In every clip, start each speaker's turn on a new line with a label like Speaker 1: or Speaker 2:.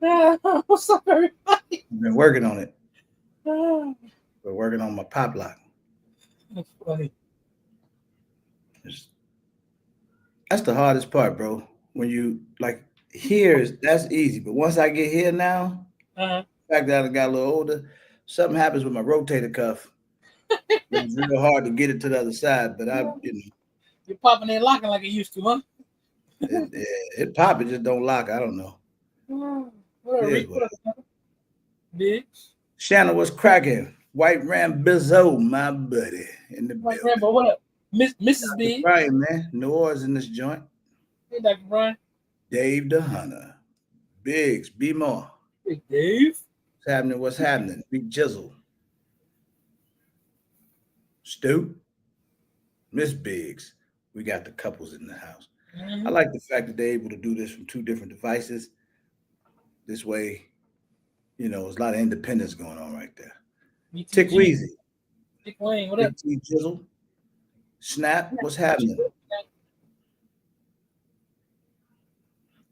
Speaker 1: What's up, everybody?
Speaker 2: I've been working on it.
Speaker 1: Ah,
Speaker 2: We're working on my pop lock.
Speaker 1: That's funny.
Speaker 2: It's- That's the hardest part, bro. When you like here is that's easy, but once I get here now,
Speaker 1: Uh,
Speaker 2: the fact that I got a little older, something happens with my rotator cuff. It's real hard to get it to the other side, but
Speaker 1: you're popping and locking like it used to, huh?
Speaker 2: it pop, it just don't lock. I don't know.
Speaker 1: What
Speaker 2: It
Speaker 1: up,
Speaker 2: is
Speaker 1: Rick?
Speaker 2: what
Speaker 1: What
Speaker 2: it
Speaker 1: up,
Speaker 2: is.
Speaker 1: man? Big?
Speaker 2: Shannon was cracking. White Ram Bizzo, my buddy, in the
Speaker 1: Mike
Speaker 2: building.
Speaker 1: Rambo, what up? Mrs.
Speaker 2: Dr.
Speaker 1: Big?
Speaker 2: Brian, man. New Orleans in this joint.
Speaker 1: Hey, Dr. Brian.
Speaker 2: Dave the Hunter. Biggs, be more.
Speaker 1: Hey, Dave.
Speaker 2: What's happening? What's happening? Big Jizzle. Stu, Miss Biggs. We got the couples in the house. I
Speaker 1: Mm-hmm.
Speaker 2: like the fact that they're able to do this from two different devices. This way, there's a lot of independence going on right there. Tick
Speaker 1: BTG.
Speaker 2: Weezy,
Speaker 1: Dick Wayne, what up?
Speaker 2: Big T Jizzle, Snap, what's happening?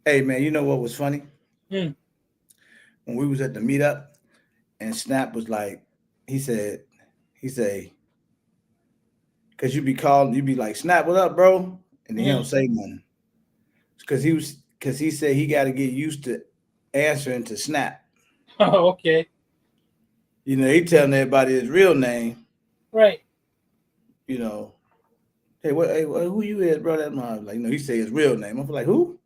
Speaker 2: Hey man, you know what was funny?
Speaker 1: Hmm.
Speaker 2: When we was at the meetup and Snap was like, he said, he say, cause you be like, Snap, what up, bro? And then he
Speaker 1: Hmm.
Speaker 2: don't say nothing. Cause he said he gotta get used to answering to Snap.
Speaker 1: Oh, okay.
Speaker 2: He telling everybody his real name,
Speaker 1: Right.
Speaker 2: you know. Who you is, bro? That mom, like, he say his real name. I'm like, who?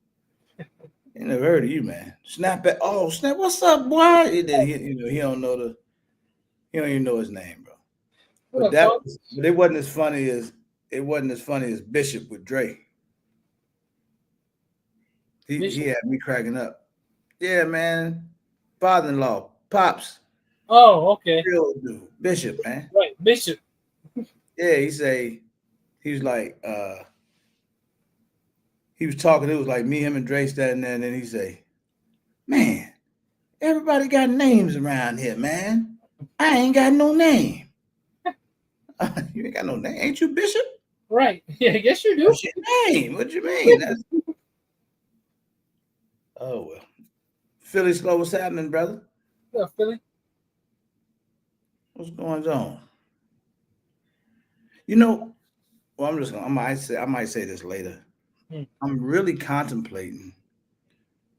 Speaker 2: Ain't never heard of you, man. Snap it. Oh, Snap, what's up, boy? And then he don't know he don't even know his name, bro.
Speaker 1: What up, Coach?
Speaker 2: But it wasn't as funny as Bishop with Dre. He
Speaker 1: Bishop.
Speaker 2: had me cracking up. Yeah, man. Father-in-law, pops,
Speaker 1: Oh, okay.
Speaker 2: real dude, Bishop, man.
Speaker 1: Right. Bishop.
Speaker 2: Yeah, he was like, he was talking. It was like me, him, and Dre standing there, and then he say, "Man, everybody got names around here, man. I ain't got no name." You ain't got no name, ain't you, Bishop?
Speaker 1: Right. Yeah, I guess you do.
Speaker 2: What's your name? What you mean? Oh well. Philly slow, what's happening, brother?
Speaker 1: What up, Philly?
Speaker 2: What's going on? You know, well, I might say this later.
Speaker 1: Hmm.
Speaker 2: I'm really contemplating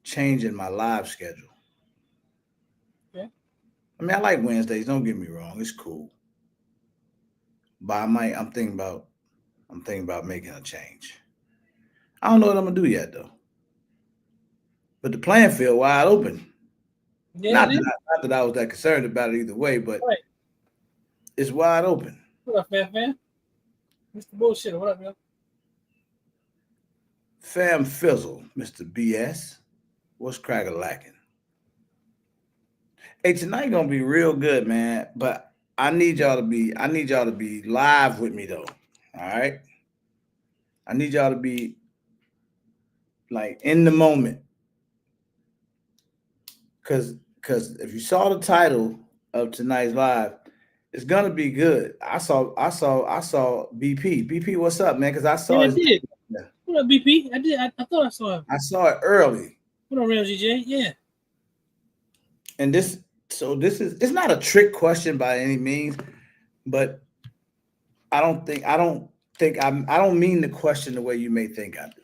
Speaker 2: changing my live schedule.
Speaker 1: Okay.
Speaker 2: I mean, I like Wednesdays. Don't get me wrong; it's cool. But I'm thinking about making a change. I don't know what I'm gonna do yet though. But the playing field wide open.
Speaker 1: Yeah,
Speaker 2: Not
Speaker 1: it
Speaker 2: that
Speaker 1: is.
Speaker 2: I, not that I was that concerned about it either way, but
Speaker 1: Right.
Speaker 2: it's wide open.
Speaker 1: What up, fan? Mr. Bullshit. What up, yo?
Speaker 2: Fam fizzle, Mr. BS. What's cracker lacking? Hey, tonight gonna be real good, man. But I need y'all to be live with me though. All right. I need y'all to be like in the moment. Cause if you saw the title of tonight's live, it's gonna be good. I saw BP. BP, what's up, man? Cause I saw
Speaker 1: Yeah, I
Speaker 2: his
Speaker 1: did.
Speaker 2: name.
Speaker 1: What up, BP? I did. I thought I saw him.
Speaker 2: I saw it early.
Speaker 1: What up, Ramsey J? Yeah.
Speaker 2: And it's not a trick question by any means, but I don't mean the question the way you may think I do.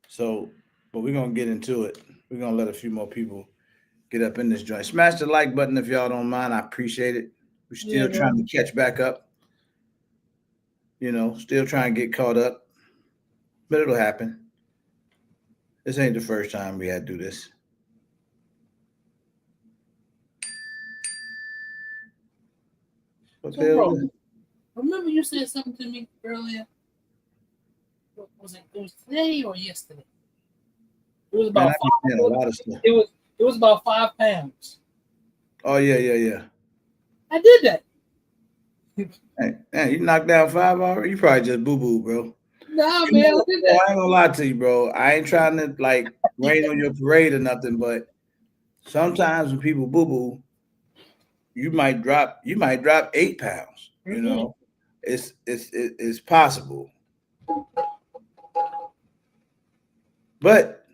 Speaker 2: So, but we're gonna get into it. We're gonna let a few more people get up in this joint. Smash the like button if y'all don't mind. I appreciate it. We're
Speaker 1: Yeah,
Speaker 2: still
Speaker 1: man.
Speaker 2: trying to catch back up. Still trying to get caught up, but it'll happen. This ain't the first time we had to do this. What the
Speaker 1: So,
Speaker 2: hell is
Speaker 1: bro,
Speaker 2: this?
Speaker 1: remember you said something to me earlier? What was it? It was today or yesterday? It was
Speaker 2: Man,
Speaker 1: about
Speaker 2: I be
Speaker 1: five.
Speaker 2: saying a lot of stuff.
Speaker 1: It was about 5 pounds.
Speaker 2: Oh yeah, yeah, yeah.
Speaker 1: I did that.
Speaker 2: Hey, you knocked down 5 already? You probably just boo boo, bro.
Speaker 1: Nah, man, I did
Speaker 2: Bro,
Speaker 1: that.
Speaker 2: I ain't gonna lie to you, bro. I ain't trying to like rain on your parade or nothing, but sometimes when people boo boo, you might drop 8 pounds.
Speaker 1: Mm-hmm.
Speaker 2: It's possible. But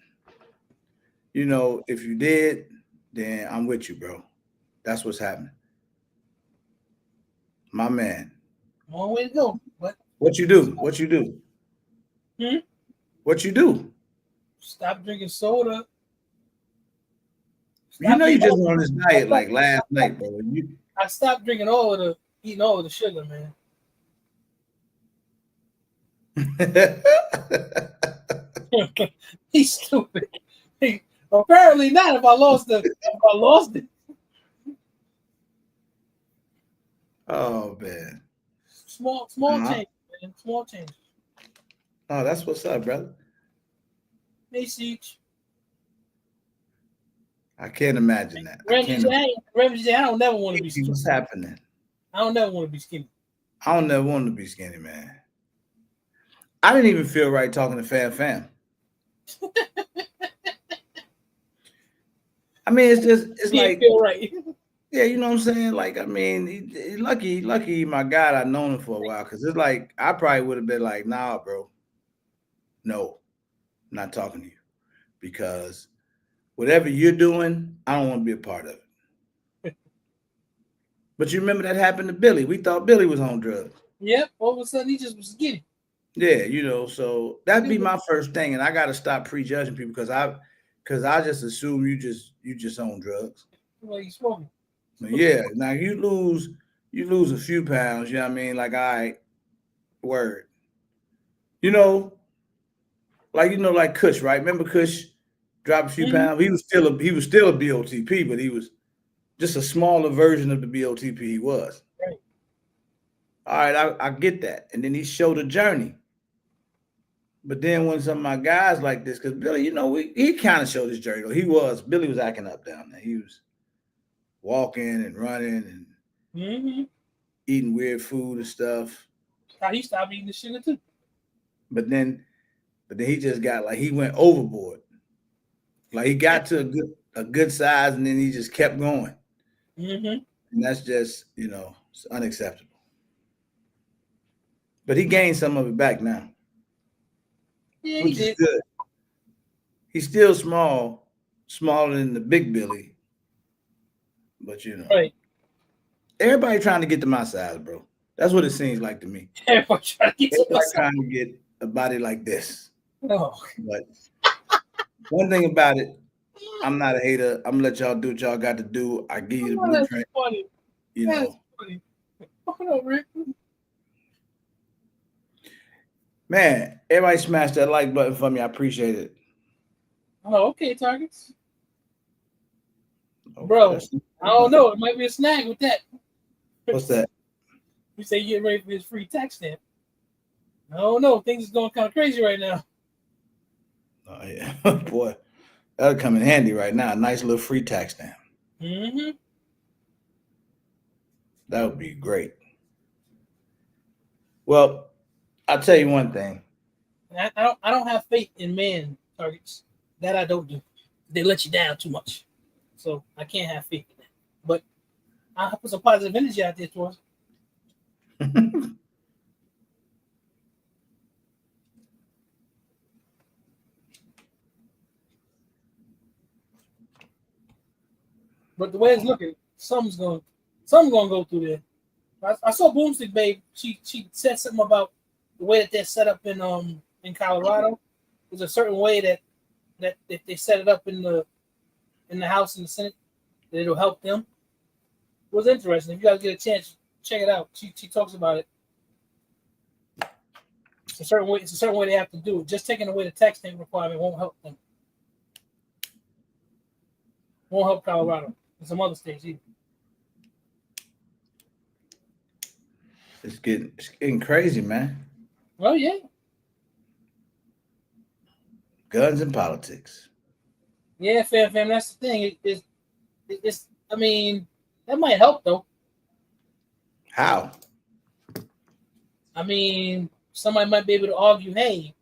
Speaker 2: if you did, then I'm with you, bro. That's what's happening. My man.
Speaker 1: Long way to go. But
Speaker 2: What you do? What you do?
Speaker 1: hmm?
Speaker 2: What you do?
Speaker 1: Stop drinking soda.
Speaker 2: You
Speaker 1: Stop
Speaker 2: know you
Speaker 1: eating
Speaker 2: just
Speaker 1: all.
Speaker 2: went on this diet like last night, bro.
Speaker 1: I stopped drinking eating all of the sugar, man. He's stupid. Apparently not. If I lost it.
Speaker 2: Oh man.
Speaker 1: Small
Speaker 2: Uh-huh.
Speaker 1: change, man. Small change.
Speaker 2: Oh, that's what's up, brother.
Speaker 1: Hey, Siege.
Speaker 2: I can't imagine that. I
Speaker 1: Ramsey,
Speaker 2: can't
Speaker 1: I don't never want to be
Speaker 2: imagine
Speaker 1: skinny.
Speaker 2: what's happening.
Speaker 1: I don't never want to be skinny.
Speaker 2: I don't never want to be skinny, man. I didn't even feel right talking to Fam. I mean, it's
Speaker 1: He didn't
Speaker 2: like,
Speaker 1: feel right.
Speaker 2: yeah, you know what I'm saying? Like, I mean, lucky my God, I've known him for a while, because it's like I probably would have been like, nah, bro, no, I'm not talking to you, because whatever you're doing, I don't want to be a part of it. But you remember that happened to Billy. We thought Billy was on drugs.
Speaker 1: Yep. All of a sudden, he just was skinny.
Speaker 2: Yeah, so that'd be my first thing, and I got to stop prejudging people, because I just assume you just on drugs.
Speaker 1: Like he's smoking.
Speaker 2: Yeah, now you lose a few pounds. You know what I mean? Like, all right, word. You know, like Kush, right? Remember Kush dropped a few
Speaker 1: Mm-hmm.
Speaker 2: pounds. He was still a BOTP, but he was just a smaller version of the BOTP he was.
Speaker 1: Right.
Speaker 2: All right, I get that. And then he showed a journey. But then when some of my guys like this, because Billy, he kind of showed his journey. Billy was acting up down there. He was walking and running and
Speaker 1: Mm-hmm.
Speaker 2: eating weird food and stuff.
Speaker 1: How he stopped eating the sugar too.
Speaker 2: But then he just got, like, he went overboard. Like, he got to a good size, and then he just kept going.
Speaker 1: Mm-hmm.
Speaker 2: And that's just, it's unacceptable. But he gained some of it back now,
Speaker 1: Yeah, he
Speaker 2: which is
Speaker 1: did.
Speaker 2: good. He's still smaller than the big Billy, but
Speaker 1: Right.
Speaker 2: everybody trying to get to my size, bro. That's what it seems like to me.
Speaker 1: Everybody trying to get to
Speaker 2: Everybody
Speaker 1: myself.
Speaker 2: trying to get a body like this.
Speaker 1: No.
Speaker 2: But one thing about it, I'm not a hater. I'm gonna let y'all do what y'all got to do. I give you the
Speaker 1: That's
Speaker 2: blueprint.
Speaker 1: funny. That's funny. Oh, no, Rick.
Speaker 2: Man, everybody smash that like button for me. I appreciate it.
Speaker 1: Oh, okay, targets.
Speaker 2: Okay,
Speaker 1: Bro, I don't know. It might be a snag with that.
Speaker 2: What's that?
Speaker 1: You say you get ready for his free tax stamp. I don't know. Things is going kind of crazy right now.
Speaker 2: Oh yeah, boy, that'll come in handy right now. A nice little free tax stamp.
Speaker 1: Mm-hmm.
Speaker 2: That would be great. Well, I'll tell you one thing.
Speaker 1: I don't have faith in man targets. That I don't do. They let you down too much. So I can't have faith in that. But I'll put some positive energy out there towards it. But the way it's looking, something's gonna go through there. I saw Boomstick Babe. She said something about the way that they're set up in Colorado. There's a certain way that if they set it up in the House and the Senate, that it'll help them. It was interesting. If you guys get a chance, check it out. She talks about it. It's a certain way they have to do it. Just taking away the tax stamp requirement won't help them. Won't help Colorado and some other states either.
Speaker 2: It's getting crazy, man.
Speaker 1: Well, yeah.
Speaker 2: Guns and politics.
Speaker 1: Yeah, fam. That's the thing. It's. I mean, that might help though.
Speaker 2: How?
Speaker 1: I mean, somebody might be able to argue, hey,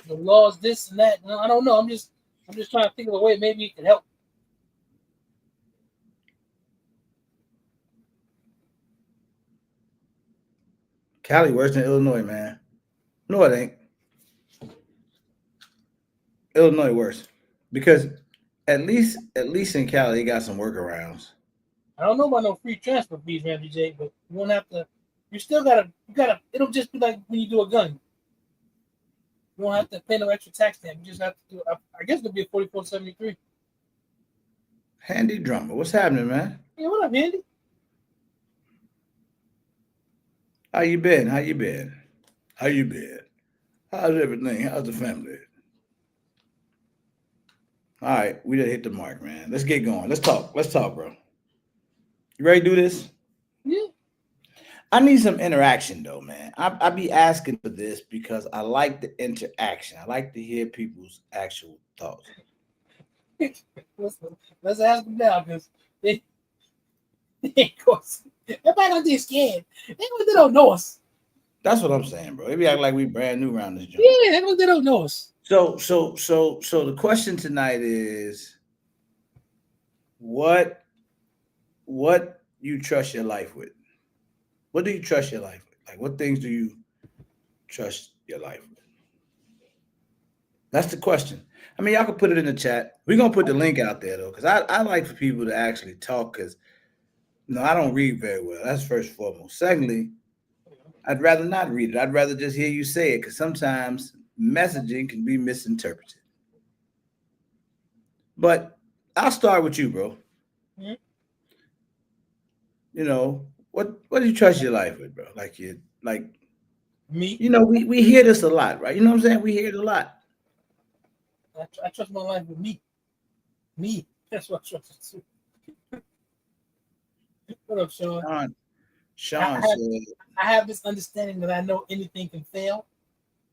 Speaker 1: the laws this and that. I don't know. I'm just trying to think of a way maybe it could help.
Speaker 2: Cali worse than Illinois, man. No, it ain't. Illinois worse because at least in Cali they got some workarounds.
Speaker 1: I don't know about no free transfer fees, Randy J, but you won't have to. You still gotta. It'll just be like when you do a gun. You won't have to pay no extra tax stamp. You just have to do. I guess it'll be a 4473.
Speaker 2: Handy Drummer, what's happening, man?
Speaker 1: Yeah, what up, Andy?
Speaker 2: How you been? How you been? How you been? How's everything? How's the family? All right, we done hit the mark, man. Let's get going. Let's talk. Let's talk, bro. You ready to do this?
Speaker 1: Yeah.
Speaker 2: I need some interaction though, man. I be asking for this because I like the interaction. I like to hear people's actual thoughts.
Speaker 1: let's ask them now because they of course everybody gonna be scared. They don't know us.
Speaker 2: That's what I'm saying, bro. They be acting like we brand new around this joint.
Speaker 1: Yeah, they don't know us.
Speaker 2: So the question tonight is what you trust your life with? What do you trust your life with? Like what things do you trust your life with? That's the question. I mean, y'all can put it in the chat. We're gonna put the link out there though, because I like for people to actually talk because no, I don't read very well. That's first and foremost. Secondly, I'd rather not read it. I'd rather just hear you say it because sometimes messaging can be misinterpreted. But I'll start with you, bro.
Speaker 1: Mhm.
Speaker 2: You know, what do you trust your life with, bro? Like
Speaker 1: Me,
Speaker 2: we hear this a lot, right? You know what I'm saying? We hear it a lot.
Speaker 1: I trust my life with me. Me, that's what I trust. What up, Sean?
Speaker 2: Sean said,
Speaker 1: I have this understanding that I know anything can fail.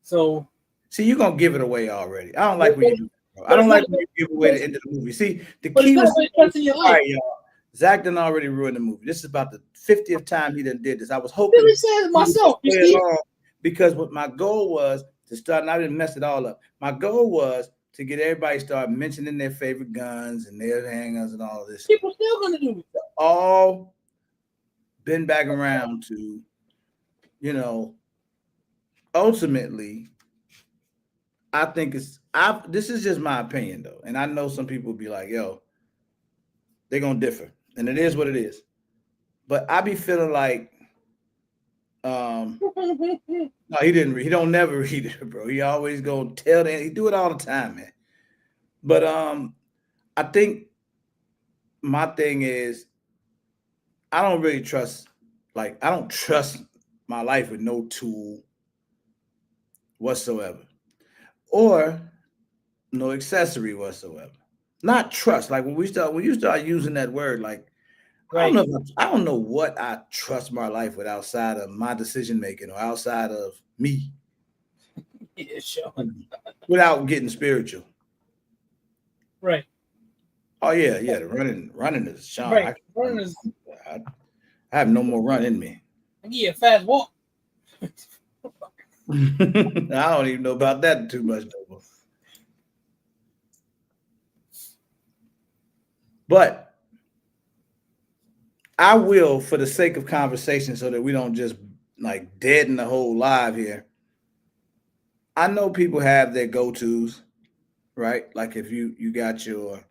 Speaker 1: So
Speaker 2: see, you're gonna give it away already. I don't like when you do that, bro. I
Speaker 1: but
Speaker 2: don't
Speaker 1: it's
Speaker 2: like
Speaker 1: not.
Speaker 2: when you give away the end of the movie. See, the
Speaker 1: But it's
Speaker 2: key
Speaker 1: not
Speaker 2: was
Speaker 1: really trusting your
Speaker 2: all
Speaker 1: life.
Speaker 2: right, y'all. Zach done already ruined the movie. This is about the 50th time he done did this. I was hoping
Speaker 1: Really said it myself. You
Speaker 2: play
Speaker 1: see?
Speaker 2: along because what my goal was to start, and I didn't mess it all up. My goal was to get everybody start mentioning their favorite guns and their handguns and all of this.
Speaker 1: People still gonna do it.
Speaker 2: All been back around to, you know, ultimately, I think this is just my opinion though. And I know some people will be like, yo, they're gonna differ. And it is what it is. But I be feeling like no, he didn't read. He don't never read it, bro. He always gonna tell that he do it all the time, man. But I think my thing is I don't really trust, like I don't trust my life with no tool whatsoever. Or no accessory whatsoever. Not trust. Like when you start using that word, like
Speaker 1: Right.
Speaker 2: I don't know what I trust my life with outside of my decision making or outside of me.
Speaker 1: Yeah, sure.
Speaker 2: Without getting spiritual.
Speaker 1: Right.
Speaker 2: Oh yeah. The running is Sean.
Speaker 1: Right. Running is
Speaker 2: I have no more run in me.
Speaker 1: yeah, fast walk.
Speaker 2: I don't even know about that too much though. But I will, for the sake of conversation, so that we don't just like deaden the whole live here. I know people have their go-tos, right? Like if you got your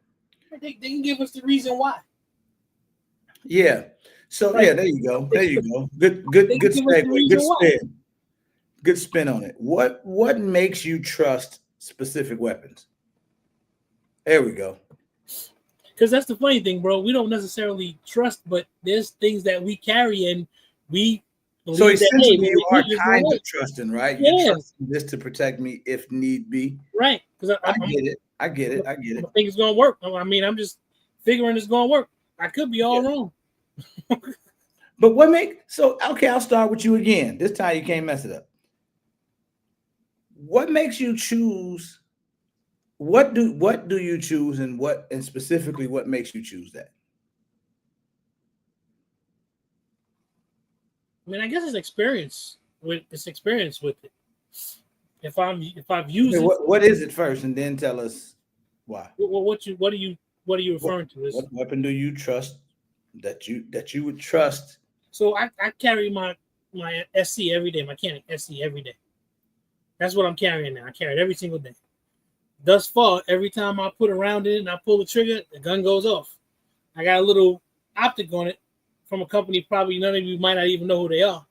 Speaker 1: They can give us the reason why.
Speaker 2: yeah. So
Speaker 1: Right.
Speaker 2: yeah, there you go. There you go. Good
Speaker 1: They can give us the
Speaker 2: segue.
Speaker 1: reason
Speaker 2: Good
Speaker 1: why.
Speaker 2: spin. Good spin on it. What makes you trust specific weapons? There we go.
Speaker 1: Because that's the funny thing, bro. We don't necessarily trust, but there's things that we carry and we believe
Speaker 2: So
Speaker 1: that hey,
Speaker 2: essentially, you are
Speaker 1: it's
Speaker 2: kind
Speaker 1: right.
Speaker 2: of trusting, right?
Speaker 1: Yes.
Speaker 2: You're trusting this to protect me if need be.
Speaker 1: Right. Because
Speaker 2: I get it. I
Speaker 1: think it's gonna work. I mean, I'm just figuring it's gonna work. I could be all wrong.
Speaker 2: But what make so okay? I'll start with you again. This time you can't mess it up. What makes you choose? What do you choose, and specifically what makes you choose that?
Speaker 1: I mean, I guess it's experience with it. If I've used
Speaker 2: Okay,
Speaker 1: it,
Speaker 2: what is it first, and then tell us why.
Speaker 1: what are you referring to?
Speaker 2: What weapon do you trust that you would trust?
Speaker 1: So I carry my SC every day, my Canon SC every day. That's what I'm carrying now. I carry it every single day. thus far, every time I put a round in and I pull the trigger, the gun goes off. I got a little optic on it from a company probably none of you might not even know who they are.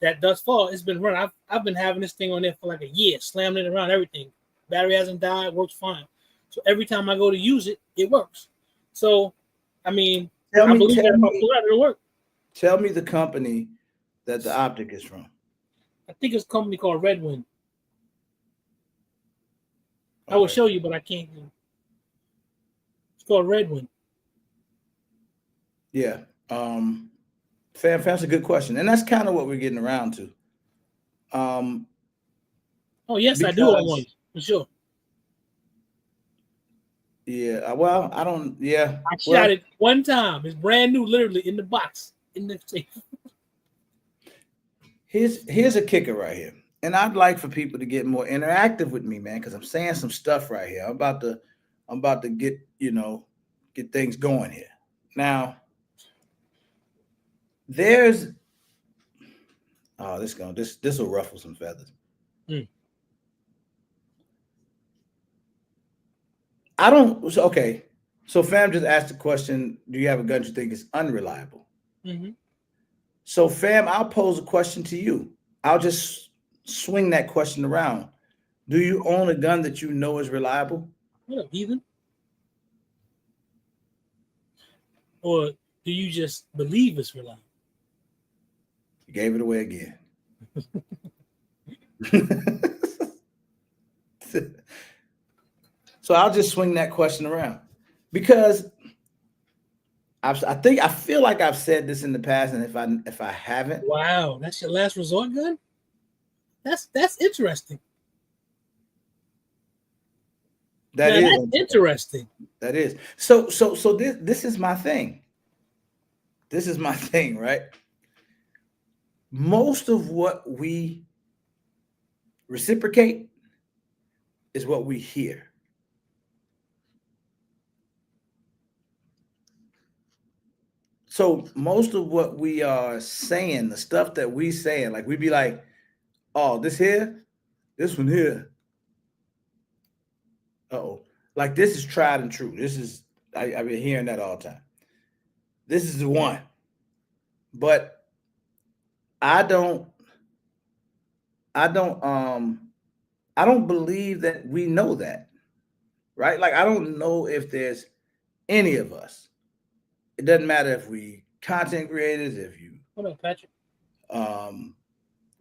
Speaker 1: That thus far it's been running. I've been having this thing on there for like a year, slamming it around everything. Battery hasn't died, works fine. So every time I go to use it, it works. So, I mean, I believe that if I pull it out, it'll work.
Speaker 2: Tell me the company that the optic is from.
Speaker 1: I think it's a company called Redwind. I will show you, but I can't. It's called Redwind.
Speaker 2: Yeah. Fam's a good question. And that's kind of what we're getting around to.
Speaker 1: Oh, yes, I do own one, for sure.
Speaker 2: Yeah, well, I don't, yeah.
Speaker 1: I shot it one time. It's brand new, literally in the box, in the safe.
Speaker 2: Here's a kicker right here. And I'd like for people to get more interactive with me, man, because I'm saying some stuff right here. I'm about to get, get things going here. Now, this will ruffle some feathers. So fam just asked the question, do you have a gun you think is unreliable?
Speaker 1: Mm-hmm.
Speaker 2: So fam, I'll pose a question to you. I'll just swing that question around. Do you own a gun that you know is reliable?
Speaker 1: What up, heathen? Or do you just believe it's reliable?
Speaker 2: You gave it away again. So I'll just swing that question around because I feel like I've said this in the past, and if I haven't,
Speaker 1: wow, that's your last resort gun. That's interesting.
Speaker 2: That's
Speaker 1: interesting.
Speaker 2: That is so. This is my thing. This is my thing, right? Most of what we reciprocate is what we hear. So most of what we are saying, the stuff that we saying, like we'd be like, oh, this one here. Uh-oh. Like this is tried and true. This is, I've been hearing that all the time. This is the one. But I don't believe that we know that. Right? Like I don't know if there's any of us. It doesn't matter if we content creators, if you
Speaker 1: what up, Patrick?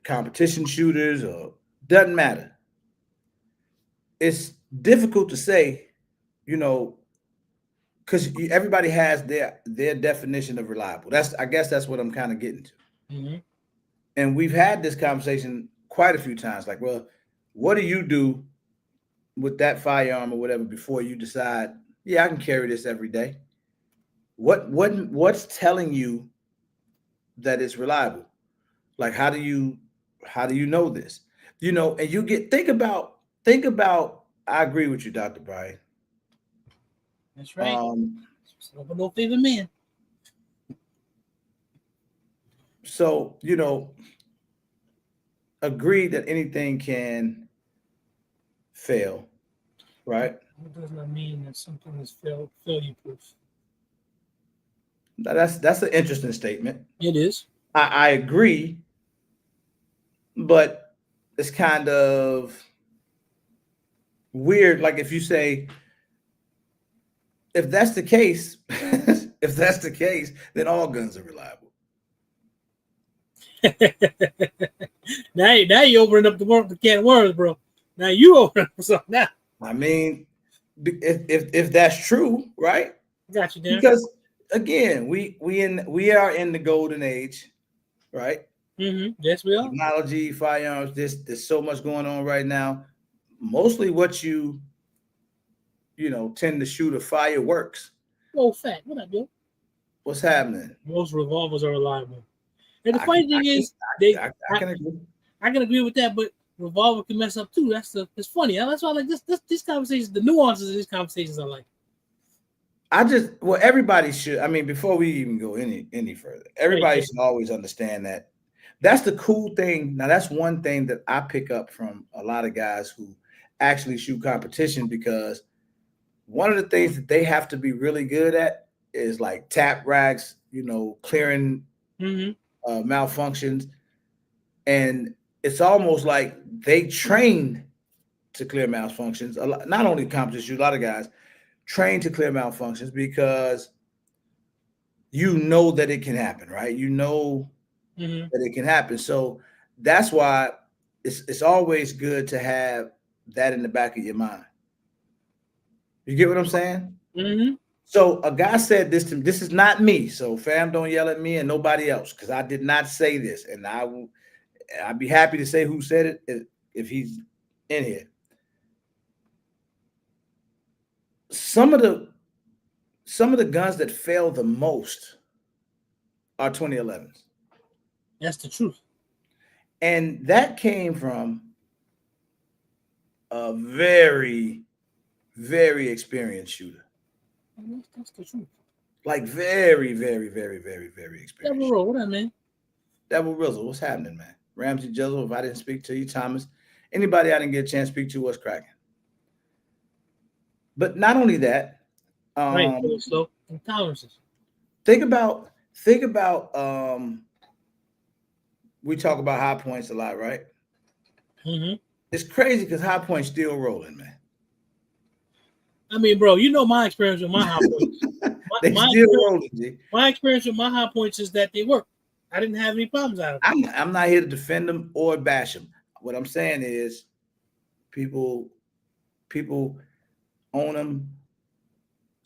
Speaker 2: Competition shooters, or doesn't matter. It's difficult to say, because everybody has their definition of reliable. I guess that's what I'm kind of getting to.
Speaker 1: Mm-hmm.
Speaker 2: And we've had this conversation quite a few times. Like, well, what do you do with that firearm or whatever before you decide, yeah, I can carry this every day? What's telling you that it's reliable? Like, how do you know this? And you think about. I agree with you, Dr. Brian.
Speaker 1: That's right. No favorite man.
Speaker 2: So agree that anything can fail, right?
Speaker 1: It does not mean that something is failure proof.
Speaker 2: That's an interesting statement.
Speaker 1: It is.
Speaker 2: I agree, but it's kind of weird. Like if you say, if that's the case, then all guns are reliable.
Speaker 1: now you opening up the can of worms, bro. Now you open up something now.
Speaker 2: I mean, if that's true, right?
Speaker 1: Got you, Dan.
Speaker 2: Because again, we are in the golden age, right?
Speaker 1: Mm-hmm. Yes, we are.
Speaker 2: Technology, firearms. There's so much going on right now. Mostly, what you tend to shoot a fireworks.
Speaker 1: Oh, fat. What I do?
Speaker 2: What's happening?
Speaker 1: Most revolvers are reliable. And the funny thing is, I can agree. I can agree with that, but revolver can mess up too. It's funny. That's why I like these conversations. The nuances of these conversations I like.
Speaker 2: Everybody should. I mean, before we even go any further, everybody should always understand that. That's the cool thing. Now, that's one thing that I pick up from a lot of guys who actually shoot competition, because one of the things that they have to be really good at is like tap racks, clearing malfunctions. And it's almost like they train to clear malfunctions. Not only competition, a lot of guys train to clear malfunctions because you know that it can happen, right? You know that it can happen. So that's why it's always good to have that in the back of your mind. You get what I'm saying? So a guy said this to me. This is not me. So fam, don't yell at me and nobody else, because I did not say this. And I'd be happy to say who said it if he's in here. Some of the guns that fail the most are 2011s.
Speaker 1: That's the truth.
Speaker 2: And that came from a very, very experienced shooter.
Speaker 1: That's the truth.
Speaker 2: Like very, very, very, very, very experienced.
Speaker 1: Devil Roll, what up, man?
Speaker 2: Devil Rizzle, what's happening, man? Ramsey Jizzle, if I didn't speak to you, Thomas. Anybody I didn't get a chance to speak to, what's cracking? But not only that,
Speaker 1: Right, so intolerances.
Speaker 2: Think about we talk about high points a lot, right? It's crazy because high points still rolling, man.
Speaker 1: I mean, bro, you know my experience with my high points. My experience with my high points is that they work. I didn't have any problems out of it.
Speaker 2: I'm not here to defend them or bash them. What I'm saying is people own them.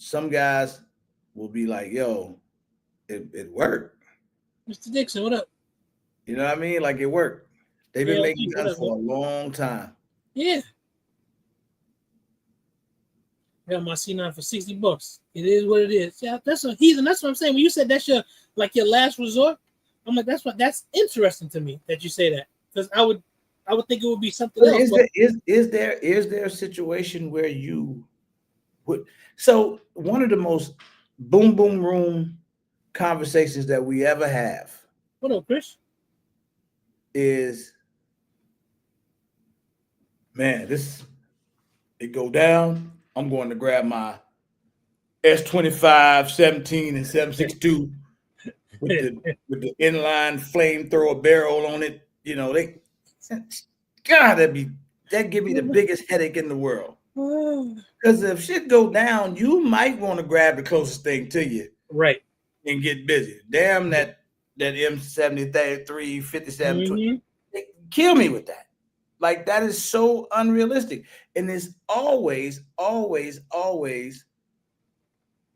Speaker 2: Some guys will be like, yo, it worked.
Speaker 1: Mr. Dixon, what up?
Speaker 2: You know what I mean? Like, it worked. They've been making guns for a long time.
Speaker 1: Yeah. Got my C9 for $60. It is what it is. Yeah, that's a heathen. That's what I'm saying. When you said that's your last resort, I'm like, that's interesting to me that you say that, because I would think it would be something else.
Speaker 2: Is there a situation where you would? So one of the most boom boom room conversations that we ever have.
Speaker 1: What up, Chris?
Speaker 2: Is, man, it go down. I'm going to grab my S25, 17, and 7.62 with the inline flamethrower barrel on it. That give me the biggest headache in the world. Because if shit go down, you might want to grab the closest thing to you,
Speaker 1: right,
Speaker 2: and get busy. Damn that M73, 57, kill me with that. Like, that is so unrealistic. And it's always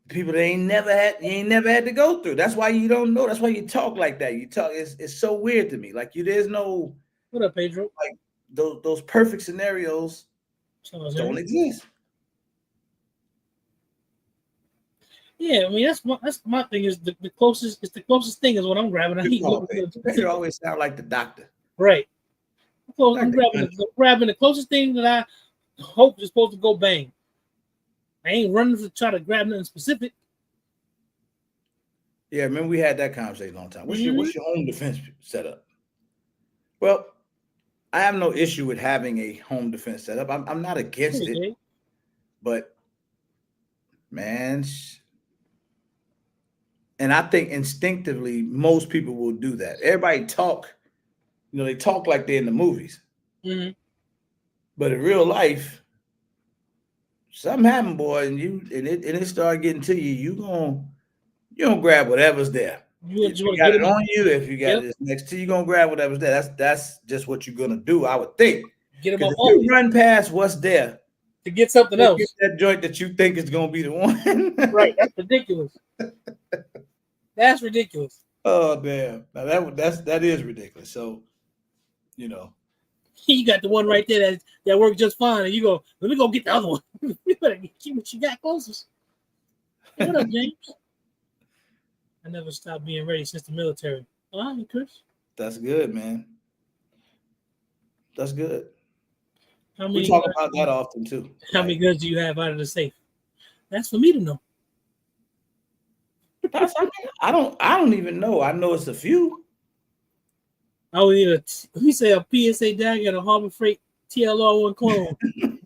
Speaker 2: people that you ain't never had to go through. That's why you don't know. That's why you talk like that. You talk. It's so weird to me. Like, there's no.
Speaker 1: What up, Pedro?
Speaker 2: Like, those perfect scenarios don't exist.
Speaker 1: Yeah, I mean that's my thing is the closest. It's the closest thing is what I'm grabbing.
Speaker 2: Pedro always sound like the doctor.
Speaker 1: Right. I'm grabbing the closest thing that I hope is supposed to go bang. I ain't running to try to grab nothing specific.
Speaker 2: Yeah, remember we had that conversation a long time. What's your home defense setup? Well, I have no issue with having a home defense setup. I'm not against it, but man, and I think instinctively most people will do that. Everybody talk, they talk like they're in the movies, but in real life, something happened, boy, and it started getting to you. You gonna grab whatever's there. If you got it on you, if you got it next to you, gonna grab whatever's there. That's just what you're gonna do, I would think.
Speaker 1: Get them
Speaker 2: if you run past what's there
Speaker 1: to get something else,
Speaker 2: get that joint that you think is gonna be the one.
Speaker 1: Right? That's ridiculous. That's ridiculous.
Speaker 2: Oh damn! Now that is ridiculous. So,
Speaker 1: you got the one right there that worked just fine, and you go, let me go get the other one. You better keep what you got closest. Hey, what up, James? I never stopped being ready since the military. All right, Chris.
Speaker 2: That's good, man. That's good. We talk about that often too.
Speaker 1: How many guns do you have out of the safe? That's for me to know.
Speaker 2: I don't even know. I know it's a few.
Speaker 1: I would need we say a PSA dagger and a Harbor Freight TLR1 clone.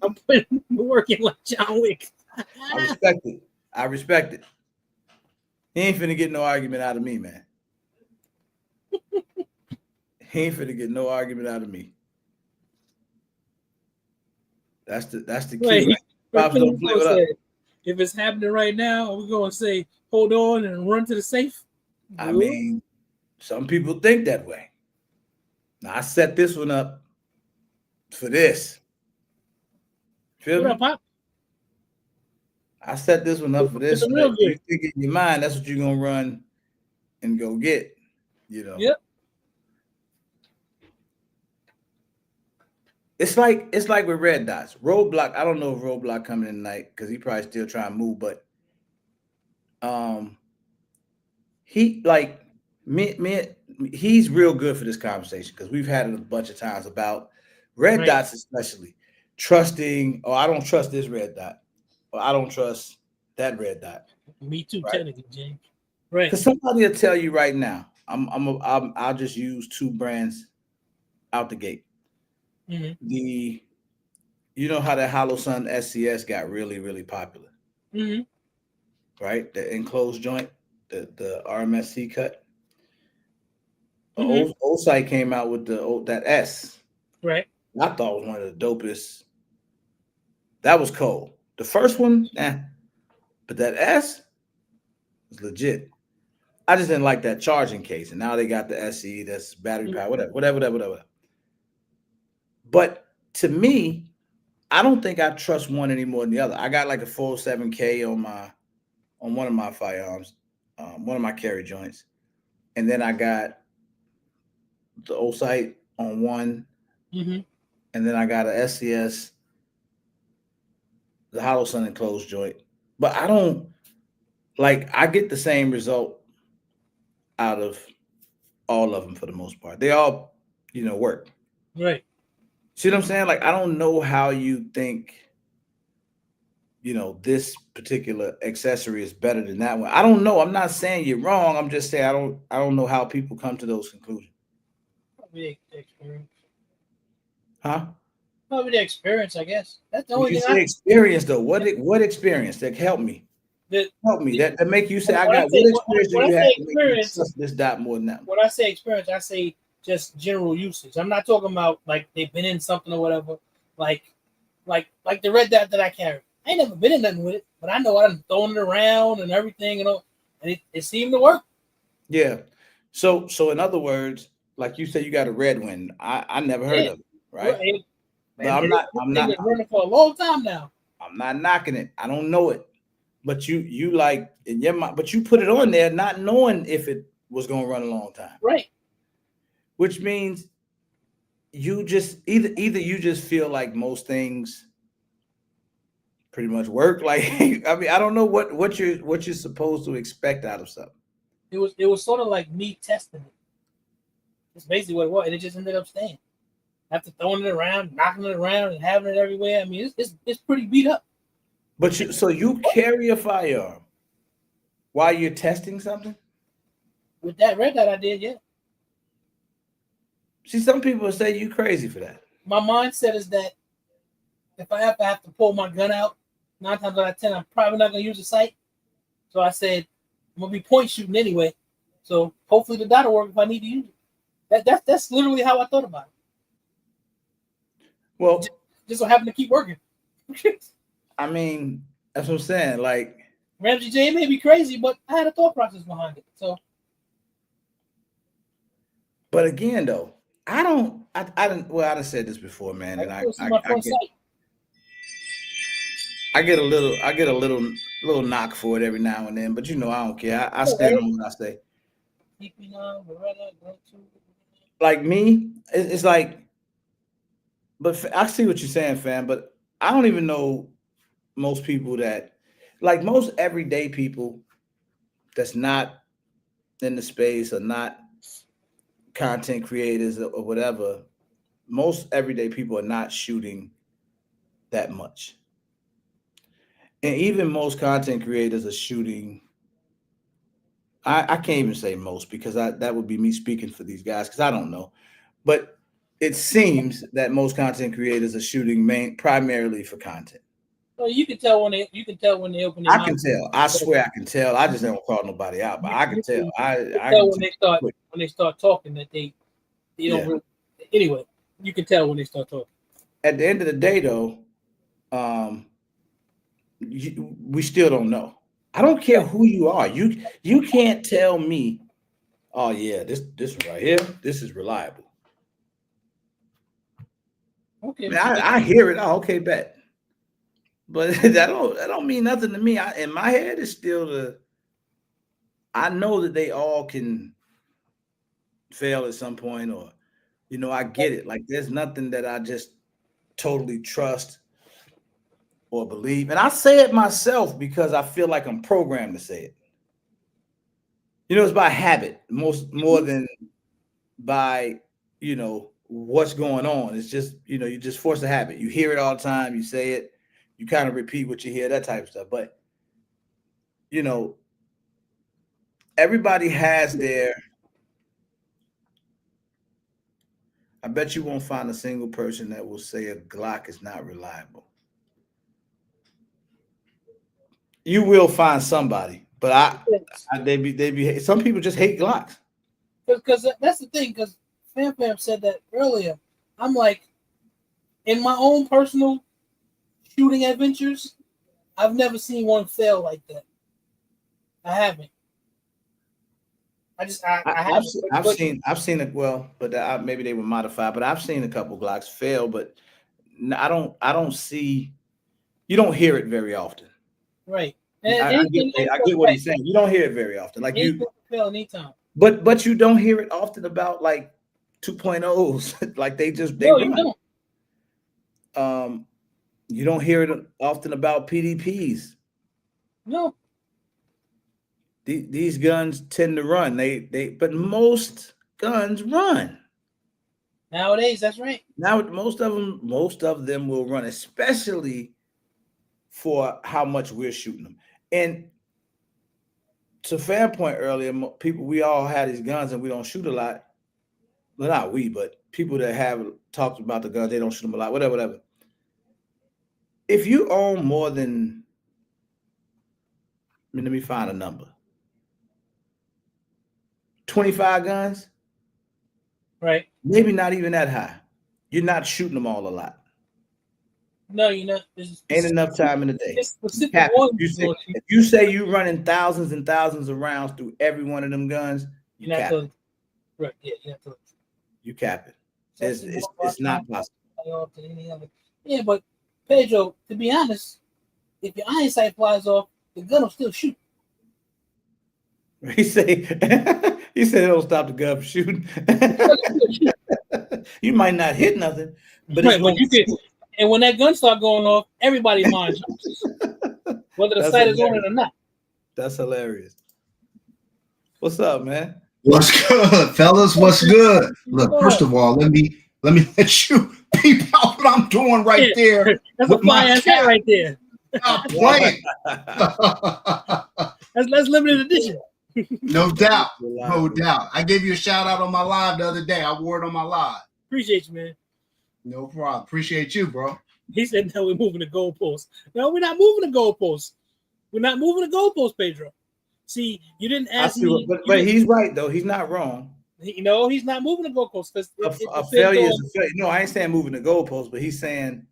Speaker 1: I'm putting working like John Wick.
Speaker 2: I respect it. I respect it. He ain't finna get no argument out of me, man. He ain't finna get no argument out of me. That's the key, right? Pops don't play with us.
Speaker 1: If it's happening right now, we're gonna say, hold on and run to the safe.
Speaker 2: I mean, some people think that way. Now I set this one up for this. Feel me?
Speaker 1: What up, Pop?
Speaker 2: I set this one up for this.
Speaker 1: It's real good.
Speaker 2: You think in your mind that's what you're gonna run and go get, you know.
Speaker 1: Yep.
Speaker 2: It's like with red dots. Roadblock. I don't know if Roadblock coming in tonight because he probably still trying to move, but he like me he's real good for this conversation because we've had it a bunch of times about red dots, especially trusting. Oh, I don't trust this red dot, or I don't trust that red dot.
Speaker 1: Me too, technically, James. Right?
Speaker 2: Because somebody will tell you right now. I'll just use two brands out the gate.
Speaker 1: Mm-hmm.
Speaker 2: You know how that Hollow Sun SCS got really, really popular, right? The enclosed joint, the RMSC cut. Old site came out with that S.
Speaker 1: Right.
Speaker 2: I thought was one of the dopest. That was cold. The first one, but that S was legit. I just didn't like that charging case, and now they got the SE that's battery power, whatever. But to me, I don't think I trust one any more than the other. I got like a 407K on one of my firearms, one of my carry joints, and then I got the old site on one, and then I got a SCS, the Hollow Sun enclosed joint. But I don't like. I get the same result out of all of them for the most part. They all, work.
Speaker 1: Right.
Speaker 2: See what I'm saying? Like, I don't know how you think, this particular accessory is better than that one. I don't know. I'm not saying you're wrong. I'm just saying I don't know how people come to those conclusions.
Speaker 1: Probably the experience.
Speaker 2: Huh?
Speaker 1: Probably the experience, I guess. That's the only thing.
Speaker 2: Experience though. What experience? That help me. Help me. That make you say I got what experience do you have to make you trust this dot more than that?
Speaker 1: When I say experience, I say just general usage. I'm not talking about like they've been in something or whatever. Like the red dot that I carry. I ain't never been in nothing with it, but I know I'm throwing it around and everything, and it seemed to work.
Speaker 2: Yeah. So in other words, like you said, you got a red one. I never heard of it, right? But I'm not
Speaker 1: running for a long time now.
Speaker 2: I'm not knocking it. I don't know it. But you like in your mind, but you put it on there not knowing if it was gonna run a long time.
Speaker 1: Right.
Speaker 2: Which means you just either you just feel like most things pretty much work. Like I mean, I don't know what you're supposed to expect out of something.
Speaker 1: It was sort of like me testing it. That's basically what it was, and it just ended up staying. After throwing it around, knocking it around, and having it everywhere, I mean, it's pretty beat up.
Speaker 2: But you carry a firearm while you're testing something?
Speaker 1: With that red dot I did, yeah.
Speaker 2: See, some people say you crazy for that.
Speaker 1: My mindset is that if I ever have to pull my gun out, 9 times out of 10, I'm probably not going to use the sight. So I said, I'm going to be point shooting anyway. So hopefully the dot will work if I need to use it. That's literally how I thought about it.
Speaker 2: Well,
Speaker 1: just so happened to keep working.
Speaker 2: I mean, that's what I'm saying. Like
Speaker 1: Ramsey J may be crazy, but I had a thought process behind it. So,
Speaker 2: but again, though, I didn't. Well, I've said this before, man, and I get a little knock for it every now and then, but I don't care. I stand on what I say. Like me, it's like, but I see what you're saying, fam. But I don't even know most people that, like most everyday people that's not in the space or not content creators or whatever, most everyday people are not shooting that much. And even most content creators are shooting. I can't even say most because that would be me speaking for these guys because I don't know. But it seems that most content creators are shooting primarily for content.
Speaker 1: Well, you can tell when they open their
Speaker 2: I
Speaker 1: mouth.
Speaker 2: can tell. I swear I can tell. I just don't call nobody out, but I can tell.
Speaker 1: You
Speaker 2: I
Speaker 1: tell
Speaker 2: can
Speaker 1: when
Speaker 2: tell.
Speaker 1: they start talking that they don't
Speaker 2: Yeah.
Speaker 1: really. Anyway, you can tell when they start talking.
Speaker 2: At the end of the day, though, we still don't know. I don't care who you are. You can't tell me, oh yeah, this right here, this is reliable.
Speaker 1: Okay,
Speaker 2: Man, I hear it. Oh, okay, bet. But that don't mean nothing to me. In my head, it's still I know that they all can fail at some point, or I get it. Like there's nothing that I just totally trust or believe. And I say it myself because I feel like I'm programmed to say it. It's by habit, more than by, what's going on. It's just, you just force a habit. You hear it all the time, you say it, you kind of repeat what you hear, that type of stuff. But, everybody has I bet you won't find a single person that will say a Glock is not reliable. You will find somebody, but they be some people just hate Glocks.
Speaker 1: Because that's the thing. Because Fam said that earlier. I'm like, in my own personal shooting adventures, I've never seen one fail like that. I haven't.
Speaker 2: I've seen it. Well, but maybe they were modified. But I've seen a couple Glocks fail. But I don't see. You don't hear it very often.
Speaker 1: Right.
Speaker 2: I get what he's saying. You don't hear it very often. Like you
Speaker 1: fail anytime.
Speaker 2: But you don't hear it often about like 2.0s. Like they
Speaker 1: No,
Speaker 2: run.
Speaker 1: You
Speaker 2: don't. You don't hear it often about PDPs.
Speaker 1: No.
Speaker 2: These guns tend to run. But most guns run.
Speaker 1: Nowadays, that's right.
Speaker 2: Now most of them will run, especially for how much we're shooting them. And to Fan point earlier, people, we all had these guns and we don't shoot a lot. Well, not we, but people that have talked about the guns, they don't shoot them a lot, whatever. If you own more than, let me find a number, 25 guns,
Speaker 1: right?
Speaker 2: Maybe not even that high. You're not shooting them all a lot.
Speaker 1: No, you're not.
Speaker 2: Ain't enough time in the day. If you say you're running thousands and thousands of rounds through every one of them guns, you cap it.
Speaker 1: Right? Yeah, you have to.
Speaker 2: You cap it. It's not possible.
Speaker 1: Yeah, but Pedro, to be honest, if your iron sight flies off, the gun will still shoot.
Speaker 2: He said it'll stop the gun from shooting. You might not hit nothing, but
Speaker 1: right, you can. And when that gun start going off, everybody's mind jumps, whether the sight is on it or not.
Speaker 2: That's hilarious. What's up, man?
Speaker 3: What's good, fellas? What's good? Look, first of all, let me let you peep out what I'm doing right there.
Speaker 1: That's a fire hat right there.
Speaker 3: Stop playing.
Speaker 1: That's limited edition.
Speaker 3: No doubt. No doubt. I gave you a shout out on my live the other day. I wore it on my live.
Speaker 1: Appreciate you, man.
Speaker 3: No problem. Appreciate you, bro.
Speaker 1: He said, no, we're moving the goalposts. No, we're not moving the goalposts. We're not moving the goalposts, Pedro. See, you didn't ask me.
Speaker 2: But he's right, though. He's not wrong.
Speaker 1: He's not moving the goalposts.
Speaker 2: A failure is a failure. No, I ain't saying moving the goalposts, but he's saying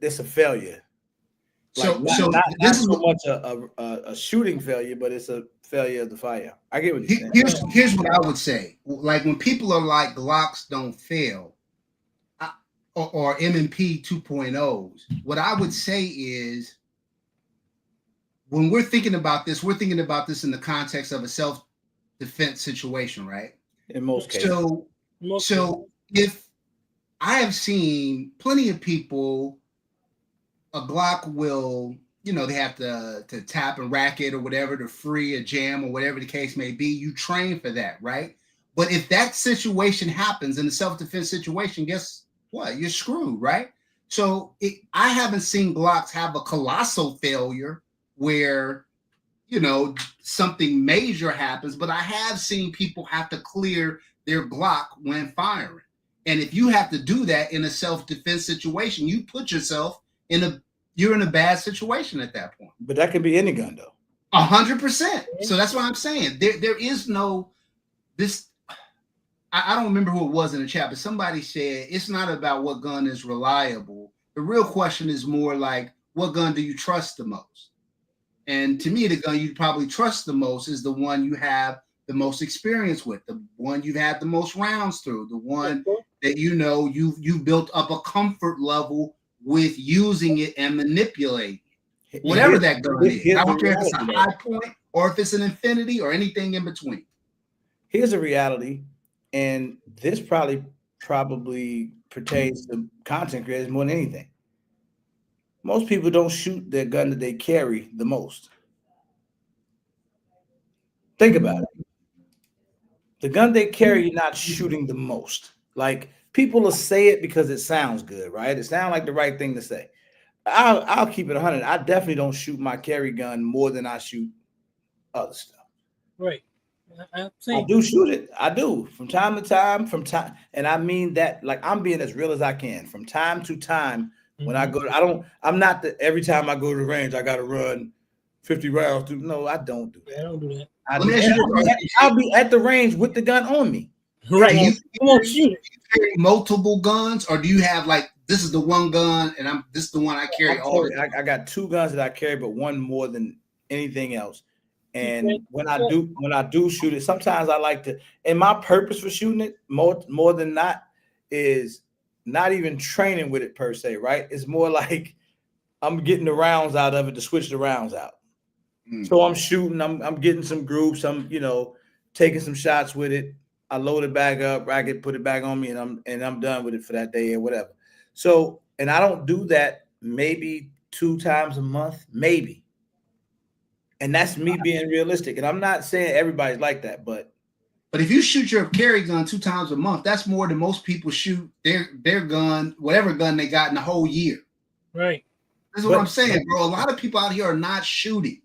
Speaker 2: it's a failure. Like not so much a shooting failure, but it's a failure of the fire. I get what you're saying.
Speaker 3: Here's what I would say. Like when people are like Glocks don't fail, or M&P 2.0s, what I would say is when we're thinking about this in the context of a self-defense situation, right?
Speaker 2: In most cases.
Speaker 3: So if I have seen plenty of people, a Glock will, they have to tap and rack it or whatever to free a jam or whatever the case may be. You train for that, right? But if that situation happens in a self-defense situation, guess what? You're screwed, right? So I haven't seen Glocks have a colossal failure where, something major happens, but I have seen people have to clear their Glock when firing. And if you have to do that in a self-defense situation, you put yourself you're in a bad situation at that point.
Speaker 2: But that could be any gun though.
Speaker 3: 100%. So that's what I'm saying. There is no this. I don't remember who it was in the chat, but somebody said it's not about what gun is reliable. The real question is more like, what gun do you trust the most? And to me, the gun you probably trust the most is the one you have the most experience with, the one you've had the most rounds through, the one that you've built up a comfort level with using it and manipulating it. Whatever that gun is. I don't care if it's a high point or if it's an infinity or anything in between.
Speaker 2: Here's a reality, and this probably pertains to content creators more than anything. Most people don't shoot their gun that they carry the most. Think about it. The gun they carry, you're not shooting the most. Like, people will say it because it sounds good, right? It sounds like the right thing to say. I'll keep it 100. I definitely don't shoot my carry gun more than I shoot other stuff.
Speaker 1: Right.
Speaker 2: I do shoot it. I do from time to time. And I mean that like I'm being as real as I can. From time to time, when I go, I'm not that every time I go to the range, I got to run 50 rounds. No, I don't do that.
Speaker 1: I don't do that.
Speaker 2: I'll be at the range with the gun on me.
Speaker 3: Right. You won't shoot it. You carry multiple guns, or do you have like, this is the one gun and this is the one I carry all the time?
Speaker 2: I got two guns that I carry, but one more than anything else. And when I do shoot it, sometimes I like to, and my purpose for shooting it more than not is not even training with it per se, right? It's more like I'm getting the rounds out of it to switch the rounds out. So I'm shooting, I'm getting some groups, I'm taking some shots with it. I load it back up, racket, put it back on me, and I'm done with it for that day or whatever. So, and I don't do that maybe 2 times a month, maybe. And that's me being realistic. And I'm not saying everybody's like that, but
Speaker 3: if you shoot your carry gun 2 times a month, that's more than most people shoot their gun, whatever gun they got in the whole year.
Speaker 1: Right.
Speaker 3: That's what I'm saying, bro. A lot of people out here are not shooting.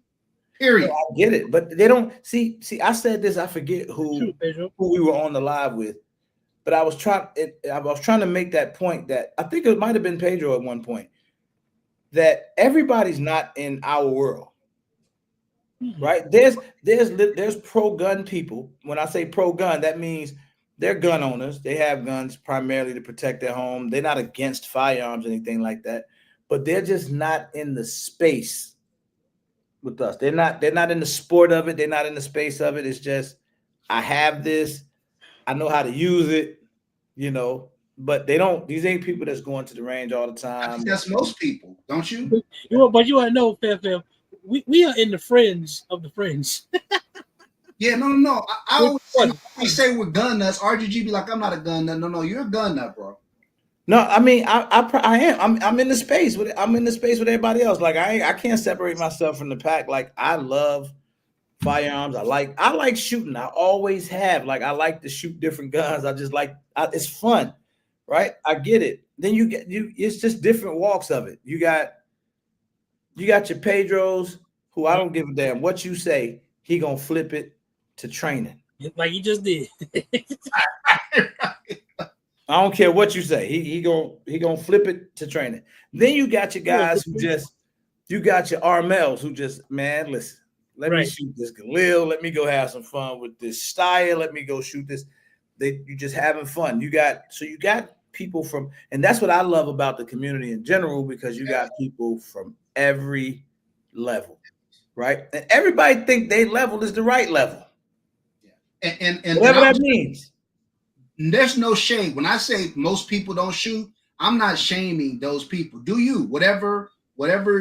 Speaker 3: Period.
Speaker 2: I get it, but they don't see. I said this. I forget who we were on the live with, but I was trying to make that point that I think it might have been Pedro at one point, that everybody's not in our world, right? There's pro gun people. When I say pro gun, that means they're gun owners. They have guns primarily to protect their home. They're not against firearms or anything like that, but they're just not in the space with us. They're not in the sport of it. They're not in the space of it. It's just, I have this, I know how to use it, but these ain't people that's going to the range all the time.
Speaker 3: I think that's most people, don't you?
Speaker 1: But you want to know, Fam, we are in the fringe of the fringe.
Speaker 3: Yeah, no. I always say we're gun nuts. RGG be like, I'm not a gun nut. No, you're a gun nut, bro.
Speaker 2: No, I mean, I am. I'm in the space with everybody else. Like I can't separate myself from the pack. Like I love firearms. I like shooting. I always have. Like I like to shoot different guns. I just like it's fun, right? I get it. Then it's just different walks of it. You got your Pedros, who I don't give a damn what you say. He gonna flip it to training,
Speaker 1: like he just did.
Speaker 2: I don't care what you say. He gonna flip it to training. Then you got your guys you got your Armels who just, man, listen, let me shoot this Galil. Let me go have some fun with this style. Let me go shoot this. You just having fun. You got people from, and that's what I love about the community in general, because you got people from every level, right? And everybody think their level is the right level.
Speaker 3: Yeah. And
Speaker 2: whatever that means.
Speaker 3: There's no shame. When I say most people don't shoot, I'm not shaming those people. Do you? Whatever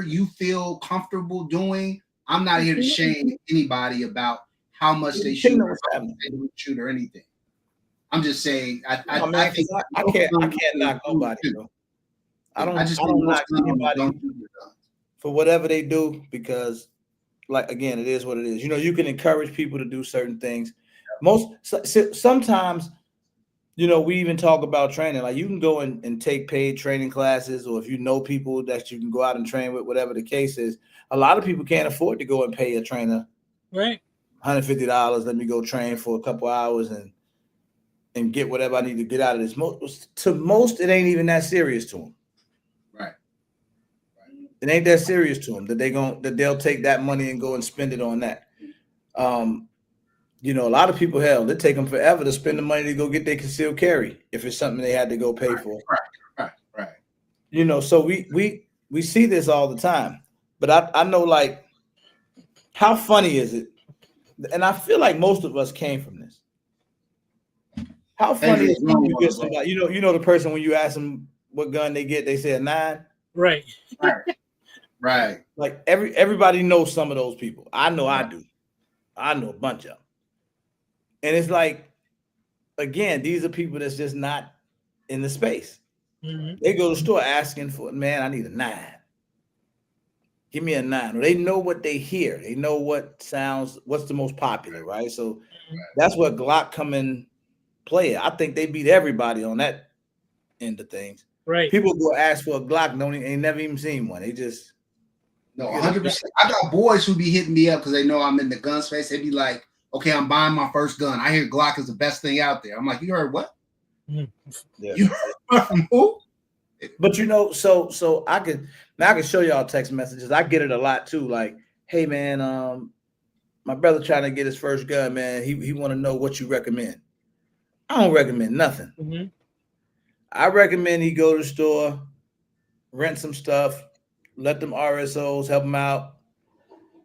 Speaker 3: you feel comfortable doing, I'm not here to shame anybody about how much they shoot or how much they don't shoot or anything. I'm just saying I
Speaker 2: can't knock nobody, bro. I don't knock anybody for whatever they do, because like, again, it is what it is. You can encourage people to do certain things. Sometimes we even talk about training. Like you can go and take paid training classes, or if you know people that you can go out and train with, whatever the case is. A lot of people can't afford to go and pay a trainer
Speaker 1: right $150.
Speaker 2: Let me go train for a couple hours, and and get whatever I need to get out of this. To most, it ain't even that serious to them.
Speaker 3: Right.
Speaker 2: It ain't that serious to them that they'll take that money and go and spend it on that. You know, a lot of people, hell, it take them forever to spend the money to go get their concealed carry if it's something they had to go pay for.
Speaker 3: Right.
Speaker 2: You know, so we see this all the time. But I know, like, how funny is it? And I feel like most of us came from this. How funny is it when you get somebody, you know the person when you ask them what gun they get, they say a 9.
Speaker 1: Right.
Speaker 2: Like everybody knows some of those people. I know I do. I know a bunch of them. And it's like, again, these are people that's just not in the space.
Speaker 1: Mm-hmm.
Speaker 2: They go to the store asking for, man, I need a 9. Give me a 9. Or they know what they hear. They know what's the most popular, right? So that's what Glock come in play. I think they beat everybody on that end of things.
Speaker 1: Right.
Speaker 2: People go ask for a Glock, ain't never even seen one. They just
Speaker 3: 100%. I got boys who be hitting me up because they know I'm in the gun space. They be like, okay, I'm buying my first gun. I hear Glock is the best thing out there. I'm like, you heard what?
Speaker 2: Yeah.
Speaker 3: You heard from who?
Speaker 2: But you know, so I can show y'all text messages. I get it a lot too. Like, hey man, my brother trying to get his first gun, man. He want to know what you recommend. I don't recommend nothing.
Speaker 1: Mm-hmm. I
Speaker 2: recommend he go to the store, rent some stuff, let them RSOs help him out,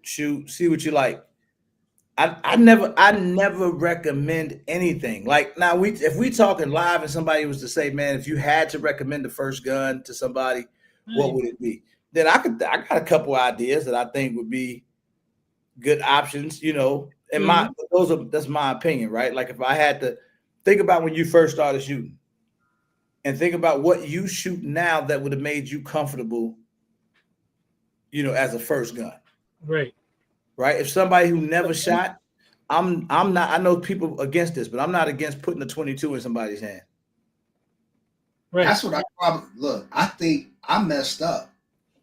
Speaker 2: shoot, see what you like. I never recommend anything. Like now, if we talking live and somebody was to say, man, if you had to recommend the first gun to somebody, what would it be? Then I got a couple ideas that I think would be good options, you know. And that's my opinion, right? Like if I had to think about when you first started shooting and think about what you shoot now that would have made you comfortable, you know, as a first gun.
Speaker 1: Right.
Speaker 2: If somebody who never shot, I'm not, I know people against this, but I'm not against putting a 22 in somebody's hand.
Speaker 3: Right. That's what I think I messed up.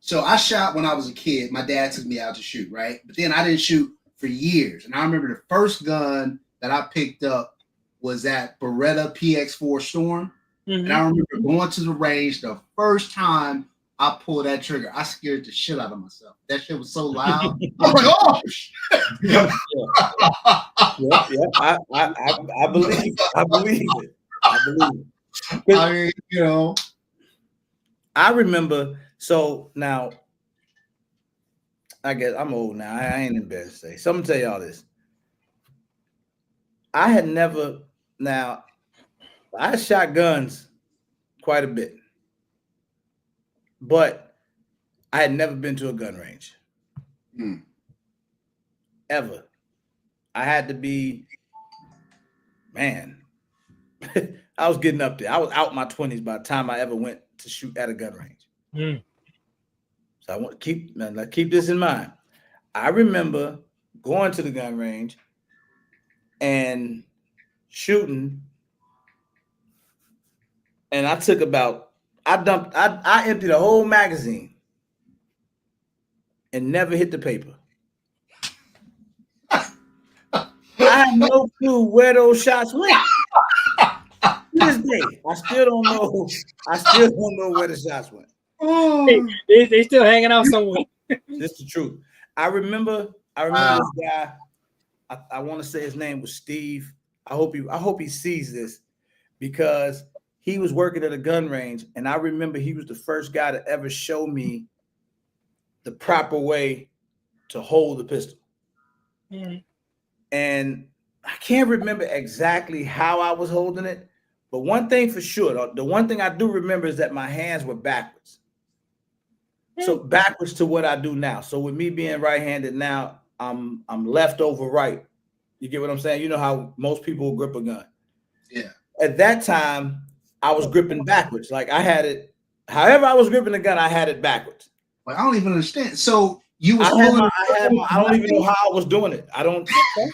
Speaker 3: So I shot when I was a kid. My dad took me out to shoot, right? But then I didn't shoot for years. And I remember the first gun that I picked up was that Beretta PX4 Storm. Mm-hmm. And I remember going to the range the first time I pulled that trigger. I scared the shit out of myself. That shit was so loud. I was like, oh shit.
Speaker 2: I believe it.
Speaker 3: I mean, you know.
Speaker 2: I remember, so now, I guess I'm old now. I ain't embarrassed to say. So I'm gonna tell y'all this. I shot guns quite a bit, but I had never been to a gun range. Ever. I had to be, man, I was getting up there. I was out my 20s by the time I ever went to shoot at a gun range. So I want to keep this in mind. I remember going to the gun range and shooting, and I emptied a whole magazine and never hit the paper. I have no clue where those shots went. To this day, I still don't know where the shots went.
Speaker 1: They still hanging out somewhere.
Speaker 2: This is the truth. I remember this guy. I want to say his name was Steve. I hope he sees this because he was working at a gun range, and I remember he was the first guy to ever show me the proper way to hold the pistol. Mm-hmm. And I can't remember exactly how I was holding it, but one thing for sure, the one thing I do remember is that my hands were backwards. So backwards to what I do now. So with me being right-handed now, I'm left over right. You get what I'm saying? You know how most people grip a gun.
Speaker 3: Yeah.
Speaker 2: At that time, I was gripping backwards. Like I had it, however I was gripping the gun, I had it backwards.
Speaker 3: But I don't even understand. So you was
Speaker 2: I don't even know how I was doing it. I don't even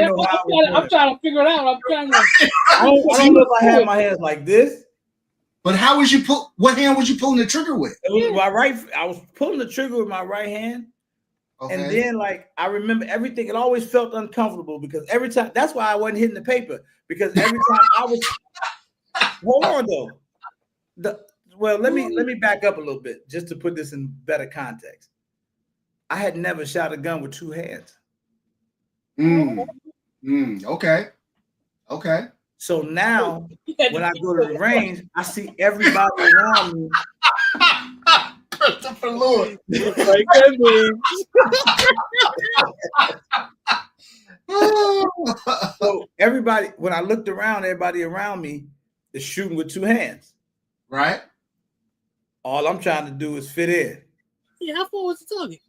Speaker 2: know how
Speaker 1: I'm trying to figure it out.
Speaker 2: I don't know if I had my hands like this.
Speaker 3: But how was you what hand was you pulling the trigger with?
Speaker 2: It was my right. I was pulling the trigger with my right hand.
Speaker 3: Okay.
Speaker 2: And then, like, I remember everything. It always felt uncomfortable because every time. That's why I wasn't hitting the paper, because every time I was. Hold on though. Let me back up a little bit just to put this in better context. I had never shot a gun with two hands.
Speaker 3: Okay. Okay.
Speaker 2: So now, when I go to the range, I see everybody around me.
Speaker 3: Christopher Lewis.
Speaker 1: Like that means.
Speaker 2: So everybody, when I looked around, everybody around me is shooting with two hands.
Speaker 3: Right.
Speaker 2: All I'm trying to do is fit in.
Speaker 1: Yeah, how far was the target?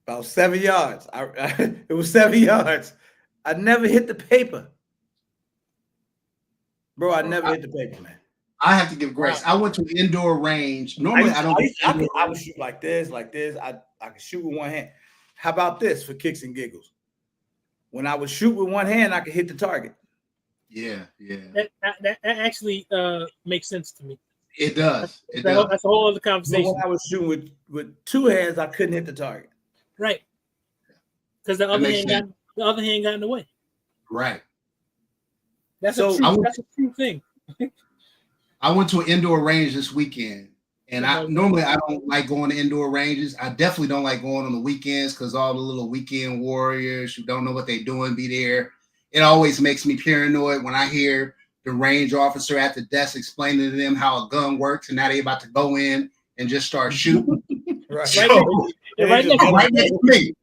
Speaker 2: About 7 yards. It was 7 yards. I never hit the paper. Bro, I never hit the paper, man.
Speaker 3: I have to give grace. I went to an indoor range. Normally, I don't.
Speaker 2: I would shoot like this. I could shoot with one hand. How about this for kicks and giggles? When I would shoot with one hand, I could hit the target.
Speaker 3: Yeah.
Speaker 1: That actually makes sense to me.
Speaker 3: It does.
Speaker 1: That's a whole other conversation.
Speaker 2: But when I was shooting with two hands, I couldn't hit the target.
Speaker 1: Right. Because the other hand got in the way.
Speaker 3: Right.
Speaker 1: That's a true thing.
Speaker 3: I went to an indoor range this weekend, and normally I don't like going to indoor ranges. I definitely don't like going on the weekends because all the little weekend warriors who don't know what they're doing be there. It always makes me paranoid when I hear the range officer at the desk explaining to them how a gun works, and now they're about to go in and just start shooting.
Speaker 2: Right.
Speaker 3: Right next to me.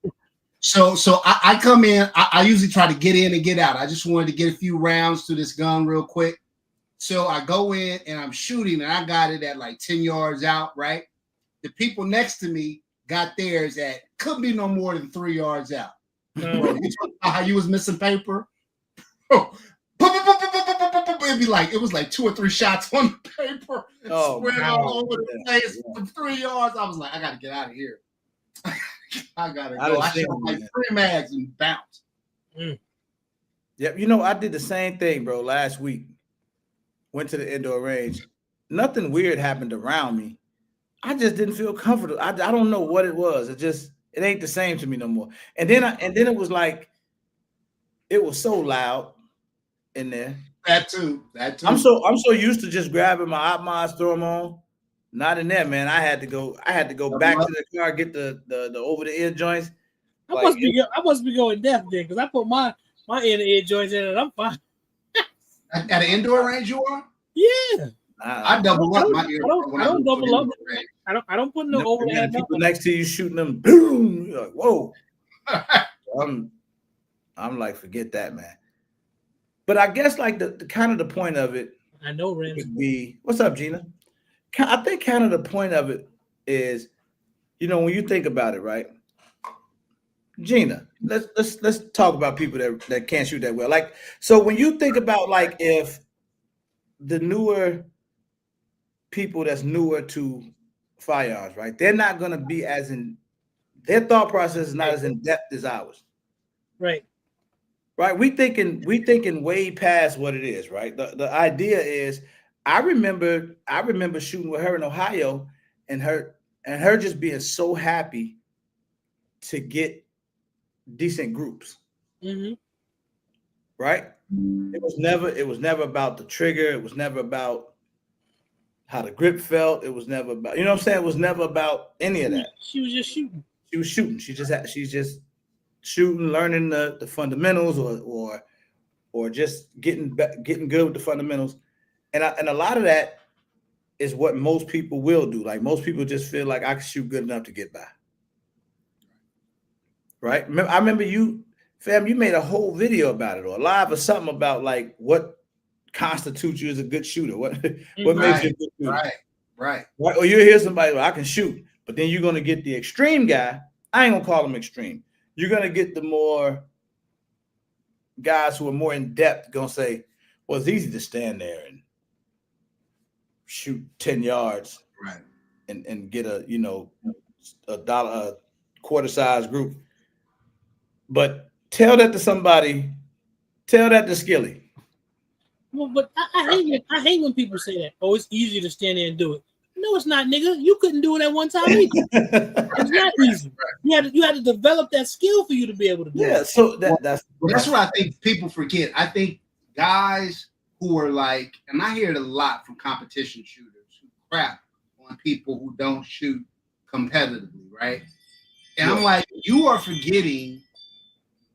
Speaker 3: So I come in. I usually try to get in and get out. I just wanted to get a few rounds to this gun real quick. So I go in and I'm shooting, and I got it at like 10 yards out, right? The people next to me got theirs at couldn't be no more than 3 yards out. Bro, you talking about how you was missing paper? It'd be like, it was like 2 or 3 shots on the paper. Spread all over the place from 3 yards. I was like, I got to get out of here. I got to go. I shot like 3 mags and bounced.
Speaker 2: Yep. You know, I did the same thing, bro, last week. Went to the indoor range. Nothing weird happened around me. I just didn't feel comfortable. I don't know what it was. It ain't the same to me no more. And then it was like, it was so loud in there. That too. I'm so used to just grabbing my op mods, throw them on. Not in there, man. I had to go back to the car, get the over the ear joints.
Speaker 1: I must be going deaf then, because I put my in the ear joints in and I'm fine.
Speaker 3: At an indoor range, you are?
Speaker 1: Yeah.
Speaker 3: I double up my ear.
Speaker 1: I don't double up. I don't put no overhead.
Speaker 2: People next to you shooting them, boom. You're like, whoa. I'm like, forget that, man. But I guess like the kind of the point of it,
Speaker 1: I know, Randy.
Speaker 2: Would be, what's up, Gina? I think kind of the point of it is, you know, when you think about it, right? Gina, let's talk about people that can't shoot that well. Like, so when you think about like if the newer people that's newer to firearms, right? They're not going to be as in, their thought process is not as in depth as ours.
Speaker 1: Right.
Speaker 2: Right. We thinking way past what it is, right? The idea is, I remember shooting with her in Ohio, and her just being so happy to get decent groups.
Speaker 1: Mm-hmm.
Speaker 2: Right? It was never about the trigger. It was never about how the grip felt. It was never about, you know what I'm saying? It was never about any of that.
Speaker 1: She was just shooting.
Speaker 2: She's just shooting, learning the fundamentals, or just getting good with the fundamentals. And a lot of that is what most people will do. Like, most people just feel like I can shoot good enough to get by. Right? I remember you, fam, you made a whole video about it, or a live or something about like what constitutes you as a good shooter. What makes you a good shooter? Right. Or you hear somebody, well, I can shoot, but then you're gonna get the extreme guy. I ain't gonna call him extreme. You're gonna get the more guys who are more in depth, gonna say, well, it's easy to stand there and shoot 10 yards,
Speaker 3: right,
Speaker 2: and get a quarter size group. But tell that to somebody, tell that to Skilly.
Speaker 1: Well, but I hate when people say that. Oh, it's easy to stand there and do it. No, No, it's not, nigga. You couldn't do it at one time either. It's not easy. You had to develop that skill for you to be able to do it.
Speaker 2: So
Speaker 3: that's what I think people forget. I think guys who are like, and I hear it a lot from competition shooters who crap on people who don't shoot competitively, right? And I'm like, you are forgetting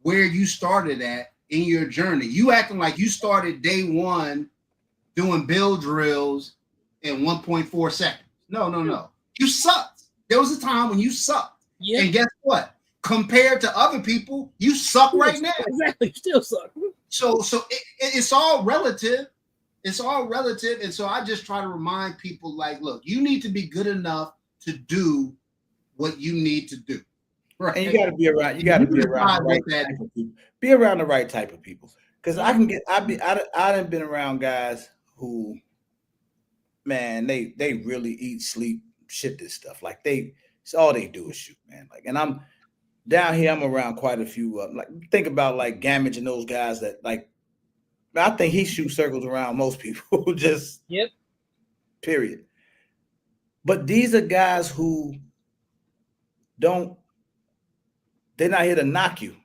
Speaker 3: where you started at in your journey. You acting like you started day one doing bill drills in 1.4 seconds. No. You sucked. There was a time when you sucked. Yep. And guess what? Compared to other people, you suck right now.
Speaker 1: Exactly. You still suck.
Speaker 3: So it's all relative. It's all relative. And so I just try to remind people, like, look, you need to be good enough to do what you need to do.
Speaker 2: Right. And you got to be around. You got to be around the right type of people. Be around the right type of people. Because I done been around guys who, man, they really eat, sleep, shit this stuff. Like it's all they do is shoot, man. Like, and I'm down here. I'm around quite a few. Like, think about like Gamage and those guys that like. I think he shoots circles around most people. Just period. But these are guys who they're not here to knock you.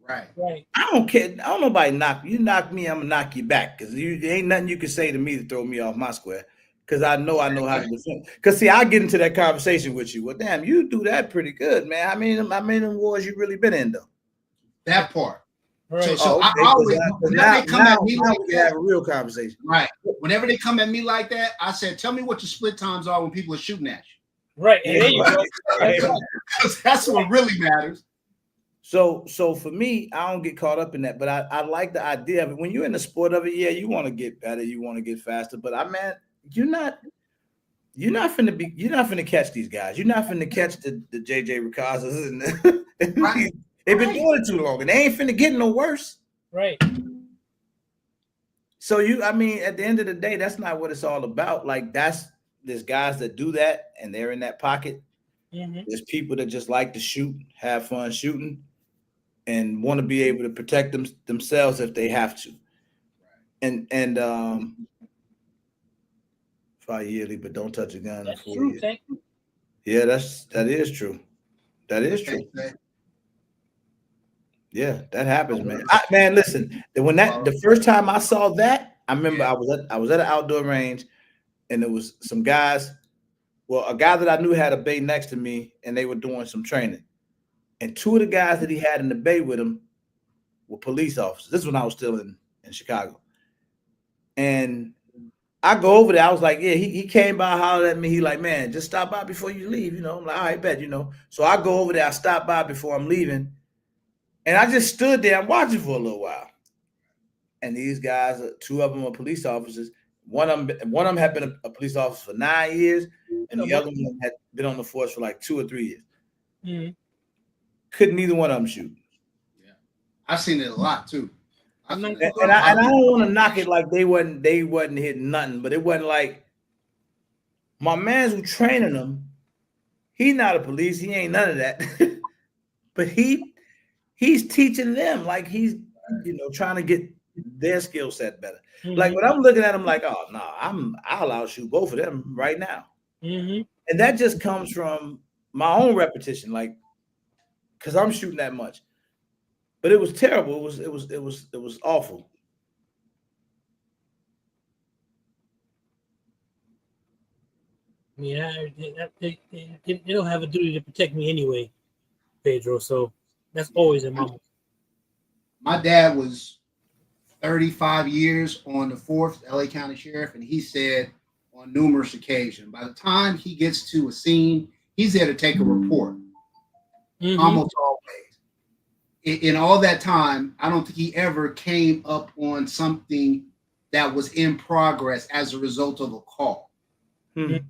Speaker 3: Right.
Speaker 2: I don't care. I don't nobody knock you. Knock me, I'm gonna knock you back. Because there ain't nothing you can say to me to throw me off my square. Because I know how to defend. Because see, I get into that conversation with you. Well, damn, you do that pretty good, man. I mean, wars you really been in though.
Speaker 3: That part.
Speaker 1: Right.
Speaker 3: So I always, whenever they come at me like
Speaker 2: that, have a real conversation.
Speaker 3: Right. Whenever they come at me like that, I said, tell me what your split times are when people are shooting at you.
Speaker 1: Right. And there you go.
Speaker 3: Because that's what really matters.
Speaker 2: So for me, I don't get caught up in that, but I like the idea of it. When you're in the sport of it, yeah, you want to get better, you want to get faster, but you're not finna catch these guys. You're not finna catch the JJ Ricasas and right. They've been doing it too long, and they ain't finna get no worse.
Speaker 1: Right.
Speaker 2: So at the end of the day, that's not what it's all about. Like there's guys that do that, and they're in that pocket. Mm-hmm. There's people that just like to shoot, have fun shooting, and want to be able to protect themselves if they have to. And fire yearly, but don't touch a gun.
Speaker 1: That's true.
Speaker 2: Yeah, that is true. That is true. Yeah, that happens, man. Man, listen. When the first time I saw that, I remember I was at an outdoor range, and there was some guys. Well, a guy that I knew had a bay next to me, and they were doing some training. And two of the guys that he had in the bay with him were police officers. This is when I was still in Chicago. And I go over there. I was like, yeah, he came by, hollered at me. He like, man, just stop by before you leave. I'm like, all right, bet, So I go over there. I stop by before I'm leaving. And I just stood there and watching for a little while. And these guys, two of them were police officers. One of them had been a police officer for 9 years, and the other one had been on the force for like 2 or 3 years. Mm-hmm. Couldn't neither one of them shoot.
Speaker 3: Yeah, I've seen it a lot too.
Speaker 2: I don't want to knock it like they wasn't hitting nothing, but it wasn't like my man's who training them. He's not a police. He ain't none of that. But he's teaching them, like he's trying to get their skill set better. Mm-hmm. Like when I'm looking at him, like, oh no, I'll outshoot both of them right now. Mm-hmm. And that just comes from my own repetition, like because I'm shooting that much. But it was terrible. It was awful.
Speaker 1: Yeah, they don't have a duty to protect me anyway, Pedro. So that's always in my mind.
Speaker 3: My dad was 35 years on the 4th LA County Sheriff, and he said on numerous occasions, by the time he gets to a scene, he's there to take a report. Mm-hmm. Almost always. In all that time, I don't think he ever came up on something that was in progress as a result of a call. Mm-hmm.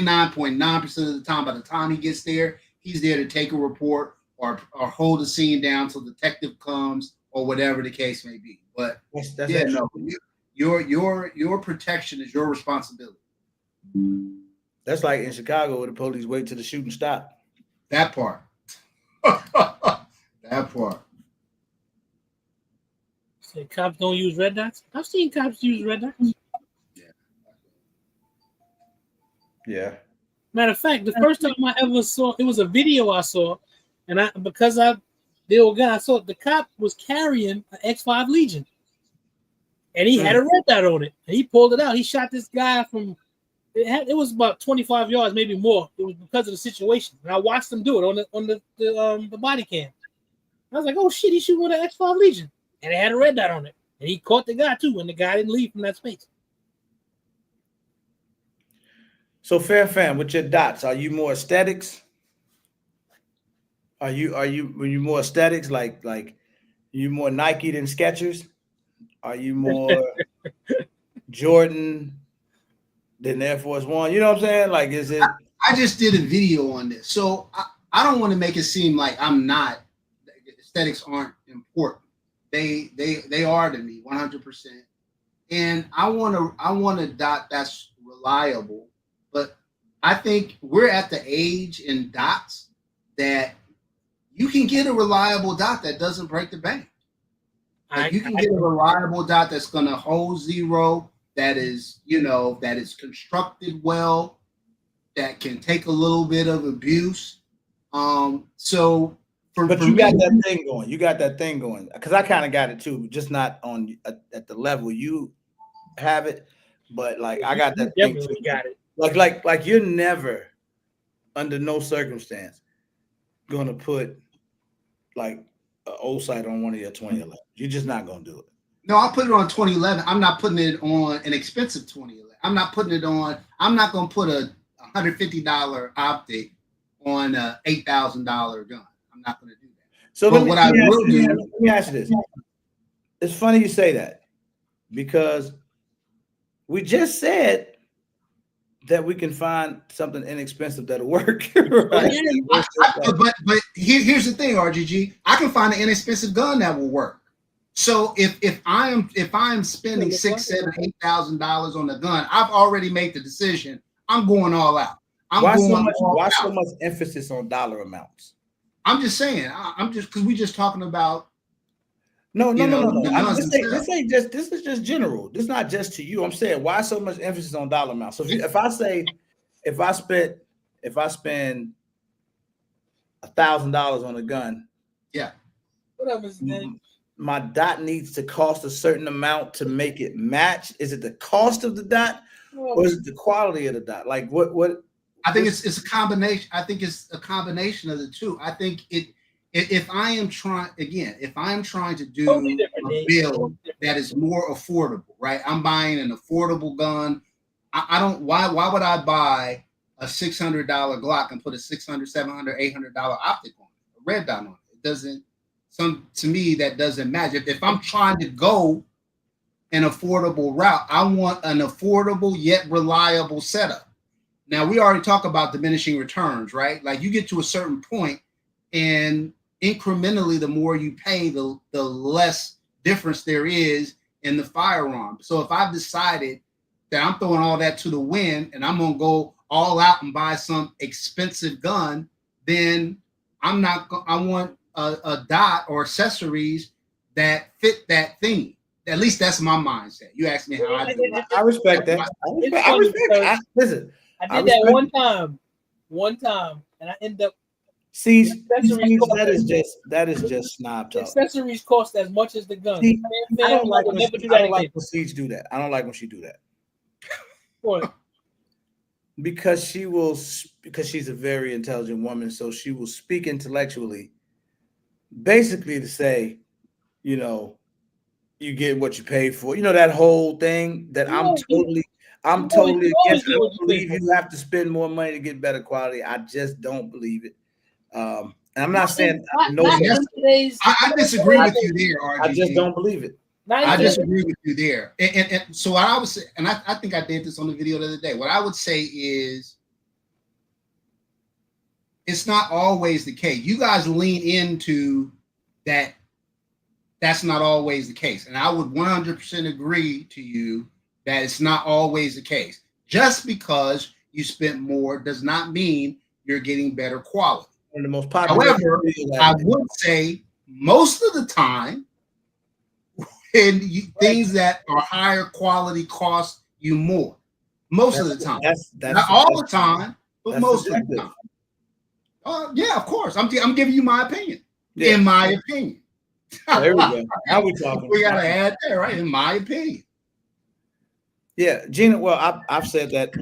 Speaker 3: 99.9% of the time, by the time he gets there, he's there to take a report or hold a scene down till the detective comes or whatever the case may be. But your protection is your responsibility.
Speaker 2: That's like in Chicago where the police wait till the shooting stop.
Speaker 3: That part. That part.
Speaker 1: Say cops don't use red dots. I've seen cops use red dots.
Speaker 3: Yeah.
Speaker 2: Yeah.
Speaker 1: Matter of fact, the first time I ever saw it was a video I saw, and because I deal with gun, I saw the cop was carrying an X5 Legion, and he had a red dot on it, and he pulled it out. He shot this guy from it was about 25 yards, maybe more. It was because of the situation, and I watched him do it on the body cam. I was like, oh shit, he's shooting with an X5 Legion, and it had a red dot on it, and he caught the guy too, and the guy didn't leave from that space.
Speaker 2: So Fair Fam, with your dots, are you more aesthetics? Were you more aesthetics like you more Nike than Skechers? Are you more Jordan than Air Force One? You know what I'm saying? Like, is it?
Speaker 3: I just did a video on this, so I don't want to make it seem like I'm not. Aesthetics aren't important. They are to me 100%. And I want a dot that's reliable. But I think we're at the age in dots that you can get a reliable dot that doesn't break the bank. Like you can get a reliable dot that's going to hold zero, that is, that is constructed well, that can take a little bit of abuse. But
Speaker 2: you got that thing going. You got that thing going. Because I kind of got it too, just not on at the level you have it. But like I got that thing too.
Speaker 1: Got it.
Speaker 2: Like you're never, under no circumstance, gonna put like an old site on one of your 2011. You're just not gonna do it.
Speaker 3: No, I'll put it on 2011. I'm not putting it on an expensive 2011. I'm not putting it on. I'm not gonna put a $150 optic on a $8,000 gun. I'm not gonna do that.
Speaker 2: So
Speaker 3: let me ask
Speaker 2: you this. It's funny you say that because we just said that we can find something inexpensive that'll work. Right?
Speaker 3: But here's the thing, RGG. I can find an inexpensive gun that will work. So if I'm spending $6,000, $7,000, $8,000 on a gun, I've already made the decision. I'm going all out.
Speaker 2: Why so much emphasis on dollar amounts?
Speaker 3: I'm just saying. I'm just because we just talking about.
Speaker 2: No. This is just general. This is not just to you. I'm saying why so much emphasis on dollar amounts. So if I spend $1,000 on a gun,
Speaker 3: yeah,
Speaker 1: whatever his name.
Speaker 2: My dot needs to cost a certain amount to make it match. Is it the cost of the dot, or is it the quality of the dot? Like what?
Speaker 3: I think it's a combination. I think it's a combination of the two. I think if I am trying to do a build that is more affordable, right? I'm buying an affordable gun. I don't. Why would I buy a $600 Glock and put a $600, $700, $800 optic on it, a red dot on it? It doesn't. To me, that doesn't match. If I'm trying to go an affordable route, I want an affordable yet reliable setup. Now, we already talked about diminishing returns, right? Like you get to a certain point and incrementally, the more you pay, the less difference there is in the firearm. So if I've decided that I'm throwing all that to the wind and I'm going to go all out and buy some expensive gun, then I want a dot or accessories that fit that theme. At least that's my mindset. You asked me how I do it.
Speaker 2: I respect that. Listen.
Speaker 1: I did that one time, and I ended up.
Speaker 2: See, that is just snob talk.
Speaker 1: Accessories cost as much as the gun.
Speaker 2: See, I don't like when Siege do that. I don't like when she do that.
Speaker 1: What?
Speaker 2: Because she's a very intelligent woman, so she will speak intellectually, basically to say, you get what you pay for. That whole thing that I'm totally against. I don't believe you have to spend more money to get better quality. I just don't believe it. And I'm not saying
Speaker 3: I disagree with you there, RGG.
Speaker 2: I just don't believe it.
Speaker 3: I disagree with you there. And so what I would say, and I think I did this on the video the other day. What I would say is it's not always the case. You guys lean into that. That's not always the case. And I would 100% agree to you that it's not always the case. Just because you spent more does not mean you're getting better quality.
Speaker 2: One of the most popular.
Speaker 3: However, I would say most of the time, when things that are higher quality cost you more. Most of the time.
Speaker 2: That's
Speaker 3: Not all the time, but most of the time. Yeah, of course. I'm giving you my opinion. Yeah. In my opinion.
Speaker 2: There we go. Now we're talking.
Speaker 3: We gotta add that, right? In my opinion.
Speaker 2: Yeah, Gina. Well, I've said that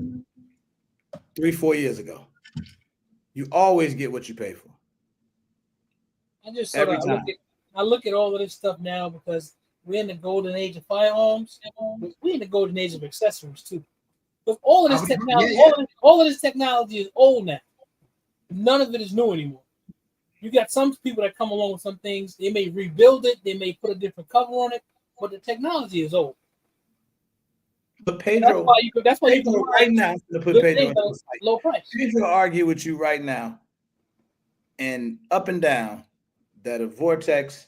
Speaker 2: 3-4 years ago. You always get what you pay for.
Speaker 1: I just sort of look at all of this stuff now because we're in the golden age of firearms. We're in the golden age of accessories too. But all of this technology, all of this technology is old now. None of it is new anymore. You got some people that come along with some things. They may rebuild it. They may put a different cover on it, but the technology is old.
Speaker 2: But Pedro,
Speaker 1: that's why you can
Speaker 2: right now to put Pedro
Speaker 1: low price.
Speaker 2: Pedro argue with you right now, and up and down, that a Vortex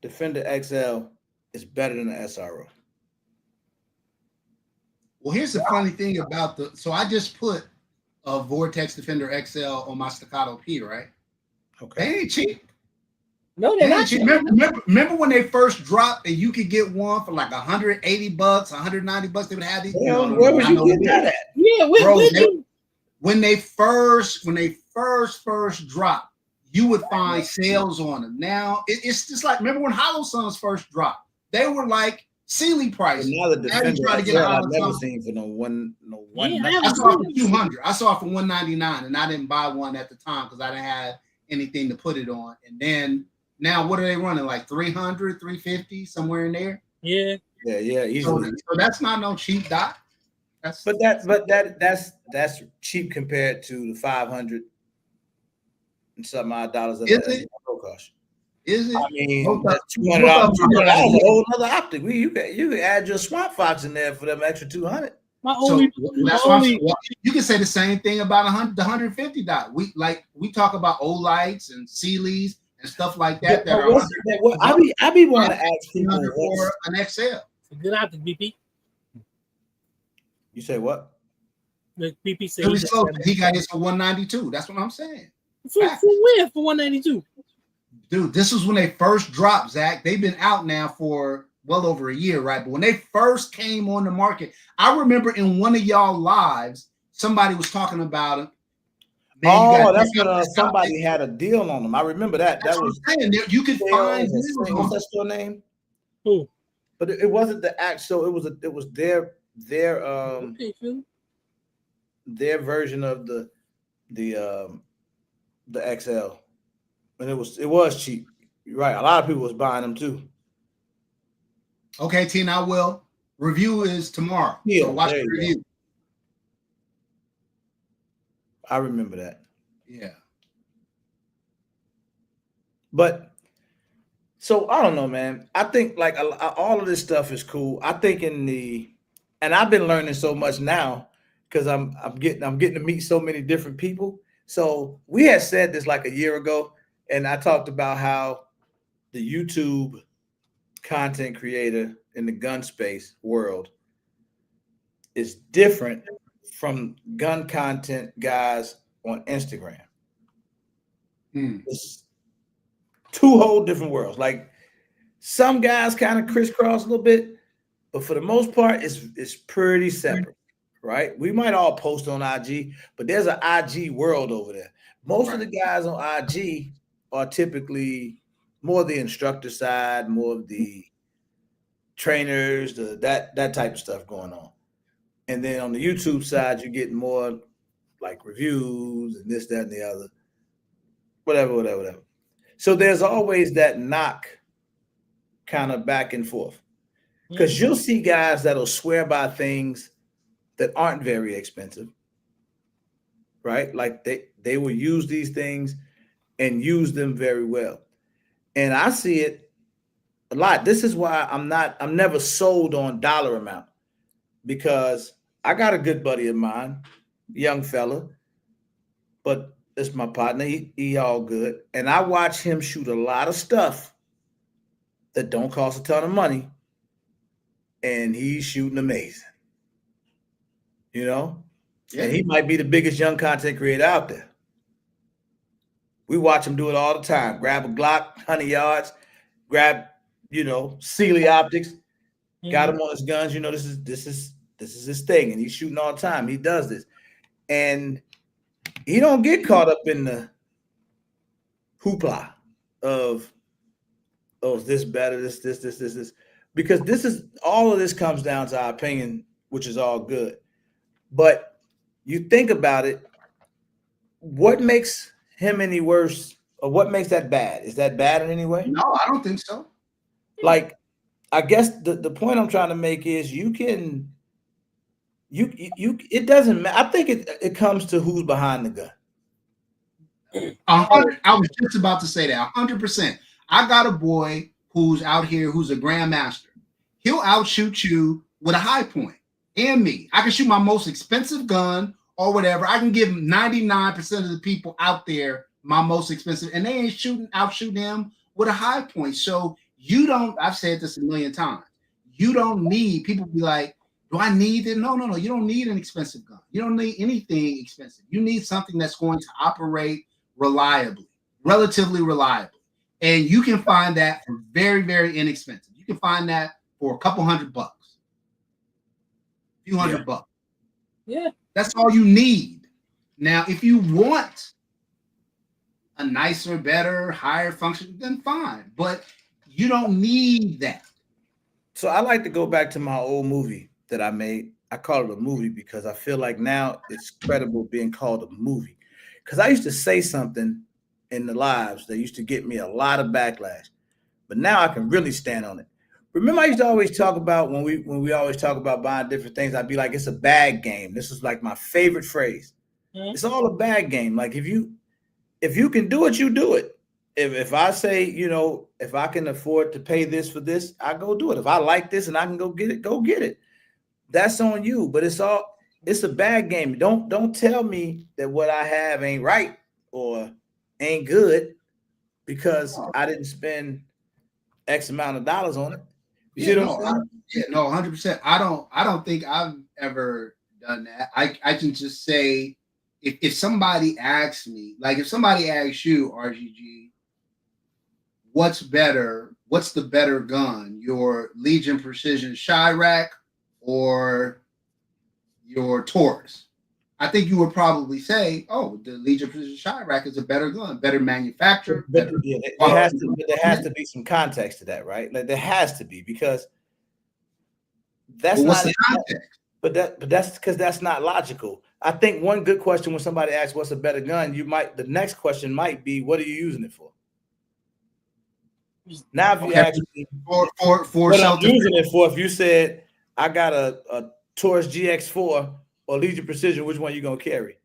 Speaker 2: Defender XL is better than an SRO.
Speaker 3: Well, here's the funny thing about so I just put a Vortex Defender XL on my Staccato P, right?
Speaker 2: Okay.
Speaker 3: They ain't cheap.
Speaker 1: No, they're not cheap.
Speaker 3: Remember when they first dropped and you could get one for like $180, $190? They would have these.
Speaker 2: Where was you getting that at?
Speaker 1: Yeah,
Speaker 3: when they first dropped, you would find sales on them. Now it's just like, remember when Hollow Suns first dropped? They were like Sealy prices.
Speaker 2: Now the Defender I've never seen for no one.
Speaker 3: I saw it for $200. I saw it for $199, and I didn't buy one at the time because I didn't have anything to put it on. And then now, what are they running? Like 300, 350, somewhere in there?
Speaker 1: Yeah.
Speaker 2: Easily.
Speaker 3: So that's not no cheap, Doc.
Speaker 2: That's cheap compared to the $500 and some odd dollars that cost.
Speaker 3: Is it?
Speaker 2: I mean, that's $200. That's a whole other optic. You can add your Swamp Fox in there for them extra $200.
Speaker 3: You can say the same thing about the $150. We talk about Olights and Sealy's and stuff like that.
Speaker 2: I be wanting to ask people
Speaker 3: for an XL.
Speaker 1: It's a good optic, BP.
Speaker 2: You say what?
Speaker 1: The BP said
Speaker 3: he got his for $192. That's what I'm saying.
Speaker 1: For where? For $192.
Speaker 3: Dude, this was when they first dropped, Zach. They've been out now for well over a year, right? But when they first came on the market, I remember in one of y'all lives, somebody was talking about it.
Speaker 2: That's when somebody had a deal on them. I remember that. That was
Speaker 3: you could find
Speaker 2: what's that store name?
Speaker 1: Who?
Speaker 2: But it wasn't the actual. It was their version of the XL, and it was cheap. You're right. A lot of people was buying them too.
Speaker 3: Okay, Tina, I will. Review is tomorrow.
Speaker 2: Yeah,
Speaker 3: so watch the review.
Speaker 2: I remember that.
Speaker 3: Yeah.
Speaker 2: But so I don't know, man. I think like all of this stuff is cool. I think and I've been learning so much now because I'm getting to meet so many different people. So we had said this like a year ago, and I talked about how the YouTube content creator in the gun space world is different from gun content guys on Instagram. It's two whole different worlds. Like some guys kind of crisscross a little bit, but for the most part, it's pretty separate, right? We might all post on IG, but there's an IG world over there. Most of the guys on IG are typically more the instructor side, more of the trainers, that type of stuff going on. And then on the YouTube side, you're getting more like reviews and this, that, and the other. Whatever. So there's always that knock kind of back and forth. Because you'll see guys that'll swear by things that aren't very expensive, right? Like they will use these things and use them very well. And I see it a lot. This is why I'm never sold on dollar amount, because I got a good buddy of mine, young fella, but it's my partner. He all good. And I watch him shoot a lot of stuff that don't cost a ton of money. And he's shooting amazing. You know? Yeah. And he might be the biggest young content creator out there. We watch him do it all the time. Grab a Glock, 100 yards, grab, Sealy optics, got him on his guns. This is This is his thing, and he's shooting all the time. He does this, and he don't get caught up in the hoopla of this better, this, because this is all of this comes down to our opinion, which is all good. But you think about it, what makes him any worse, or what makes that bad? Is that bad in any way?
Speaker 3: No, I don't think so.
Speaker 2: Like, I guess the point I'm trying to make is you it doesn't matter. I think it comes to who's behind the gun.
Speaker 3: 100. I was just about to say that 100%. I got a boy who's out here who's a grandmaster. He'll outshoot you with a high point, and me. I can shoot my most expensive gun or whatever. I can give 99% of the people out there my most expensive, and they ain't outshooting him with a high point. So you don't. I've said this a million times. You don't need. People be like, do I need it? No. You don't need an expensive gun. You don't need anything expensive. You need something that's going to operate reliably, relatively reliably. And you can find that for very, very inexpensive. You can find that for a couple $100, a few $100.
Speaker 1: Yeah.
Speaker 3: That's all you need. Now, if you want a nicer, better, higher function, then fine. But you don't need that.
Speaker 2: So I like to go back to my old movie that I made. I call it a movie because I feel like now it's credible being called a movie. Because I used to say something in the lives that used to get me a lot of backlash, but now I can really stand on it. Remember, I used to always talk about when we always talk about buying different things, I'd be like, it's a bag game. This is like my favorite phrase. Mm-hmm. It's all a bag game. Like if you can do it, you do it. If I say, if I can afford to pay this for this, I go do it. If I like this and I can go get it. That's on you. But it's a bag game. Don't tell me that what I have ain't right or ain't good because I didn't spend X amount of dollars on it. You see what I'm saying?
Speaker 3: 100%. I don't think I've ever done that. I can just say if somebody asks me, like if somebody asks you, RGG, what's better? What's the better gun? Your Legion Precision Chirac or your Taurus? I think you would probably say, "Oh, the Legion Precision Chirac is a better gun, better manufacturer."
Speaker 2: But there has to be some context to that, right? Like there has to be because that's not the context. But that's because that's not logical. I think one good question when somebody asks, "What's a better gun?" The next question might be, "What are you using it for?" Now, if you ask me
Speaker 3: for
Speaker 2: what I'm using it for, if you said I got a Taurus GX4 or Legion Precision, which one you gonna carry?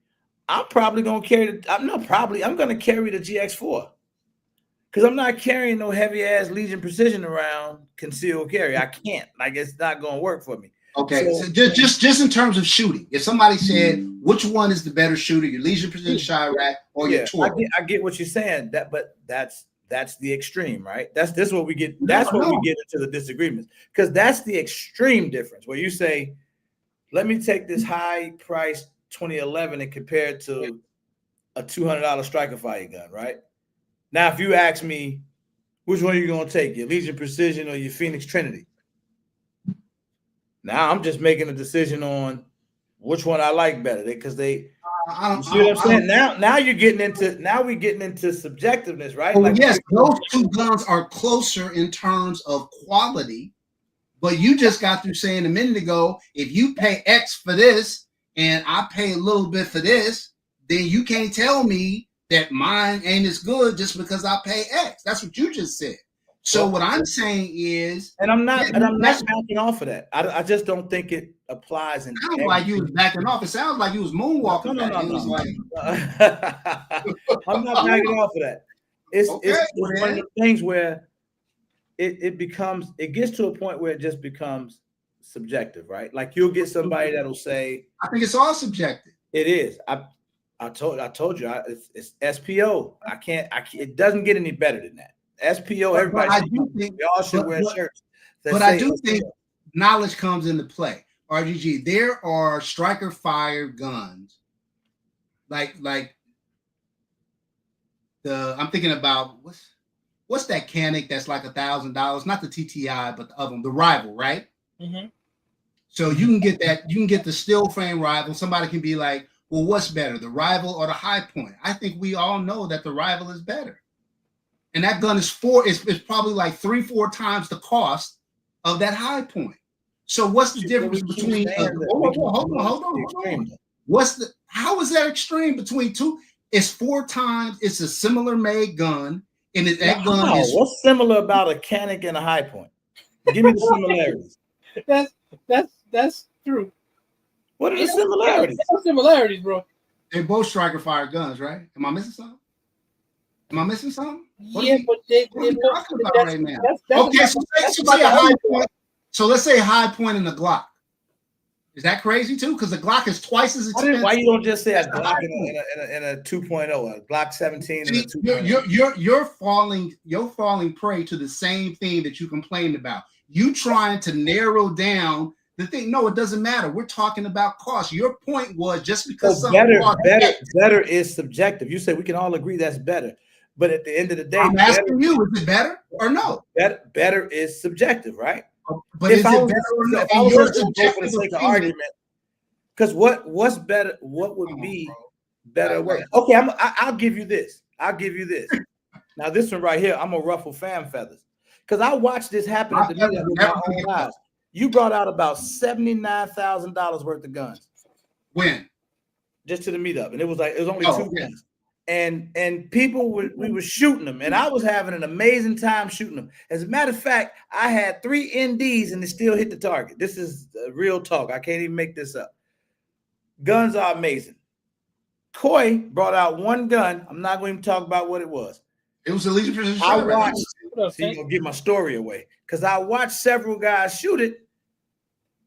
Speaker 2: I'm probably gonna carry I'm gonna carry the GX4 because I'm not carrying no heavy ass Legion Precision around concealed carry. I can't. Like it's not gonna work for me.
Speaker 3: Okay, so just in terms of shooting, if somebody said which one is the better shooter, your Legion Precision Chirac or your Taurus?
Speaker 2: I get what you're saying. But that's the extreme, right? That's what we get. That's we get into the disagreements because that's the extreme difference where you say, let me take this high price 2011 and compare it to a $200 striker fire gun, right? Now, if you ask me, which one are you going to take, your Legion Precision or your Phoenix Trinity? Now I'm just making a decision on which one I like better because you see what I'm saying? Now we're getting into subjectiveness, right?
Speaker 3: Well, yes, those two guns are closer in terms of quality. But you just got through saying a minute ago, if you pay X for this and I pay a little bit for this, then you can't tell me that mine ain't as good just because I pay X. That's what you just said. So what I'm saying is,
Speaker 2: and I'm not backing off of that. I just don't think it applies.
Speaker 3: It sounds like you was backing off. It sounds like you was moonwalking.
Speaker 2: No. I'm not backing off of that. It's one of the things where it gets to a point where it just becomes subjective, right? Like you'll get somebody that'll say,
Speaker 3: I think it's all subjective.
Speaker 2: It is. I told you it's SPO. I can't. It doesn't get any better than that. SPO. Everybody. We all should wear shirts.
Speaker 3: But I do think knowledge comes into play. RGG. There are striker fire guns, like I'm thinking about what's that Canic that's like $1,000? Not the TTI, but the other one, the Rival, right?
Speaker 1: Mm-hmm.
Speaker 3: So you can get that. You can get the steel frame rifle. Somebody can be like, "Well, what's better, the Rival or the High Point?" I think we all know that the Rival is better, and that gun is it's probably like 3-4 times the cost of that High Point. So what's the difference between? Hold on. How is that extreme between two? It's 4 times. It's a similar made gun, and that gun is.
Speaker 2: What's similar about a Canic and a High Point? Give me the similarities.
Speaker 1: That's true.
Speaker 2: What are the similarities?
Speaker 1: Similarities, bro.
Speaker 3: They're both striker fire guns, right? Am I missing something?
Speaker 1: Yeah, but they're
Speaker 3: talking about right now. Okay, so say a High Point. So let's say a High Point and a Glock. Is that crazy too? Because the Glock is twice as expensive.
Speaker 2: Why you don't just say a Glock in a 2.0, a Glock 17 and a 2.0?
Speaker 3: You're falling prey to the same thing that you complained about. You trying to narrow down the thing. No, it doesn't matter. We're talking about cost. Your point was just because
Speaker 2: better is subjective. You say we can all agree that's better, but at the end of the day,
Speaker 3: I'm asking you, is it better or no?
Speaker 2: Better is subjective, right?
Speaker 3: But is it better or no?
Speaker 2: If I was to go for the sake of argument, because what's better? What would be better? Okay, I'll give you this. Now this one right here, I'm gonna ruffle fan feathers because I watched this happen at the meetup with my own eyes. You brought out about $79,000 worth of guns.
Speaker 3: When?
Speaker 2: Just to the meetup, and it was only 2 guns. And people we were shooting them, and I was having an amazing time shooting them. As a matter of fact, I had 3 NDs and it still hit the target. This is real talk. I can't even make this up. Guns are amazing. Coy brought out one gun. I'm not going to talk about what it was.
Speaker 3: It was a Legion Precision.
Speaker 2: I watched. So you're gonna give my story away because I watched several guys shoot it,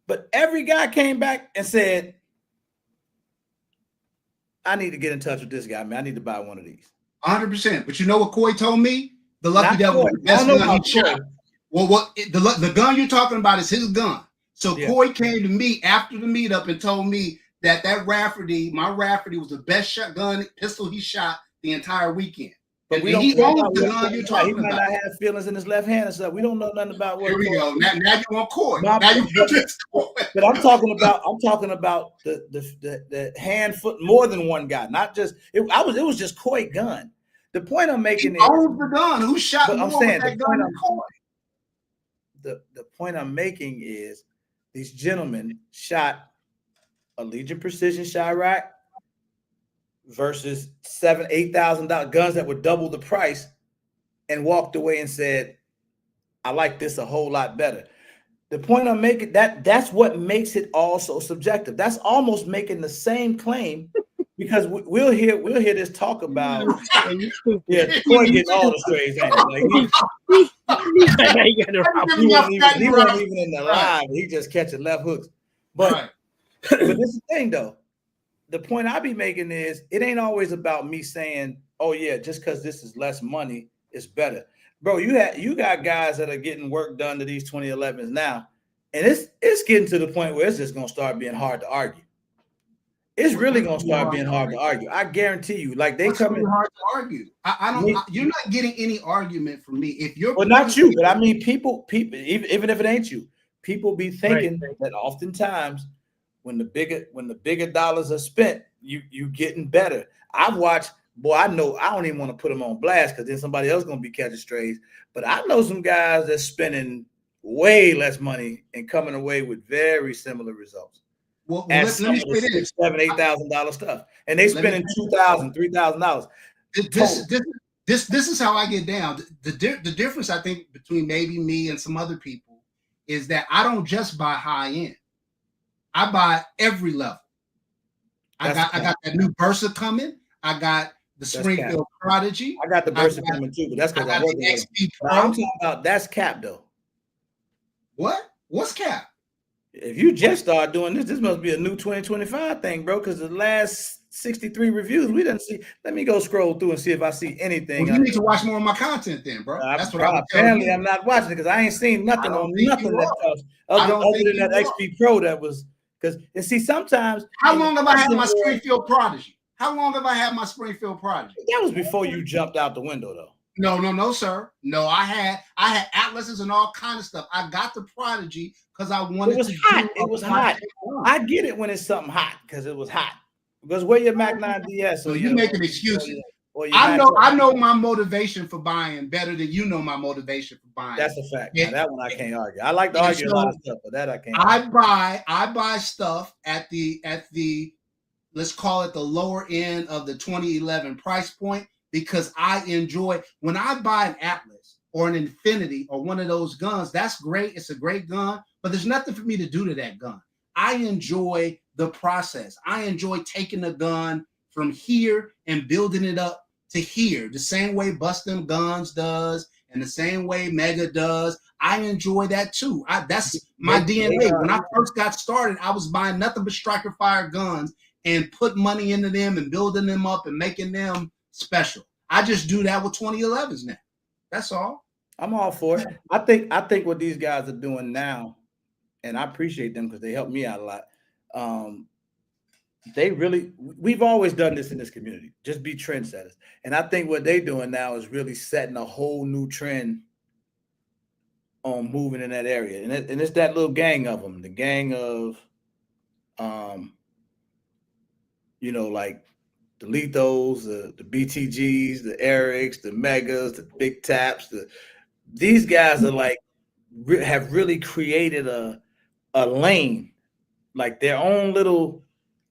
Speaker 2: but every guy came back and said, I need to get in touch with this guy, man. I need to buy one of these.
Speaker 3: 100%. But you know what Coy told me? The Lucky Devil was the best gun he shot. Well, the gun you're talking about is his gun. So Coy came to me after the meetup and told me that Rafferty, my Rafferty, was the best shotgun pistol he shot the entire weekend. But
Speaker 2: he might not have feelings in his left hand and stuff. We don't know nothing about what.
Speaker 3: Here we go. Now you want Coy. But
Speaker 2: I'm talking about the hand foot, more than one guy, not just it was just Coy gun. The point I'm making is
Speaker 3: the gun. Who shot?
Speaker 2: I'm saying the point I'm making is these gentlemen shot a Legion Precision shot rack versus $7,000-8,000 guns that would double the price, and walked away and said, I like this a whole lot better. The point I'm making, that's what makes it all so subjective. That's almost making the same claim because we'll hear this talk about Coy getting all the strays. He wasn't even in the live. He just catching left hooks. But this is the thing though. The point I be making is it ain't always about me saying, oh yeah, just because this is less money, it's better. Bro, you got guys that are getting work done to these 2011s now, and it's getting to the point where it's just gonna start being hard to argue. It's really gonna start being hard to argue. I guarantee you, like they come in
Speaker 3: hard to argue. I don't. You're not getting any argument from me. If you're
Speaker 2: not you, but I mean people, even if it ain't you, people be thinking that oftentimes when the bigger dollars are spent, you getting better. I've watched, I know I don't even want to put them on blast because then somebody else gonna be catching strays. But I know some guys that's spending way less money and coming away with very similar results.
Speaker 3: Well, let me say this:
Speaker 2: $7,000-8,000 stuff, and they spending $2,000-3,000.
Speaker 3: This is how I get down. The difference I think between maybe me and some other people is that I don't just buy high end. I buy every level. I got that new Bursa coming. I got the Springfield Prodigy.
Speaker 2: I got the Bursa coming too, but that's because I work with XP Pro. I'm talking about that's cap though.
Speaker 3: What? What's cap?
Speaker 2: If you just start doing this must be a new 2025 thing, bro. Because the last 63 reviews we didn't see. Let me go scroll through and see if I see anything.
Speaker 3: Well, you need to watch more of my content then, bro. That's what I'm
Speaker 2: apparently I'm not watching it because I ain't seen nothing on nothing that other than that XP Pro that was. Because and see, sometimes
Speaker 3: how long have I had my Springfield Prodigy? How long have I had my Springfield Prodigy?
Speaker 2: That was before you jumped out the window, though.
Speaker 3: No, sir. No, I had atlases and all kind of stuff. I got the Prodigy because I wanted to
Speaker 2: hot.
Speaker 3: do.
Speaker 2: It was hot. I get it when it's something hot because it was hot. Because where your Mac 9 DS or
Speaker 3: you
Speaker 2: your
Speaker 3: making excuses.
Speaker 2: or your
Speaker 3: I
Speaker 2: Mac
Speaker 3: know my motivation for buying better than you know my motivation for buying.
Speaker 2: That's a fact. Now, that one I can't argue. I like to argue a lot of stuff, but that I can't.
Speaker 3: I buy stuff at the let's call it the lower end of the 2011 price point because I enjoy when I buy an Atlas or an Infinity or one of those guns. That's great. It's a great gun, but there's nothing for me to do to that gun. I enjoy the process. I enjoy taking the gun from here and building it up to here, the same way Bustin' Guns does and the same way Mega does. I enjoy that too. That's my DNA. When I first got started, I was buying nothing but striker fire guns and put money into them and building them up and making them special. I just do that with 2011s now. That's all.
Speaker 2: I'm all for it. I think what these guys are doing now, and I appreciate them because they help me out a lot. We've always done this in this community, just be trendsetters. And I think what they're doing now is really setting a whole new trend on moving in that area. And it's that little gang of them, the gang of, like the Lethos, the BTGs, the Erics, the Megas, the Big Taps. These guys are like, have really created a lane, like their own little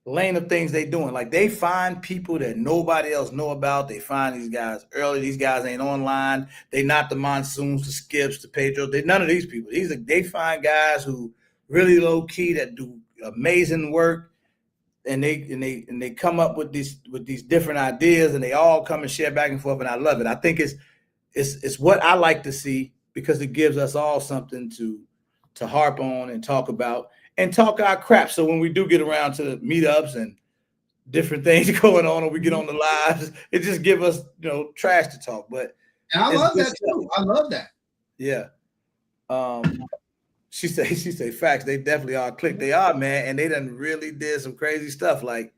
Speaker 2: lane of things they doing. Like they find people that nobody else know about. They find these guys early. These guys ain't online. They not the Monsoons, the Skips, the Pedros. They none of these people. They find guys who really low key that do amazing work, and they come up with these different ideas, and they all come and share back and forth. And I love it. I think it's what I like to see because it gives us all something to harp on and talk about. And talk our crap. So when we do get around to the meetups and different things going on, or we get on the lives, it just give us, trash to talk. But
Speaker 3: and I love that too. I love that.
Speaker 2: Yeah. She say facts. They definitely are click. They are, man, and they done really did some crazy stuff. Like,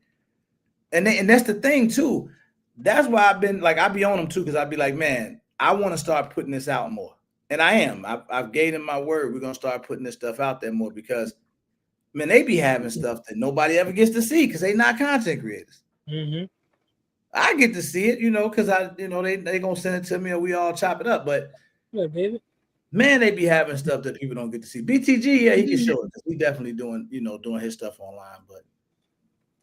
Speaker 2: and that's the thing too. That's why I've been like I be on them too because I'd be like, man, I want to start putting this out more, and I am. I've gave them my word. We're gonna start putting this stuff out there more because. Man, they be having stuff that nobody ever gets to see because they not content creators.
Speaker 1: Mm-hmm.
Speaker 2: I get to see it, because they gonna send it to me or we all chop it up. But
Speaker 1: yeah, baby,
Speaker 2: man, they be having stuff that people don't get to see. BTG, yeah, he can show it because he definitely doing his stuff online. But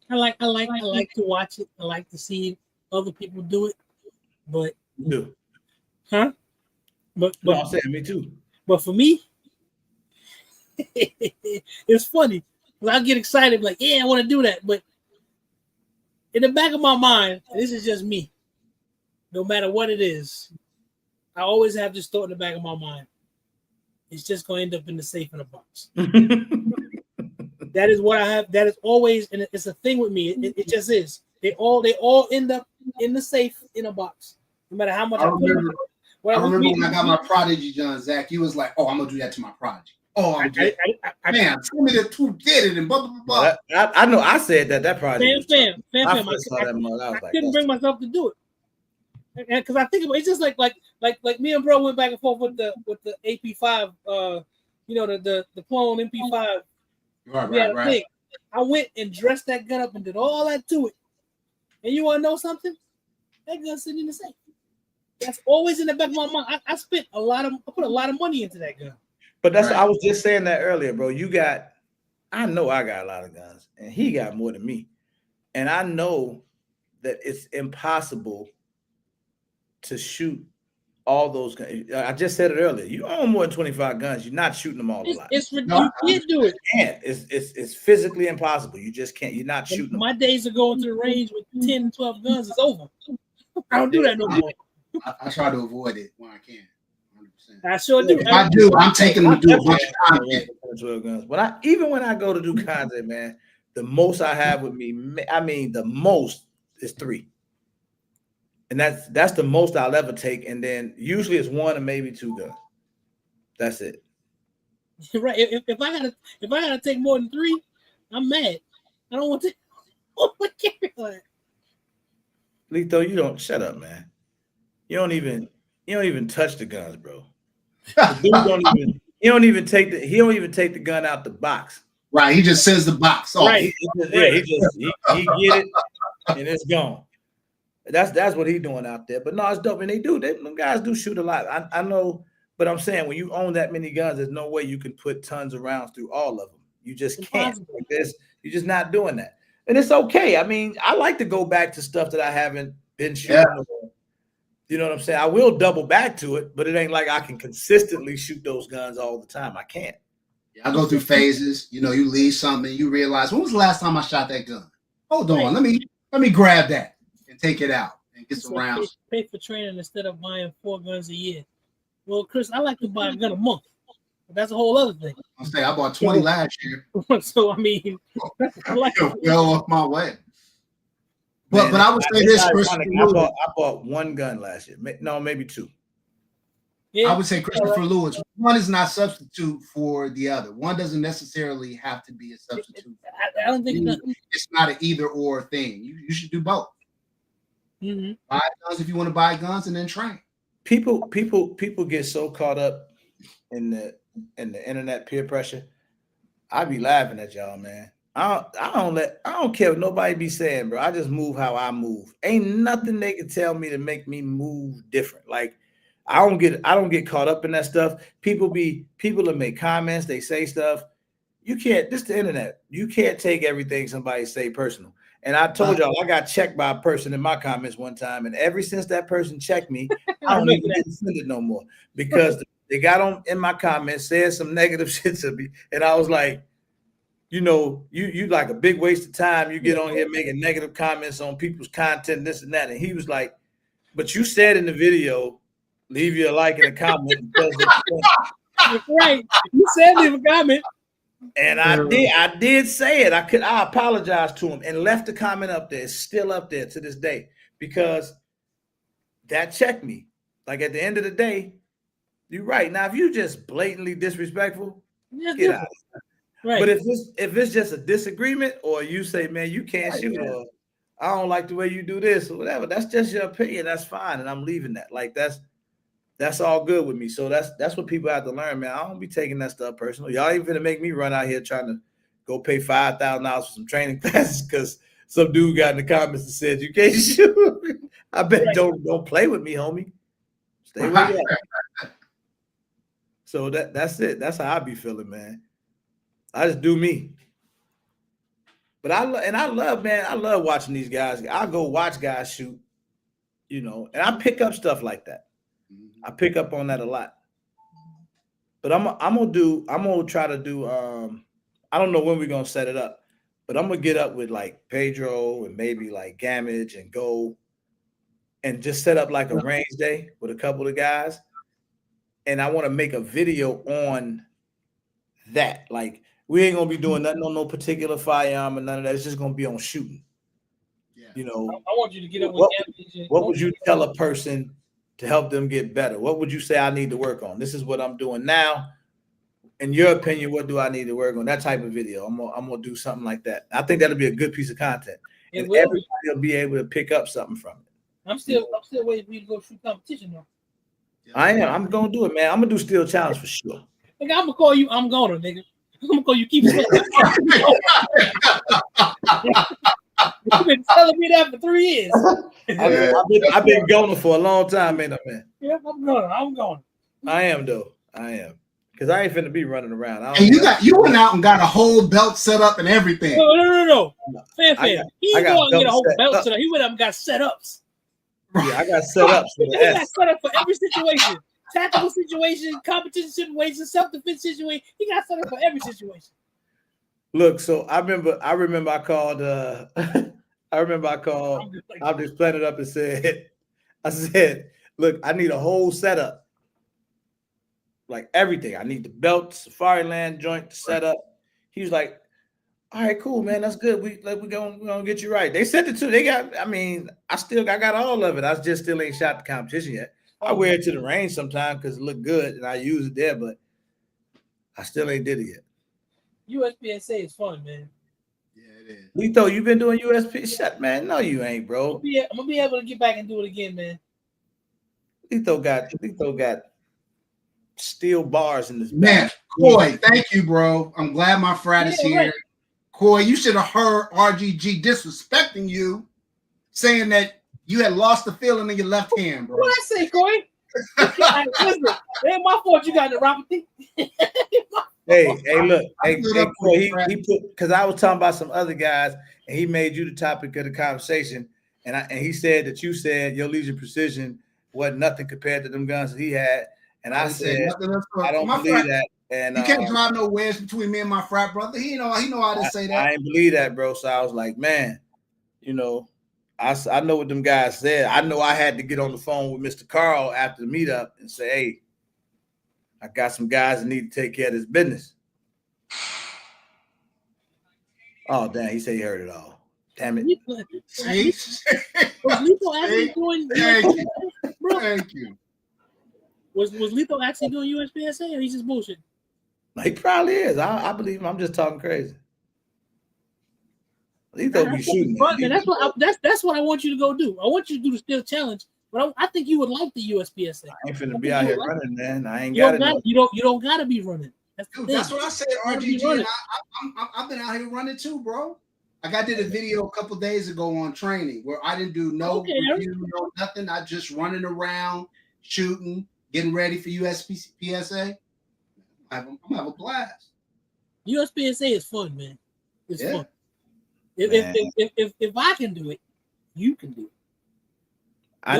Speaker 1: I like to watch it. I like to see other people do it. But
Speaker 2: you do,
Speaker 1: huh? But
Speaker 2: I'm saying me too.
Speaker 1: But for me. It's funny because I get excited, like, yeah, I want to do that. But in the back of my mind, and this is just me, no matter what it is, I always have this thought in the back of my mind. It's just going to end up in the safe in a box. That is what I have. That is always, and it's a thing with me. It just is. They all end up in the safe in a box, no matter how much I remember
Speaker 3: when I got my Prodigy, John Zach. You was like, "Oh, I'm gonna do that to my Prodigy." Oh, I'm dead. Man, tell me that who did it and blah blah blah.
Speaker 2: I know I said that project.
Speaker 1: Fam. I couldn't bring myself to do it, and because I think it's just like me and bro went back and forth with the AP5, the clone MP5. Right. I went and dressed that gun up and did all that to it, and you want to know something? That gun's sitting in the safe. That's always in the back of my mind. I put a lot of money into that gun.
Speaker 2: But that's I was just saying that earlier, bro. I know I got a lot of guns, and he got more than me. And I know that it's impossible to shoot all those guns. I just said it earlier. You own more than 25 guns. You're not shooting them all a lot.
Speaker 1: You can't do it.
Speaker 2: It's physically impossible. You just can't. You're not shooting them.
Speaker 1: My days of going to the range with 10, 12 guns is over. I don't do that no more.
Speaker 3: I try to avoid it when I can.
Speaker 1: I sure do.
Speaker 3: If I do, I'm taking them to do a bunch of content.
Speaker 2: Even when I go to do content, man, the most I have with me, the most is 3. And that's the most I'll ever take. And then usually it's 1 or maybe 2 guns. That's it.
Speaker 1: Right. If I gotta take more than 3, I'm mad. I don't want to.
Speaker 2: Letho, you don't shut up, man. You don't even. You don't even touch the guns, bro. The dude don't even take the gun out the box.
Speaker 3: Right. He just sends the box off.
Speaker 1: Right.
Speaker 2: He get it and it's gone. That's what he's doing out there. But no, it's dope. And them guys do shoot a lot. I know, but I'm saying when you own that many guns, there's no way you can put tons of rounds through all of them. You just can't. Like you're just not doing that. And it's okay. I mean, I like to go back to stuff that I haven't been shooting. Yeah. You know what I'm saying? I will double back to it, but it ain't like I can consistently shoot those guns all the time. I can't.
Speaker 3: Yeah, I go through phases. You know, you leave something, you realize, when was the last time I shot that gun? Hold on, let me grab that and take it out and get some rounds.
Speaker 1: Pay for training instead of buying 4 guns a year. Well, Chris, I like to buy a gun a month. But that's a whole other thing.
Speaker 3: I'll say I bought 20 last year.
Speaker 1: So I mean, I like
Speaker 3: well off my way. But I would say this, Christopher.
Speaker 2: I bought 1 gun last year. No, maybe 2.
Speaker 3: Yeah. I would say Christopher Lewis. One is not substitute for the other. One doesn't necessarily have to be a substitute.
Speaker 1: I don't think
Speaker 3: it's not an either or thing. You should do both.
Speaker 1: Mm-hmm.
Speaker 3: Buy guns if you want to buy guns, and then train.
Speaker 2: People get so caught up in the internet peer pressure. I be laughing at y'all, man. I don't care what nobody be saying, bro. I just move how I move. Ain't nothing they can tell me to make me move different. Like I don't get caught up in that stuff. People that make comments, they say stuff. You can't. This is the internet. You can't take everything somebody say personal. And I told y'all I got checked by a person in my comments one time, and ever since that person checked me, I don't even get offended no more because they got on in my comments, said some negative shit to me, and I was like, you know, you like a big waste of time. You get on here making negative comments on people's content, this and that. And he was like, but you said in the video, leave your like and a comment.
Speaker 1: Right. You said leave a comment.
Speaker 2: And I did say it. I apologized to him and left the comment up there. It's still up there to this day because that checked me. Like at the end of the day, you're right. Now, if you just blatantly disrespectful, get out. Right. But if it's just a disagreement, or you say, man, you can't shoot, or I don't like the way you do this, or whatever, that's just your opinion. That's fine, and I'm leaving that. Like that's all good with me. So that's what people have to learn, man. I don't be taking that stuff personal. Y'all ain't gonna make me run out here trying to go pay $5,000 for some training classes because some dude got in the comments and said you can't shoot. I bet don't play with me, homie. Stay where you at. So that's it. That's how I be feeling, man. I just do me. But I love watching these guys. I go watch guys shoot, you know, and I pick up stuff like that. I pick up on that a lot. But I'm gonna try to do I don't know when we're gonna set it up, but I'm gonna get up with like Pedro and maybe like Gamage and go and just set up like a range day with a couple of guys. And I want to make a video on that. Like we ain't gonna be doing nothing on no particular firearm or none of that. It's just gonna be on shooting. Yeah. You know,
Speaker 1: I want you to get up with
Speaker 2: what would you tell a person to help them get better? What would you say I need to work on? This is what I'm doing now. In your opinion, what do I need to work on? That type of video. I'm gonna do something like that. I think that'll be a good piece of content. And everybody will be able to pick up something from it.
Speaker 1: I'm still waiting for you to go shoot competition though.
Speaker 2: I am. I'm gonna do it, man. I'm gonna do Steel Challenge for sure.
Speaker 1: Nigga, I'm gonna call you. I'm gonna, nigga. I'm gonna call you. Keep it. You've been telling me that for 3 years.
Speaker 2: I've been going for a long time, man.
Speaker 1: Yeah, I'm going.
Speaker 2: I am though. I am. Because I ain't finna be running around.
Speaker 3: And you went out and got a whole belt set up and everything.
Speaker 1: No. Fair. He didn't go out and get a whole belt set up. He went up and got setups.
Speaker 2: Yeah, I got set up.
Speaker 1: He got set up for every situation. Tactical situation, competition situation, self-defense situation. He got set up for every situation.
Speaker 2: Look, so I remember I called I'll just plan it up and I said, look, I need a whole setup. Like everything. I need the belt, Safariland joint, the setup. He was like, all right, cool, man. That's good. We're gonna get you right. They sent it to. I got all of it. I just still ain't shot the competition yet. I wear it to the range sometimes because it look good and I use it there, but I still ain't did it yet.
Speaker 1: USPSA is fun, man.
Speaker 3: Yeah, it is.
Speaker 2: Lito, you been doing USP? Shut, man. No, you ain't, bro.
Speaker 1: I'm gonna be able to get back and do it again, man.
Speaker 2: Lito got steel bars in this
Speaker 3: Man,
Speaker 2: back.
Speaker 3: Coy, thank you, bro. I'm glad my frat is here.
Speaker 1: Right.
Speaker 3: Coy, you should have heard RGG disrespecting you, saying that you had lost the feeling in your left hand, bro.
Speaker 1: What I say, Corey? Listen, it ain't my fault you got neuropathy.
Speaker 2: Hey, look,
Speaker 3: I stood up for
Speaker 2: Coy,
Speaker 3: you, Frat.
Speaker 2: he put, because I was talking about some other guys, and he made you the topic of the conversation, and he said that you said your Legion Precision wasn't nothing compared to them guns that he had, and I said I don't believe that, and
Speaker 3: you can't drive no wedge between me and my frat brother. He know I didn't say that.
Speaker 2: I didn't believe that, bro. So I was like, man, you know, I know what them guys said. I know I had to get on the phone with Mr. Carl after the meetup and say, hey, I got some guys that need to take care of this business. Oh, damn, he said he heard it all. Damn it.
Speaker 3: See?
Speaker 1: Was Lito actually doing
Speaker 3: Thank you.
Speaker 1: Was Lito actually doing USPSA or he's just bullshit?
Speaker 2: He probably is. I believe him. I'm just talking crazy. Lito be shooting.
Speaker 1: Man, that's what I want you to go do. I want you to do the steel challenge, but I think you would like the USPSA.
Speaker 2: I ain't finna be out here running, man. I ain't
Speaker 1: You don't gotta be running.
Speaker 3: That's what I said, RGG. I've been out here running too, bro. Like I did a video a couple days ago on training where I didn't do no review, no nothing. I just running around, shooting, getting ready for USPSA. I'm gonna have a blast.
Speaker 1: USPSA is fun, man. It's fun. If I can do it, you can do it.
Speaker 2: I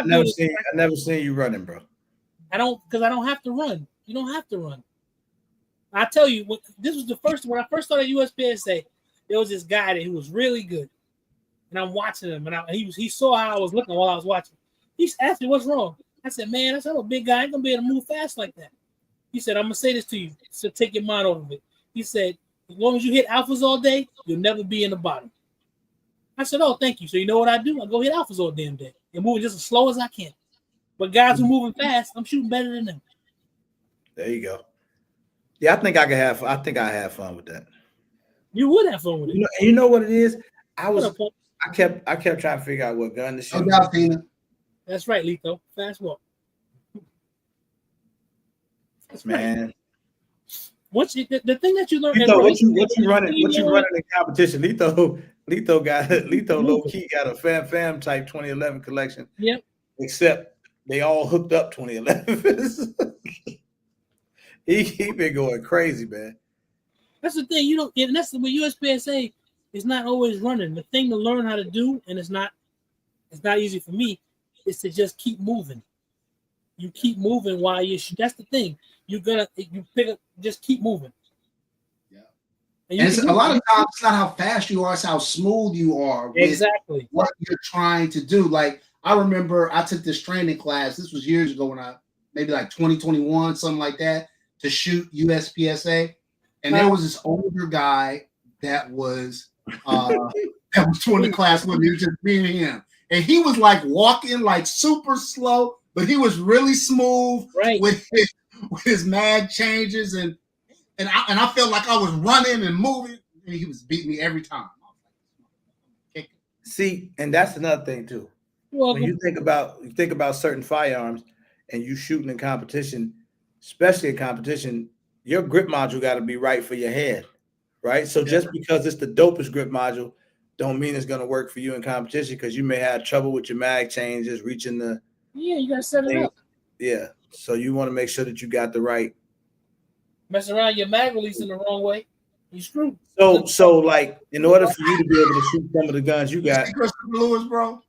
Speaker 2: never seen you running, bro.
Speaker 1: I don't have to run. You don't have to run. I tell you, this was when I first started USPSA, there was this guy who was really good, and I'm watching him, and he saw how I was looking while I was watching. He asked me, "What's wrong?" I said, "Man, I'm a big guy. I ain't gonna be able to move fast like that." He said, "I'm gonna say this to you, so take your mind off of it." He said, "As long as you hit alphas all day, you'll never be in the bottom." I said, "Oh, thank you." So you know what I do? I go hit alphas all damn day and moving just as slow as I can. But guys who moving fast, I'm shooting better than them.
Speaker 2: There you go. Yeah, I think I have fun with that.
Speaker 1: You would have fun with it.
Speaker 2: You know what it is? I kept trying to figure out what gun to shoot.
Speaker 1: That's right, Lito. Fast walk. That's
Speaker 2: man.
Speaker 1: Right. What's the thing that you learn?
Speaker 2: What you running in competition? Lito low key got a fam type 2011 collection.
Speaker 1: Yep.
Speaker 2: Except they all hooked up 2011. he been going crazy, man.
Speaker 1: That's the thing, and that's the way USPSA is not always running. The thing to learn how to do, and it's not easy for me, is to just keep moving. You keep moving while you shoot. That's the thing. You pick up, just keep moving.
Speaker 3: Yeah. And a lot of times it's not how fast you are, it's how smooth you are with
Speaker 1: exactly
Speaker 3: what you're trying to do. Like I remember I took this training class. This was years ago when maybe like 2021, something like that, to shoot USPSA. And there was this older guy that was doing the class with me. It was just me and him. And he was like walking like super slow, but he was really smooth with his mag changes and I felt like I was running and moving, and he was beating me every time.
Speaker 2: See, and that's another thing too. When you think about certain firearms and you shooting in competition, especially in competition, your grip module got to be right for your head, right? So just because it's the dopest grip module, don't mean it's going to work for you in competition because you may have trouble with your mag changes, reaching the.
Speaker 1: Yeah, you got to set it up.
Speaker 2: Yeah, so you want to make sure that you got the right.
Speaker 1: Mess around, your mag releasing the wrong way, you screwed.
Speaker 2: So like, in order for you to be able to shoot some of the guns you got.
Speaker 3: Christopher Lewis, bro.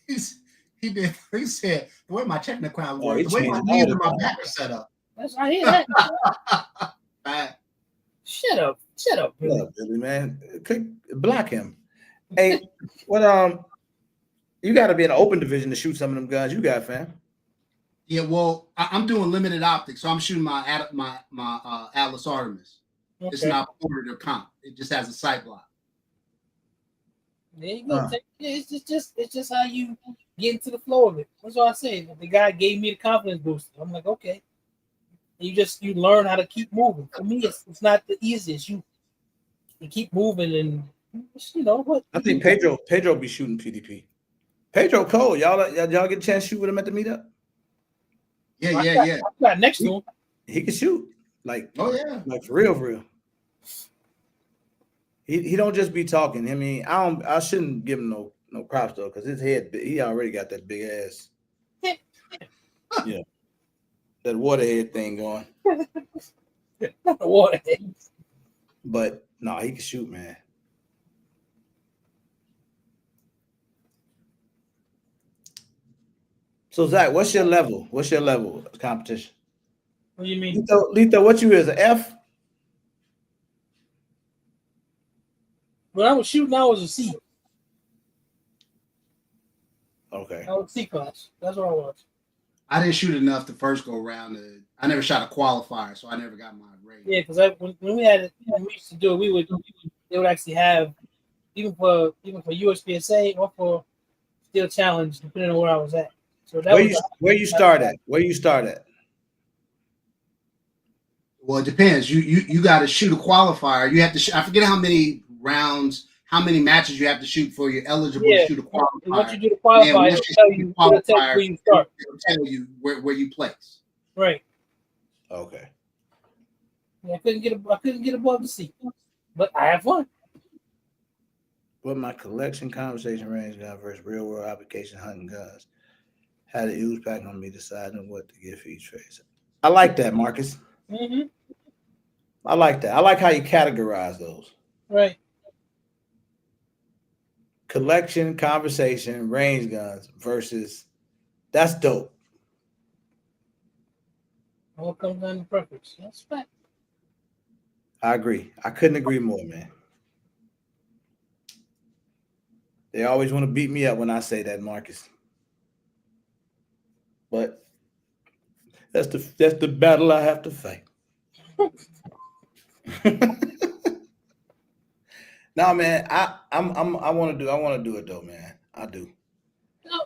Speaker 3: He said the way my technical works, the way my knees and my back are set up.
Speaker 1: I hear that. Shut up, Billy.
Speaker 2: Billy, man. Block him. Hey, what you got to be in an open division to shoot some of them guns you got, fam.
Speaker 3: Yeah, well, I'm doing limited optics, so I'm shooting my Atlas Artemis. Okay. It's not ordered or comp. It just has a sight block.
Speaker 1: There you go. It's just how you get into the flow of it. That's what I say. The guy gave me the confidence boost. I'm like, okay. You learn how to keep moving. For me, it's not the easiest. You keep moving, and what.
Speaker 2: I think Pedro be shooting PDP. Pedro Cole, y'all get a chance to shoot with him at the meetup?
Speaker 3: Yeah.
Speaker 1: I got next to him.
Speaker 2: He can shoot. Like,
Speaker 3: Oh yeah.
Speaker 2: like for real. He don't just be talking. I mean, I shouldn't give him no props though, because his head, he already got that big ass, yeah, that waterhead thing going.
Speaker 1: Not the waterhead.
Speaker 2: But no, he can shoot, man. So Zach, what's your level? What's your level of competition?
Speaker 1: What do you mean?
Speaker 2: Lito, what you is, an F?
Speaker 1: When I was shooting, I was a C.
Speaker 2: Okay.
Speaker 1: I was C class. That's what I was.
Speaker 3: I didn't shoot enough the first go round. I never shot a qualifier, so I never got my rating.
Speaker 1: Yeah, because when we had it, when we used to do it, they would actually have even for USPSA or for Steel Challenge, depending on where I was at. So that
Speaker 2: where you start at? Where you start at?
Speaker 3: Well, it depends. You got to shoot a qualifier. You have to. I forget how many rounds, how many matches you have to shoot for you're eligible to shoot a qualifier.
Speaker 1: And once you do the qualifier, it'll tell you where you start.
Speaker 3: It'll tell you where you place.
Speaker 1: Right.
Speaker 2: Okay.
Speaker 1: Yeah, I couldn't get above the C, but I have fun.
Speaker 2: What my collection, conversation range gun versus real world application hunting guns had a huge pack on me deciding what to get for each phase. I like that, Marcus.
Speaker 1: Mm-hmm.
Speaker 2: I like that. I like how you categorize those.
Speaker 1: Right.
Speaker 2: Collection, conversation, range guns versus. That's dope.
Speaker 1: All comes down to preference. That's fact.
Speaker 2: I agree. I couldn't agree more, man. They always want to beat me up when I say that, Marcus. But that's the battle I have to fight. No, man, I want to do it though, man. I do.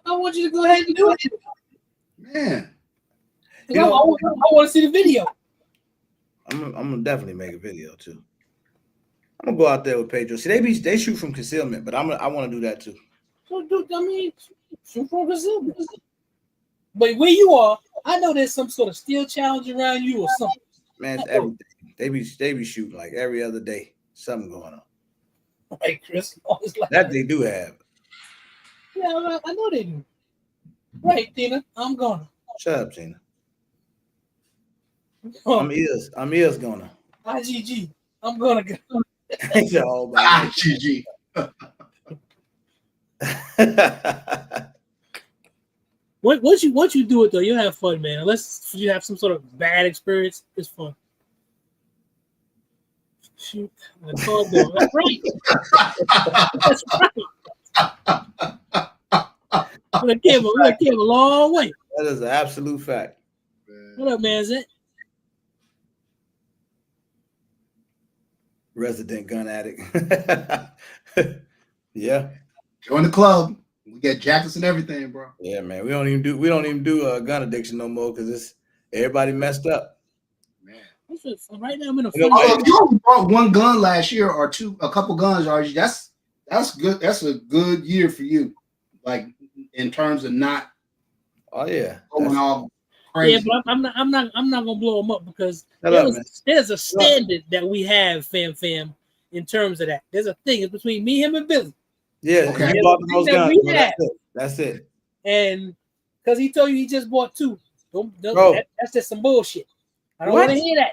Speaker 1: I want you to go ahead and do it,
Speaker 3: man.
Speaker 1: I want to see the video.
Speaker 2: I'm gonna definitely make a video too. I'm gonna go out there with Pedro. See, they shoot from concealment, but I want to do that too.
Speaker 1: So, shoot from concealment. But where you are, I know there's some sort of steel challenge around you or something.
Speaker 2: Man, it's every day. They be shooting like every other day. Something going on.
Speaker 1: Right, Chris. Like
Speaker 2: that they do have.
Speaker 1: Yeah, I know they do. Right, Tina. I'm gonna.
Speaker 2: Shut up, Tina. I'm ears gonna.
Speaker 1: IGG. I'm gonna go.
Speaker 3: IGG.
Speaker 1: Once you do it though, you'll have fun, man. Unless you have some sort of bad experience, it's fun. Shoot, that's right. That's right. We came a long way.
Speaker 2: That is an absolute fact.
Speaker 1: What up, man? Is it?
Speaker 2: Resident gun addict. Yeah.
Speaker 3: Join the club. We get jackets and everything, bro.
Speaker 2: Yeah, man. We don't even do gun addiction no more because it's everybody messed up.
Speaker 3: Man.
Speaker 1: Right now I'm in a
Speaker 3: if you only bought one gun last year or a couple guns, RG, that's good. That's a good year for you. Like in terms of not going all crazy.
Speaker 1: Yeah, but I'm not gonna blow them up because there's a standard that we have, fam, in terms of that. There's a thing. It's between me, him, and Billy.
Speaker 2: Yeah,
Speaker 1: okay.
Speaker 2: You bought the most guns. That's it.
Speaker 1: And because he told you he just bought 2. That's just some bullshit. I don't want to hear that.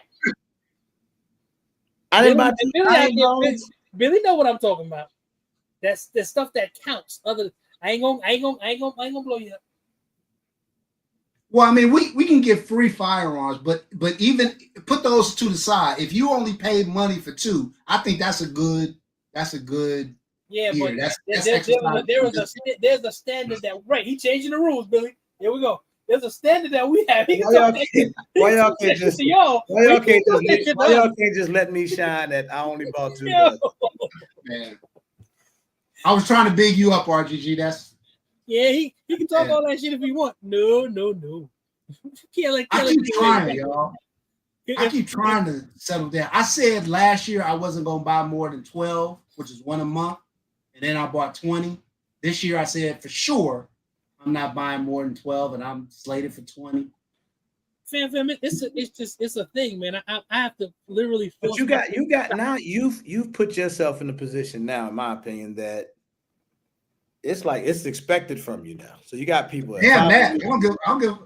Speaker 2: I didn't buy 2.
Speaker 1: Billy know what I'm talking about. That's the stuff that counts. I ain't gonna blow you up.
Speaker 3: Well, I mean, we can get free firearms, but even put those to the side. If you only paid money for 2, I think that's a good.
Speaker 1: Yeah,
Speaker 3: year.
Speaker 1: But there's a standard that he changing the rules, Billy. Here we go. There's a standard that we have.
Speaker 2: Why y'all can't just let me shine that I only bought 2 guns?
Speaker 3: Man. I was trying to big you up, RGG. That's
Speaker 1: he can talk all that shit if he want. No.
Speaker 3: I keep trying, y'all. I keep trying to settle down. I said last year I wasn't gonna buy more than 12, which is 1 a month, and then I bought 20. This year I said for sure I'm not buying more than 12, and I'm slated for 20.
Speaker 1: Fam, it's a thing, man. I have to literally.
Speaker 2: But you got now you've put yourself in a position now, in my opinion, that it's like it's expected from you now. So you got people.
Speaker 3: Yeah, man. I don't give.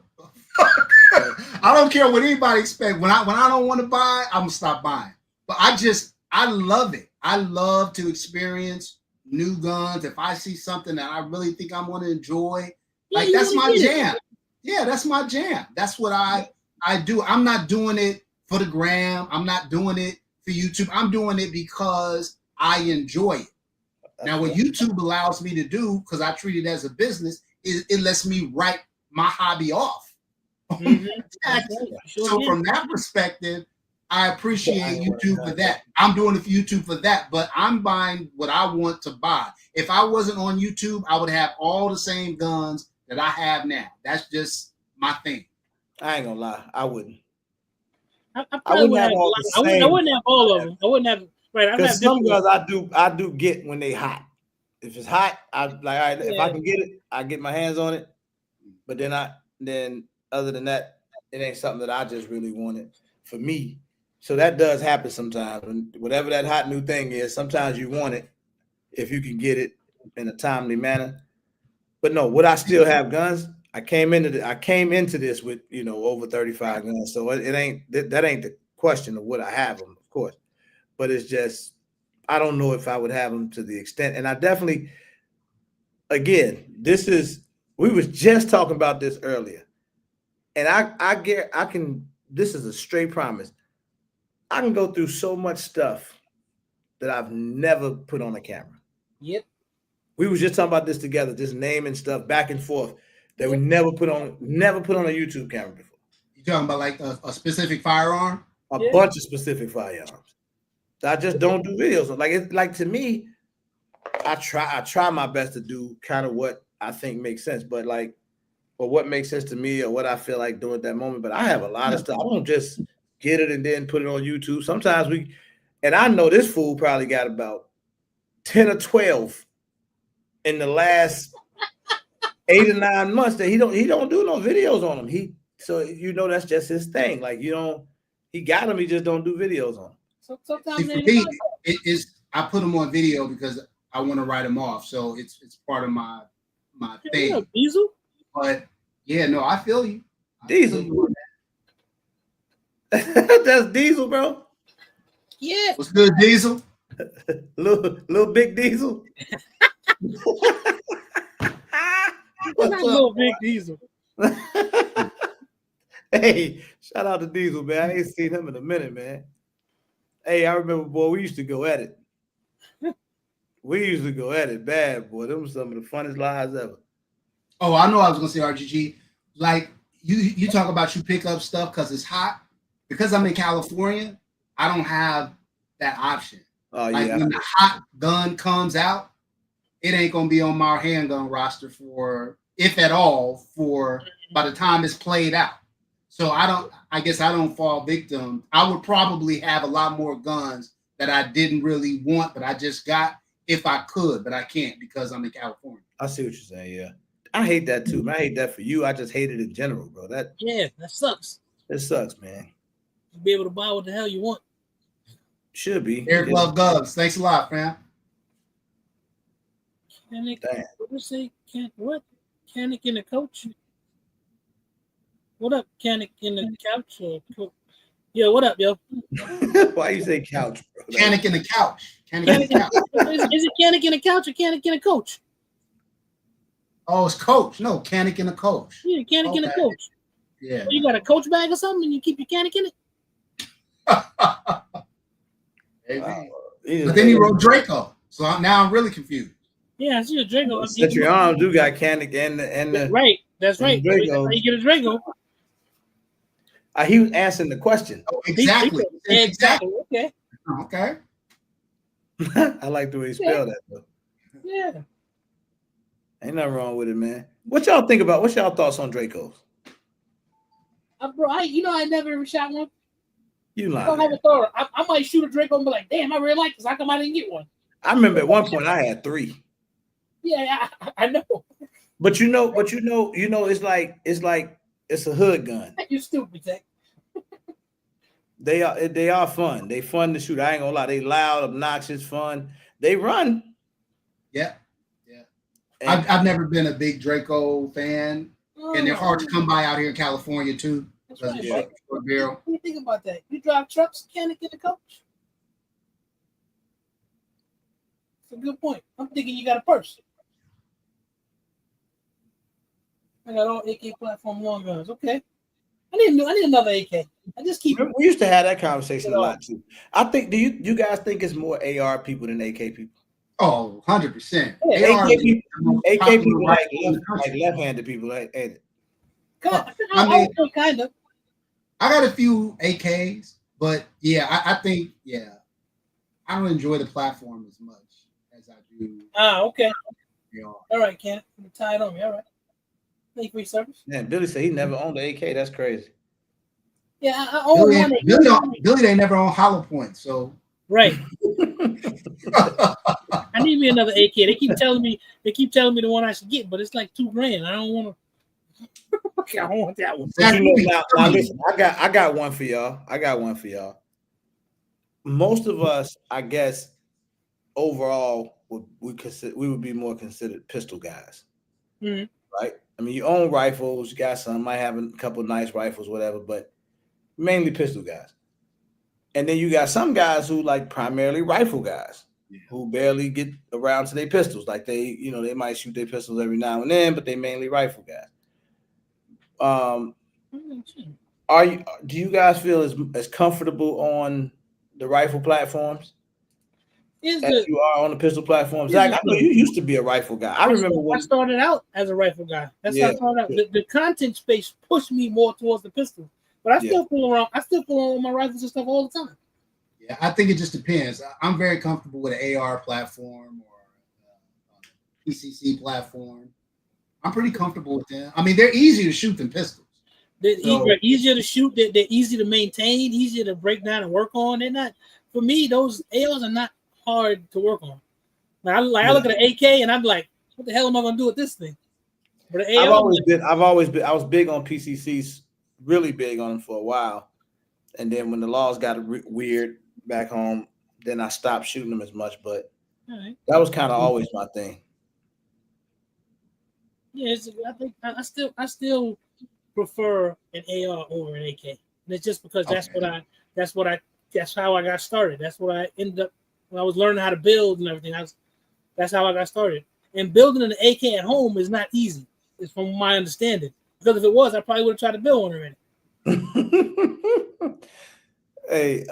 Speaker 3: I don't care what anybody expects. When I don't want to buy, I'm gonna stop buying. But I love it. I love to experience new guns. If I see something that I really think I'm gonna enjoy, like that's my jam. Yeah, that's my jam. That's what I do. I'm not doing it for the gram. I'm not doing it for YouTube. I'm doing it because I enjoy it. Now, what YouTube allows me to do, because I treat it as a business, is it lets me write my hobby off.
Speaker 1: Mm-hmm.
Speaker 3: So from that perspective, I appreciate YouTube for that. I'm doing it for YouTube for that, but I'm buying what I want to buy. If I wasn't on YouTube, I would have all the same guns that I have now. That's just my thing.
Speaker 2: I ain't gonna lie, I wouldn't.
Speaker 1: I wouldn't have all the same. I wouldn't have all of them. I wouldn't have. Right,
Speaker 2: because some guns I do get when they hot. If it's hot, I like. All right, if I can get it, I get my hands on it. But then other than that, it ain't something that I just really wanted for me. So that does happen sometimes. And whatever that hot new thing is, sometimes you want it if you can get it in a timely manner. But no, would I still have guns? I came into this with over 35 guns. So it ain't that ain't the question of would I have them, of course. But it's just, I don't know if I would have them to the extent. And I definitely, again, we was just talking about this earlier. And this is a straight promise. I can go through so much stuff that I've never put on a camera.
Speaker 1: Yep.
Speaker 2: We was just talking about this together, just naming stuff back and forth that we never put on a YouTube camera before.
Speaker 3: You talking about like a specific firearm?
Speaker 2: A bunch of specific firearms. I just don't do videos. Like to me, I try my best to do kind of what I think makes sense, but what makes sense to me or what I feel like doing at that moment. But I have a lot of stuff. I don't just get it and then put it on YouTube. Sometimes and I know this fool probably got about 10 or 12 in the last 8 or 9 months that he don't do no videos on them. So that's just his thing. Like he got them, he just don't do videos on them.
Speaker 1: So sometimes
Speaker 3: for me, I put them on video because I want to write them off. So it's part of my thing.
Speaker 1: Diesel?
Speaker 3: But yeah, no, I feel you.
Speaker 2: Diesel. That's Diesel, bro.
Speaker 1: Yeah.
Speaker 3: What's good, Diesel?
Speaker 2: little big Diesel.
Speaker 1: What's that little big Diesel?
Speaker 2: Hey, shout out to Diesel, man. I ain't seen him in a minute, man. Hey, I remember, boy, we used to go at it. We used to go at it bad, boy. Them were some of the funnest lives ever.
Speaker 3: Oh, I know I was gonna say RGG. Like you talk about you pick up stuff because it's hot. Because I'm in California, I don't have that option.
Speaker 2: Oh,
Speaker 3: like when the hot gun comes out, it ain't gonna be on my handgun roster for, if at all, for by the time it's played out. So I guess I don't fall victim. I would probably have a lot more guns that I didn't really want, but I just got if I could, but I can't because I'm in California.
Speaker 2: I see what you're saying, yeah. I hate that too, man. I hate that for you. I just hate it in general, bro. That
Speaker 1: sucks.
Speaker 2: It sucks, man.
Speaker 1: You be able to buy what the hell you want.
Speaker 2: Should be.
Speaker 3: Eric Love Gloves. Thanks a lot, fam.
Speaker 1: What? Canic in the coach? What up, Canic in the couch? Yo, what up, yo?
Speaker 2: Why you say couch, bro?
Speaker 3: Canic in the couch. Canic in the couch.
Speaker 1: Is it Canic in the couch or Canic in the coach?
Speaker 3: Oh, it's coach. No, Canic in the coach.
Speaker 1: Yeah, Canic in the coach.
Speaker 3: Yeah.
Speaker 1: Well, you got a coach bag or something and you keep your Canic in it?
Speaker 3: But then he wrote Draco. So now I'm really confused.
Speaker 1: Yeah, I see a Draco.
Speaker 2: Your arms do got Canic and the
Speaker 1: right. That's right. That's how you get a Draco.
Speaker 2: He was answering the question.
Speaker 3: Oh, exactly.
Speaker 1: Exactly.
Speaker 3: Okay.
Speaker 2: I like the way you spell that, though.
Speaker 1: Yeah.
Speaker 2: Ain't nothing wrong with it, man. What's y'all thoughts on Dracos?
Speaker 1: Bro, I never even shot one.
Speaker 2: You lying.
Speaker 1: I don't have a thought. I might shoot a Draco and be like, damn, I really like this. How come I didn't get one?
Speaker 2: I remember at one point I had 3.
Speaker 1: Yeah, I know.
Speaker 2: But you know, it's like it's a hood gun.
Speaker 1: You stupid, Zach.
Speaker 2: They are fun. They fun to shoot. I ain't gonna lie. They loud, obnoxious, fun. They run.
Speaker 3: Yeah, yeah.
Speaker 2: And
Speaker 3: I've never been a big Draco fan, and they're hard to come by out here in California too.
Speaker 1: That's
Speaker 3: Because
Speaker 1: right,
Speaker 3: it's
Speaker 1: Mike.
Speaker 3: short barrel.
Speaker 1: What do you think about that? You drive trucks, can't get a coach. It's a good point. I'm thinking you got a purse. I got all AK platform long guns. Okay. I need another AK. I just keep
Speaker 2: we used to have that conversation a lot too. I think. Do you guys think it's more AR people than AK people?
Speaker 3: Oh, 100%.
Speaker 1: Yeah,
Speaker 2: AK people like left-handed people, ain't it?
Speaker 3: I mean,
Speaker 1: kind of.
Speaker 3: I got a few AKs, but yeah, I think I don't enjoy the platform as much as I do.
Speaker 1: Okay.
Speaker 3: AR.
Speaker 1: All right, Ken. I'm tied on me. All right. Thank you for your service.
Speaker 2: Man, Billy said he never owned an AK. That's crazy.
Speaker 1: Yeah, I own one.
Speaker 3: Billy ain't never on hollow point, so
Speaker 1: right. I need me another AK. They keep telling me the one I should get, but it's like $2,000. I don't want to. I don't want that one.
Speaker 2: But now listen, I got one for y'all. Most of us, I guess, overall, we would be more considered pistol guys,
Speaker 1: mm-hmm.
Speaker 2: right? I mean, you own rifles, you got some, might have a couple of nice rifles, whatever, but mainly pistol guys. And then you got some guys who like primarily rifle guys, who barely get around to their pistols. Like they might shoot their pistols every now and then, but they mainly rifle guys. Do you guys feel as comfortable on the rifle platforms as you are on the pistol platforms? Zach, I know you used to be a rifle guy. I remember when
Speaker 1: I started out as a rifle guy. That's how I started out. The content space pushed me more towards the pistol, but I still fool around. I still fool around with my rifles and stuff all the time.
Speaker 3: Yeah, I think it just depends. I'm very comfortable with an AR platform or PCC platform. I'm pretty comfortable with them. I mean, they're easier to shoot than pistols.
Speaker 1: They're easier to shoot. They're easy to maintain, easier to break down and work on. They're not, for me, those ARs are not hard to work on. I look at an AK and I'm like, what the hell am I going to do with this thing? But
Speaker 2: I was big on PCCs, really big on them for a while. And then when the laws got weird back home, then I stopped shooting them as much. But that was kind of always my thing.
Speaker 1: Yeah, I still prefer an AR over an AK. And it's just because that's how I got started. That's what I ended up when I was learning how to build and everything. That's how I got started. And building an AK at home is not easy. It's from my understanding. Because if it was, I probably would have tried to build one already.
Speaker 2: Hey,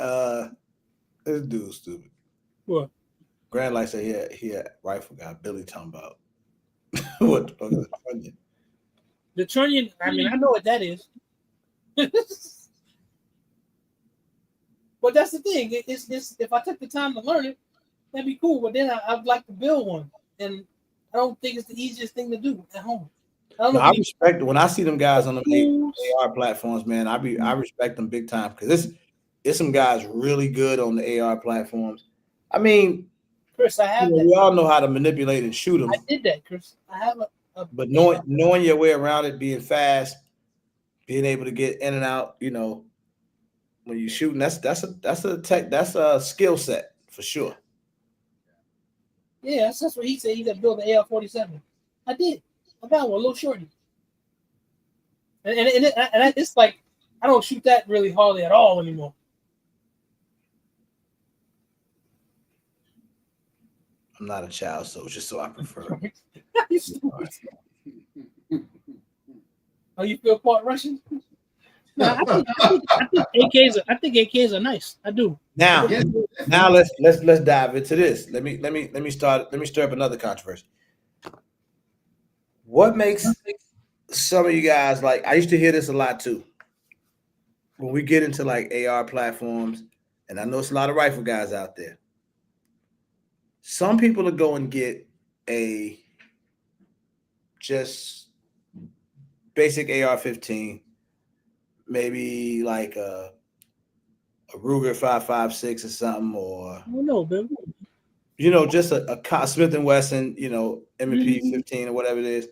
Speaker 2: this dude's stupid.
Speaker 1: What?
Speaker 2: Grand Light said he had rifle guy. Billy talking about what the fuck is the Trunnion?
Speaker 1: The Trunnion, I mean, I know what that is. But that's the thing. It's if I took the time to learn it, that'd be cool. But then I'd like to build one. And I don't think it's the easiest thing to do at home.
Speaker 2: I respect it. When I see them guys on the AR platforms, man, I respect them big time because it's some guys really good on the AR platforms. I mean,
Speaker 1: Chris, I have that.
Speaker 2: We all know how to manipulate and shoot them.
Speaker 1: I did that, Chris. I have
Speaker 2: but knowing your way around it, being fast, being able to get in and out, when you're shooting, that's a skill set for sure.
Speaker 1: Yeah, that's what he said. He got to build an AR-47. I did. I got one, a little shorty. And it's like I don't shoot that really hardly at all anymore.
Speaker 2: I'm not a child soldier, so I prefer.
Speaker 1: Oh, you feel part Russian? No, I think AKs are nice. I do.
Speaker 2: Now let's dive into this. Let me stir up another controversy. What makes some of you guys like? I used to hear this a lot too. When we get into like AR platforms, and I know it's a lot of rifle guys out there. Some people are going to get a just basic AR-15, maybe like a Ruger 5.56 or something, or
Speaker 1: I don't know, baby.
Speaker 2: just a Smith and Wesson, M&P 15 or whatever it is.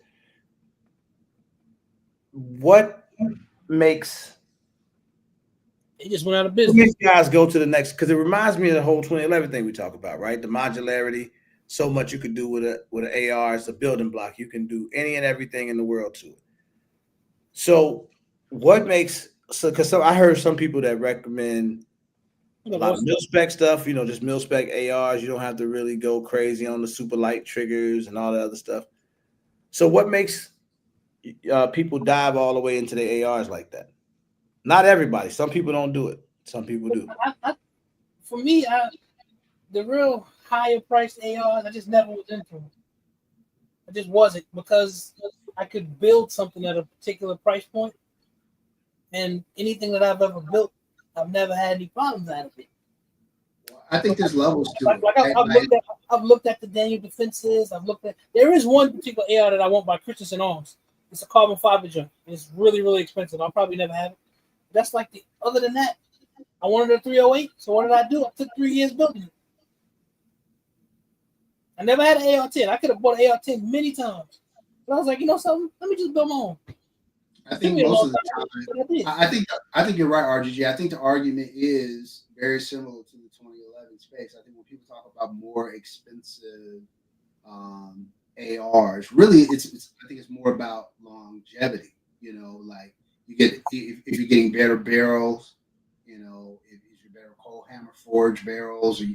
Speaker 2: What makes
Speaker 1: They just went out of business.
Speaker 2: guys go to the next? Because it reminds me of the whole 2011 thing we talk about, right? The modularity, so much you could do with an AR. It's a building block. You can do any and everything in the world to it. So, what makes because I heard some people that recommend a lot of mil-spec stuff, just mil-spec ARs. You don't have to really go crazy on the super light triggers and all that other stuff. So what makes people dive all the way into the ARs like that? Not everybody. Some people don't do it. Some people do.
Speaker 1: For me, the real higher priced ARs, I just never was into them. I just wasn't, because I could build something at a particular price point, and anything that I've ever built, I've never had any problems out of it.
Speaker 3: I think there's levels to it.
Speaker 1: I've looked at the Daniel defenses. There is one particular AR that I want by Christensen Arms. It's a carbon fiber joint. It's really, really expensive. I'll probably never have it. That's other than that, I wanted a 308. So what did I do? I took 3 years building it. I never had an AR-10. I could have bought an AR-10 many times. But I was like, something? Let me just build my own.
Speaker 3: I think most of the time, I think you're right, RGG. I think the argument is very similar to the 2011 space. I think when people talk about more expensive ARs, really, I think it's more about longevity. Like you get if you're getting better barrels, if you're better cold hammer forged barrels, or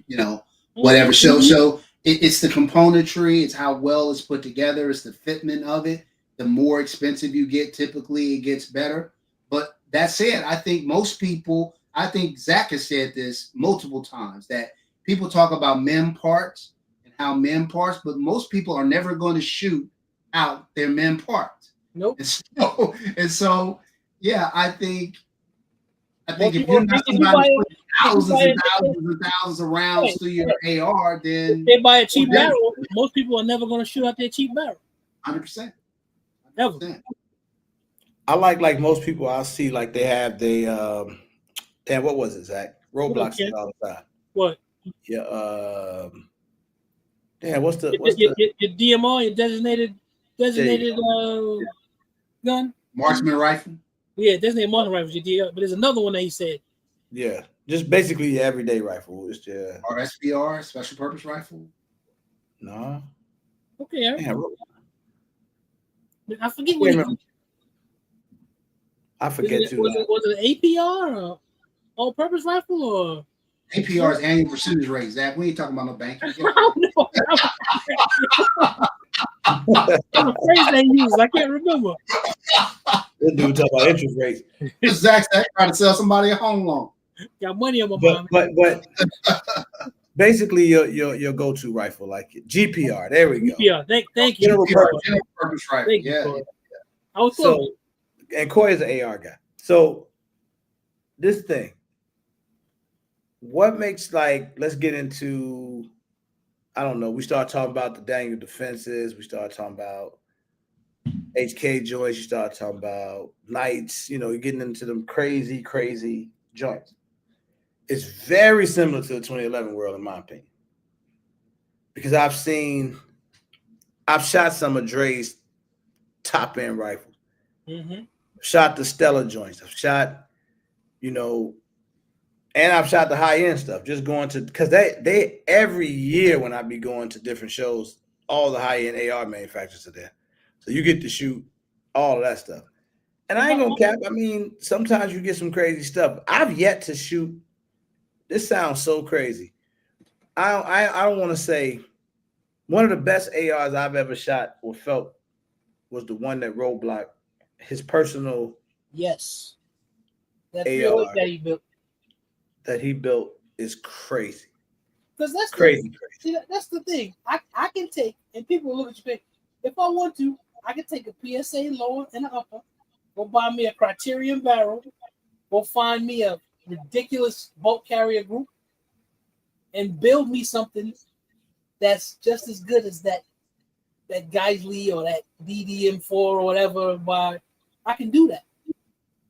Speaker 3: whatever. So it's the componentry, it's how well it's put together, it's the fitment of it. The more expensive you get, typically it gets better. But that said, I think Zach has said this multiple times, that people talk about mem parts and how mem parts, but most people are never going to shoot out their mem parts.
Speaker 1: Nope.
Speaker 3: And so yeah, I think if you're not somebody putting thousands and thousands and thousands of rounds through your AR, then
Speaker 1: if they buy a cheap barrel, most people are never going to shoot out their cheap barrel.
Speaker 3: 100%.
Speaker 1: Never.
Speaker 2: I like most people I see, like they have damn, what was it, Zach? Roadblocks all the time.
Speaker 1: What?
Speaker 2: Yeah. Damn, what's the
Speaker 1: your DMR, your designated gun?
Speaker 3: Marksman rifle.
Speaker 1: Yeah, designated marksman rifle, your DR. But there's another one that he said.
Speaker 2: Yeah, just basically your everyday rifle. It's
Speaker 3: or SPR, special purpose rifle.
Speaker 2: No.
Speaker 1: Okay.
Speaker 2: Damn,
Speaker 1: I forget what
Speaker 2: I forget too.
Speaker 1: Was it an APR or all-purpose rifle or
Speaker 3: APR is annual percentage rate, Zach? We ain't talking about no banking.
Speaker 1: I don't know. The phrase they use, I can't remember.
Speaker 2: This dude talking about interest rates.
Speaker 3: Zach's trying to sell somebody a home loan.
Speaker 1: Got money on my mind.
Speaker 2: But basically your go-to rifle, like GPR. There we go.
Speaker 1: Yeah, thank you.
Speaker 3: General purpose rifle. Yeah.
Speaker 1: I was
Speaker 2: so, and Coy is an AR guy. So this thing, what makes, let's get into, I don't know, we start talking about the Daniel defenses, we start talking about HK joints, you start talking about lights, you're getting into them crazy joints. It's very similar to the 2011 world, in my opinion, because I've shot some of Dre's top end rifles.
Speaker 1: Mm-hmm.
Speaker 2: Shot the Stella joints. I've shot, and I've shot the high end stuff. Just going to, because they every year when I be going to different shows, all the high end AR manufacturers are there, so you get to shoot all of that stuff. And I ain't gonna cap. I mean, sometimes you get some crazy stuff. I've yet to shoot. This sounds so crazy. I don't want to say one of the best ARs I've ever shot or felt was the one that Roadblock, his personal
Speaker 1: that
Speaker 2: AR
Speaker 1: that he built
Speaker 2: is crazy.
Speaker 1: Because that's
Speaker 2: crazy.
Speaker 1: See, that's the thing. I can take, and people look at you. If I want to, I can take a PSA lower and an upper. Go buy me a Criterion barrel. Go find me a ridiculous bolt carrier group, and build me something that's just as good as that Geisley or that DDM4 or whatever. But I can do that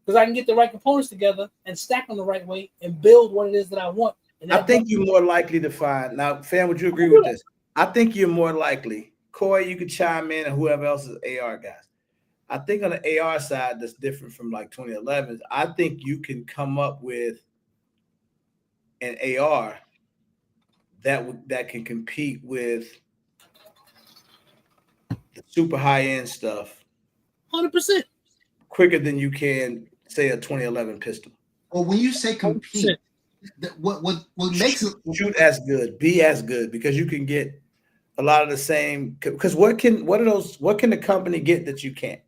Speaker 1: because I can get the right components together and stack them the right way and build what it is that I want
Speaker 2: I think you're more likely to find now, fam. Would you agree with this? I think you're more likely. Corey, you could chime in, and whoever else is AR guys. I think on the AR side, that's different from like 2011. I think you can come up with an AR that can compete with the super high end stuff
Speaker 1: 100%
Speaker 2: quicker than you can say a 2011 pistol.
Speaker 3: Well, when you say compete, what makes it
Speaker 2: shoot as good, be as good, because you can get a lot of the same. Because what can the company get that you can't?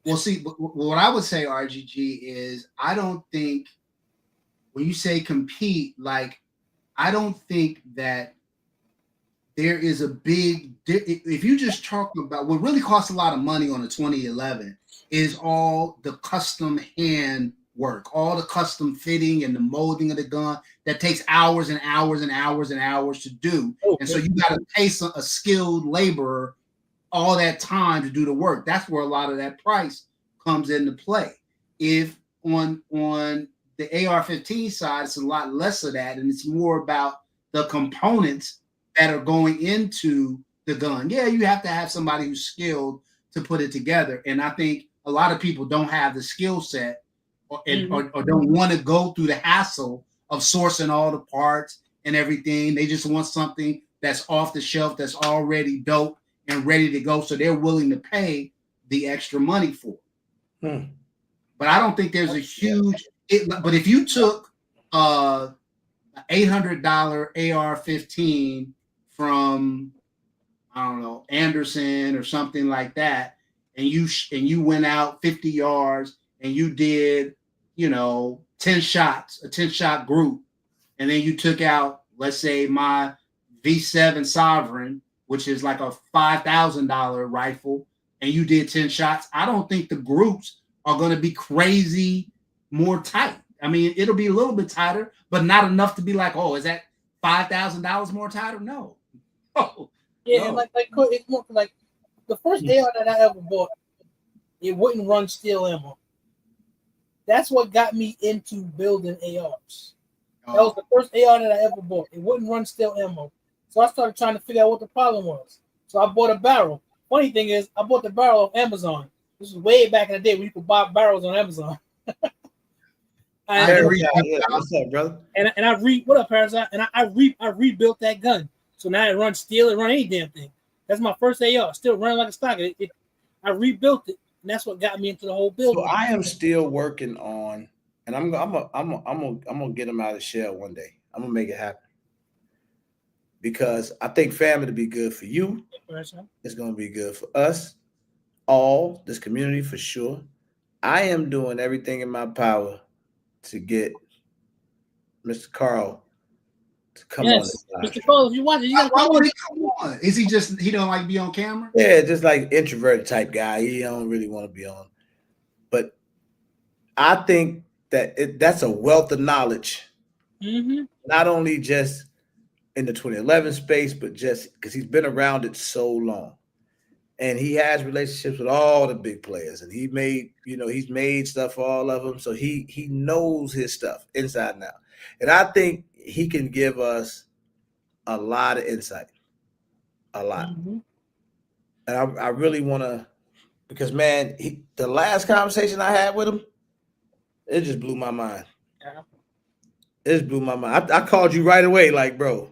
Speaker 3: Well, see, what I would say, RGG, is I don't think when you say compete, like I don't think that there is a big. If you just talk about what really costs a lot of money on a 2011 is all the custom hand work, all the custom fitting and the molding of the gun that takes hours and hours and hours and hours to do. Okay. And so you got to pay a skilled laborer all that time to do the work. That's where a lot of that price comes into play. If on the AR-15 side, it's a lot less of that, and it's more about the components that are going into the gun. Yeah, you have to have somebody who's skilled to put it together. And I think a lot of people don't have the skill set or don't want to go through the hassle of sourcing all the parts and everything. They just want something that's off the shelf, that's already dope and ready to go. So they're willing to pay the extra money for it. But I don't think there's a huge, but if you took $800 AR-15 from, I don't know, Anderson or something like that, and you went out 50 yards and you did, 10 shots, a 10-shot group, and then you took out, let's say, my V7 Sovereign, which is like a $5,000 rifle, and you did 10 shots, I don't think the groups are going to be crazy more tight. I mean, it'll be a little bit tighter, but not enough to be like, oh, is that $5,000 more tighter? No. Oh,
Speaker 1: yeah,
Speaker 3: no.
Speaker 1: And like it's more like the first AR that I ever bought, it wouldn't run steel ammo. That's what got me into building ARs. That was the first AR that I ever bought. It wouldn't run steel ammo. So I started trying to figure out what the problem was. So I bought a barrel. Funny thing is, I bought the barrel off Amazon. This was way back in the day when you could buy barrels on Amazon.
Speaker 2: What's up, brother?
Speaker 1: And I what up, Parasite? And I rebuilt that gun. So now it runs steel, it runs any damn thing. That's my first AR. Still running like a stock. I rebuilt it, and that's what got me into the whole build.
Speaker 2: So I am still working on, and I'm gonna get him out of the shell one day. I'm gonna make it happen. Because I think family to be good for you. It's going to be good for us, all, this community for sure. I am doing everything in my power to get Mr. Carl to come on.
Speaker 1: Mr. Carl, if you watch it, you got
Speaker 3: to come on. Is he don't like to be on camera?
Speaker 2: Yeah, just like introverted type guy. He don't really want to be on. But I think that that's a wealth of knowledge.
Speaker 1: Mm-hmm.
Speaker 2: Not only just in the 2011 space, but just because he's been around it so long, and he has relationships with all the big players, and he's made stuff for all of them, so he knows his stuff inside and out, and I think he can give us a lot of insight, a lot. Mm-hmm. And I really want to, because man, the last conversation I had with him, it just blew my mind. Yeah. It just blew my mind. I called you right away, like, bro.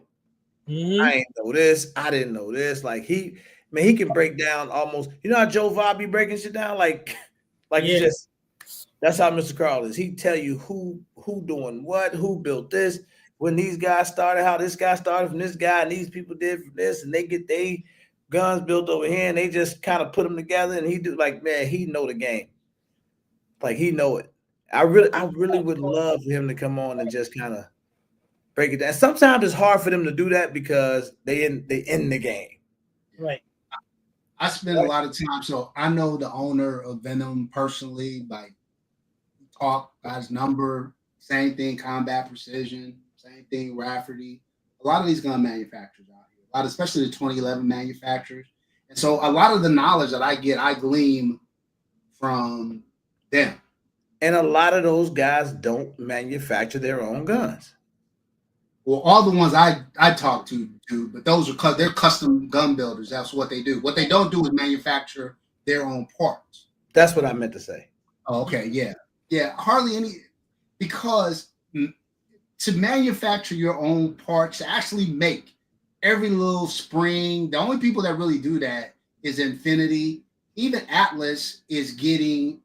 Speaker 2: Mm-hmm. I ain't know this. I didn't know this. Like he can break down almost. You know how Joe Vibe be breaking shit down, like yeah. Just that's how Mr. Carl is. He tell you who doing what, who built this, when these guys started, how this guy started from this guy, and these people did from this, and they get they guns built over here, and they just kind of put them together, and he do like man, he know the game, like he know it. I really would love for him to come on and just kind of break it down. Sometimes it's hard for them to do that because they in the game.
Speaker 1: Right.
Speaker 3: I spend a lot of time, so I know the owner of Venom personally. Like, talk, got his number. Same thing, Combat Precision. Same thing, Rafferty. A lot of these gun manufacturers out here, a lot, especially the 2011 manufacturers. And so a lot of the knowledge that I get, I glean from them.
Speaker 2: And a lot of those guys don't manufacture their own guns.
Speaker 3: Well, all the ones I talk to do, but those are they're custom gun builders. That's what they do. What they don't do is manufacture their own parts.
Speaker 2: That's what I meant to say.
Speaker 3: Oh, okay, yeah. Hardly any, because to manufacture your own parts, to actually make every little spring, the only people that really do that is Infinity. Even Atlas is getting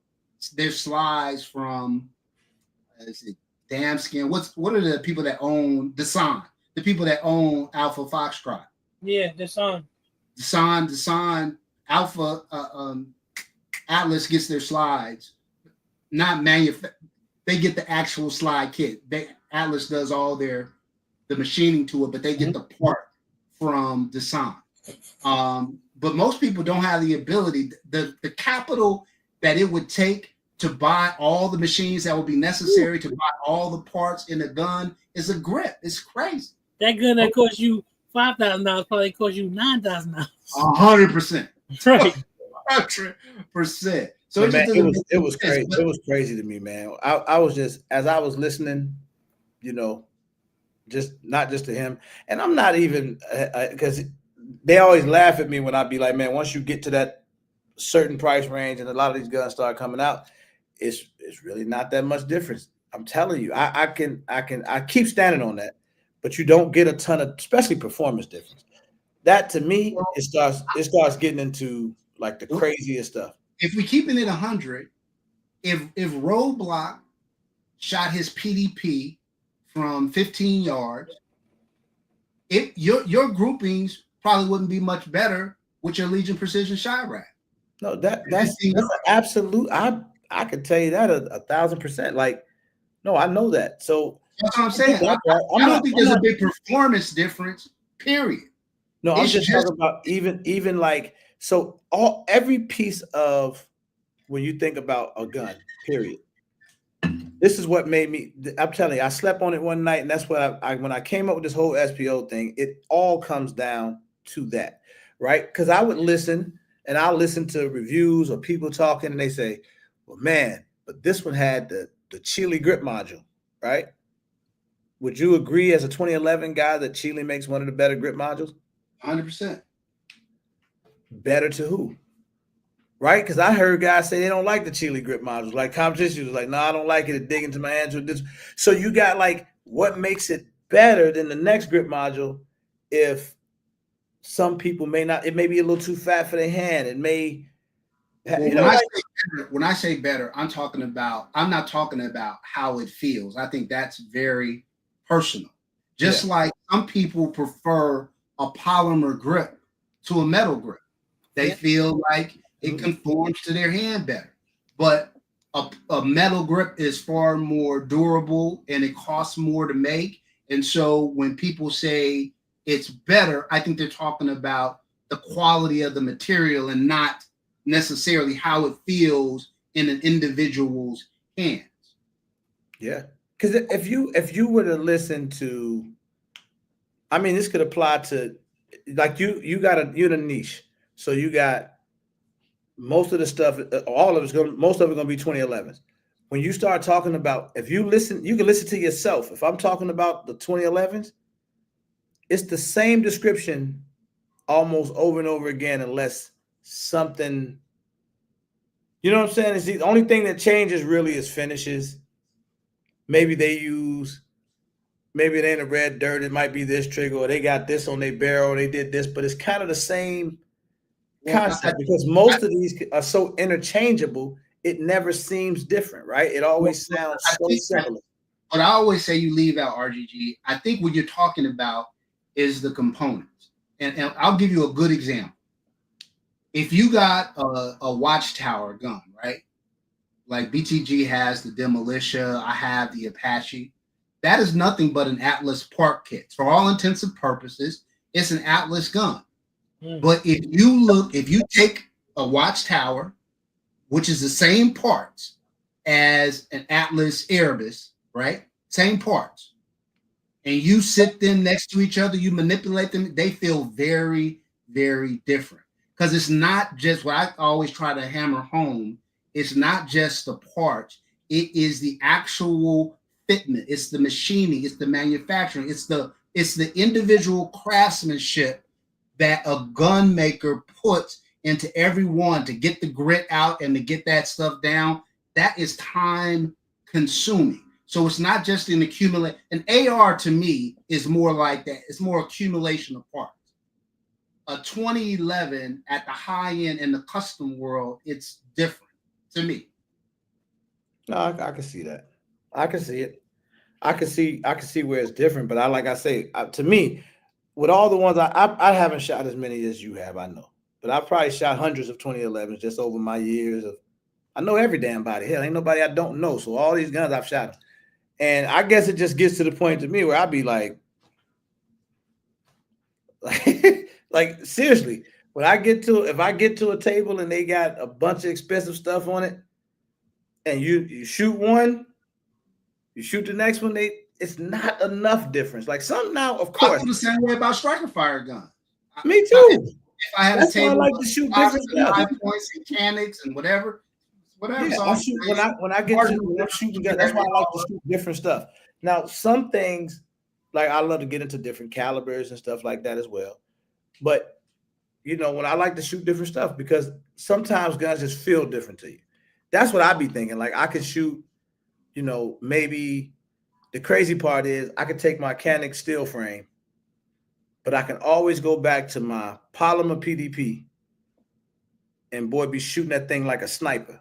Speaker 3: their slides from Damn Skin. What are the people that own Desan? The people that own Alpha Foxtrot.
Speaker 1: Yeah, Desan.
Speaker 3: Desan Alpha Atlas gets their slides, not they get the actual slide kit. Atlas does all the machining to it, but they get the part from Desan. But most people don't have the ability, the capital that it would take to buy all the machines that would be necessary to buy all the parts in a gun is a grip. It's crazy.
Speaker 1: That gun that cost you $5,000 probably cost you $9,000.
Speaker 3: 100%.
Speaker 1: Right.
Speaker 3: 100%. So
Speaker 2: man, it was crazy. It was crazy to me, man. I was just, as I was listening, just not just to him, and I'm not even because they always laugh at me when I be like, man, once you get to that certain price range and a lot of these guns start coming out, it's really not that much difference. I'm telling you, I keep standing on that, but you don't get a ton of, especially performance difference. That to me, it starts getting into like the craziest stuff.
Speaker 3: If we keep it at 100, if Roadblock shot his PDP from 15 yards, your groupings probably wouldn't be much better with your Legion Precision shot rack.
Speaker 2: No, that's an absolute. I could tell you that 1,000%. Like, no, I know that. So
Speaker 3: that's what I'm saying. I don't think there's a big performance difference. Period.
Speaker 2: No, I'm just talking about even like, so every piece of, when you think about a gun, period. This is what made me, I'm telling you, I slept on it one night, and that's what when I came up with this whole SPO thing, it all comes down to that, right? Because I would listen, and I'll listen to reviews or people talking, and they say, well, man, but this one had the Chile grip module, right? Would you agree as a 2011 guy that Chile makes one of the better grip modules?
Speaker 3: 100%.
Speaker 2: Better to who? Right? Because I heard guys say they don't like the Chile grip modules. Like competition was like, no, I don't like it. It dig into my hands with this. So you got like, what makes it better than the next grip module? If some people may not, it may be a little too fat for their hand. It may.
Speaker 3: Well, when I say better, I'm not talking about how it feels. I think that's very personal. Just like some people prefer a polymer grip to a metal grip. They feel like it conforms to their hand better. But a metal grip is far more durable and it costs more to make. And so when people say it's better, I think they're talking about the quality of the material and not necessarily how it feels in an individual's hands.
Speaker 2: Yeah. Because if you were to listen to, I mean, this could apply to, like, you're in a niche. So you got most of the stuff, most of it going to be 2011s. When you start talking about, if you listen, you can listen to yourself. If I'm talking about the 2011s, it's the same description almost over and over again, unless something, you know what I'm saying? It's the only thing that changes really is finishes. Maybe it ain't a red dirt. It might be this trigger, or they got this on their barrel. They did this, but it's kind of the same concept because most of these are so interchangeable. It never seems different, right? It always sounds so similar.
Speaker 3: But I always say you leave out RGG. I think what you're talking about is the components. And I'll give you a good example. If you got a Watchtower gun, right? Like BTG has the Demolitia, I have the Apache. That is nothing but an Atlas part kit. For all intents and purposes, it's an Atlas gun. But if you take a Watchtower, which is the same parts as an Atlas Erebus, right? Same parts. And you sit them next to each other, you manipulate them, they feel very, very different. Because it's not just what I always try to hammer home. It's not just the parts. It is the actual fitment, it's the machining, it's the manufacturing, it's the individual craftsmanship that a gun maker puts into every one to get the grit out and to get that stuff down. That is time consuming. So it's not just an accumulate. An AR to me is more like that. It's more accumulation of parts. A 2011 at the high end in the custom world, it's different to me.
Speaker 2: No, I can see that. I can see it. I can see where it's different. But like I say, to me, with all the ones I haven't shot as many as you have, I know. But I probably shot hundreds of 2011s just over my years of. I know every damn body. Hell, ain't nobody I don't know. So all these guns I've shot them. And I guess it just gets to the point to me where I'd be like seriously, if I get to a table and they got a bunch of expensive stuff on it, and you shoot one, you shoot the next one, it's not enough difference. Like some now, of course.
Speaker 3: I feel the same way about striker fire guns.
Speaker 2: Me too.
Speaker 3: If I had
Speaker 2: That's
Speaker 3: a table,
Speaker 2: why I like to shoot different stuff.
Speaker 3: 5 points, mechanics, and whatever.
Speaker 2: Yeah, so when I'm shooting guns, that's why I like to shoot different stuff. Now, some things, like I love to get into different calibers and stuff like that as well. But when I like to shoot different stuff, because sometimes guns just feel different to you. That's what I be thinking. Like I could shoot, maybe the crazy part is I could take my Canik steel frame, but I can always go back to my polymer PDP and boy, be shooting that thing like a sniper.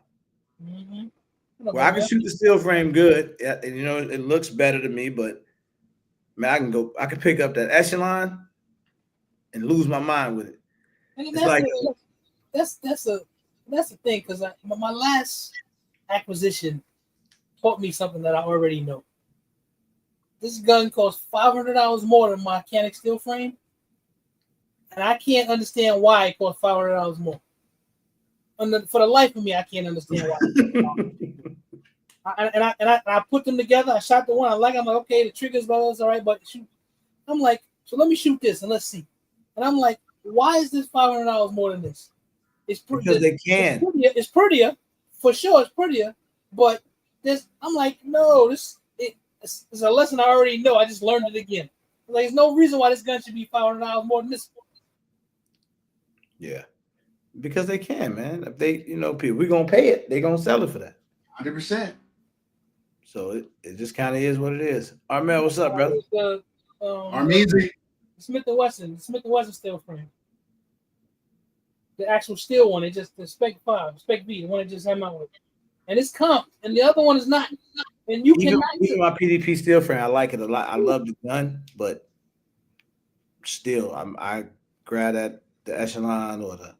Speaker 1: Mm-hmm.
Speaker 2: Well, I can shoot the steel frame good. It looks better to me, but man, I can pick up that echelon and lose my mind with it.
Speaker 1: And that's the thing, because my last acquisition taught me something that I already know. This gun costs $500 more than my Canik steel frame, and I can't understand why it costs $500 more. For the life of me, I can't understand why. I put them together. I shot the one I like. I'm like, okay, the trigger's well, it's all right, but shoot. I'm like, so let me shoot this and let's see. And I'm like, why is this $500 more than this? It's
Speaker 2: because they can.
Speaker 1: It's prettier, for sure. It's prettier, but I'm like, no, it's a lesson I already know. I just learned it again. Like, there's no reason why this gun should be $500 more than this.
Speaker 2: Yeah. Because they can, man. If they, people, we're gonna pay it. They're gonna sell it for that.
Speaker 3: 100%.
Speaker 2: So it just kind of is what it is. Armel, what's up, brother?
Speaker 3: Armeezy.
Speaker 1: Smith & Wesson steel frame. The actual steel one, the Spec 5, Spec B, the one that just came out with. And it's comped, and the other one is not. And you
Speaker 2: even
Speaker 1: cannot.
Speaker 2: My PDP steel frame, I like it a lot. I love the gun, but still, I grab the echelon or the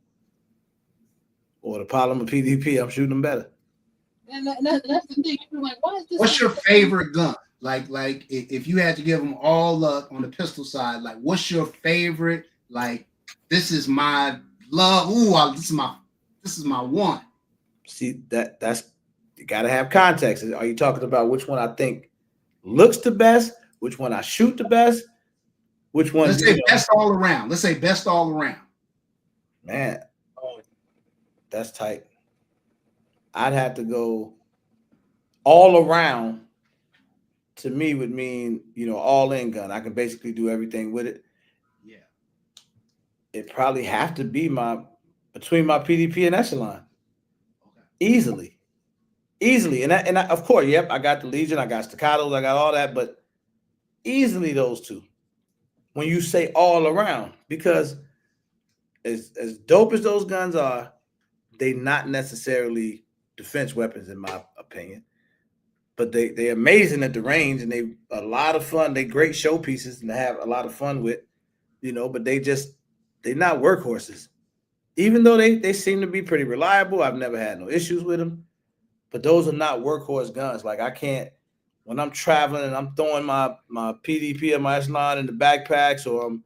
Speaker 2: polymer PDP. I'm shooting them better.
Speaker 1: And that's the thing. You're like, why is this?
Speaker 3: What's your favorite gun? Like if you had to give them all up on the pistol side, like what's your favorite? Like this is my love. Ooh, this is my one.
Speaker 2: See that's you got to have context. Are you talking about which one I think looks the best? Which one I shoot the best? Which one?
Speaker 3: Let's say best all around. Let's say best all around.
Speaker 2: Man, that's tight. I'd have to go all around. To me, would mean all in gun. I can basically do everything with it.
Speaker 3: Yeah,
Speaker 2: it probably have to be between my PDP and echelon. Okay. Easily, and I, of course, yep. I got the Legion, I got staccatos, I got all that, but easily those two. When you say all around, because as dope as those guns are, they not necessarily defense weapons in my opinion. But they're amazing at the range, and they a lot of fun. They great showpieces and to have a lot of fun with, but they're not workhorses. Even though they seem to be pretty reliable, I've never had no issues with them. But those are not workhorse guns. Like I can't, when I'm traveling and I'm throwing my PDP and my echelon in the backpacks, or I'm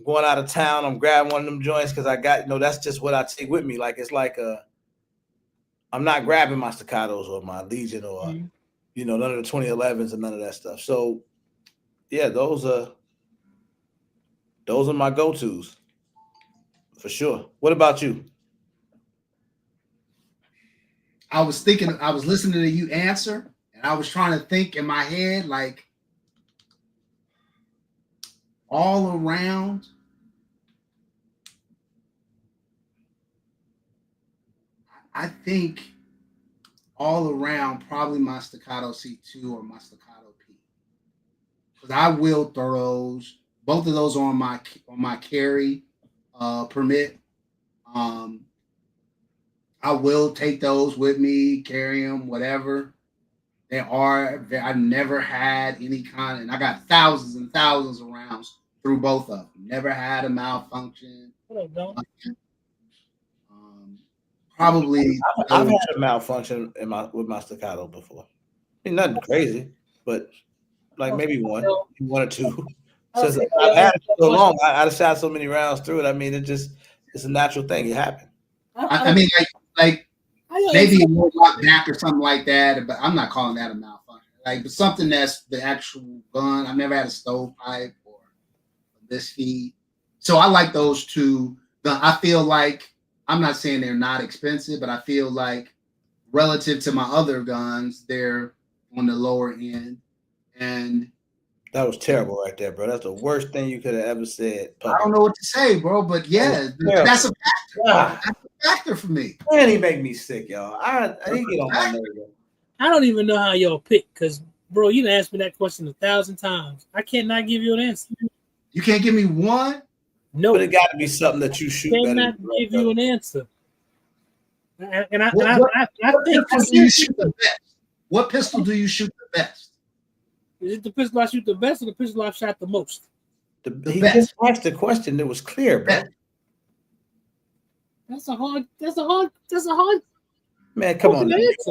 Speaker 2: going out of town, I'm grabbing one of them joints because I got, that's just what I take with me. Like it's like I'm not grabbing my staccatos or my Legion or none of the 2011s and none of that stuff. So, yeah, those are my go-tos for sure. What about you?
Speaker 3: I was listening to you answer, and I was trying to think in my head, like all around. I think all around probably my staccato C2 or my staccato P. Because I will throw those. Both of those are on my carry permit. I will take those with me, carry them, whatever. I've never had any kind, and I got thousands and thousands of rounds through both of them. Never had a malfunction. Probably
Speaker 2: I've had a malfunction with my staccato before. I mean, nothing crazy, but like maybe one or two. Since I've had it so long, I've shot so many rounds through it. I mean, it's a natural thing. It happened.
Speaker 3: I mean, like maybe a more locked back or something like that, but I'm not calling that a malfunction. Like, but something that's the actual gun. I've never had a stovepipe or this feed, so I like those two. I feel like I'm not saying they're not expensive, but I feel like relative to my other guns, they're on the lower end. And
Speaker 2: that was terrible right there, bro. That's the worst thing you could have ever said.
Speaker 3: I don't know what to say, bro, but yeah, that's a factor. That's a factor for me.
Speaker 2: Man, he make me sick, y'all. I didn't get on my nerves.
Speaker 1: I don't even know how y'all pick, because, bro, you done asked me that question 1,000 times. I cannot give you an answer.
Speaker 3: You can't give me one?
Speaker 2: No. But it got to be something that you shoot better.
Speaker 1: I cannot give you an answer. And I
Speaker 3: think do you shoot the best? What pistol do you shoot the best?
Speaker 1: Is it the pistol I shoot the best or the pistol I've shot the most?
Speaker 2: The best. Just asked the question. It was clear, bro.
Speaker 1: That's a hard.
Speaker 2: Man, come on.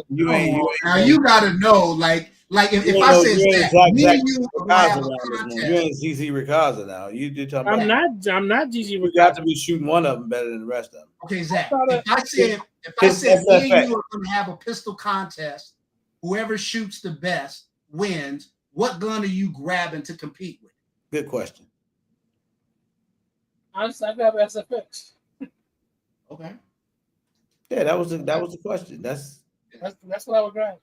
Speaker 3: You ain't. Now you gotta know, like if I say that, me and you
Speaker 2: ain't ZZ Ricasa now. You do talking
Speaker 1: I'm not ZZ Ricasa.
Speaker 2: You got to be shooting one of them better than the rest of them.
Speaker 3: Okay, Zach. If I said me and you are gonna have a pistol contest, whoever shoots the best wins. What gun are you grabbing to compete with?
Speaker 2: Good question.
Speaker 1: I grab SFX.
Speaker 3: Okay.
Speaker 2: Yeah, that was the question. That's
Speaker 1: what I would grab.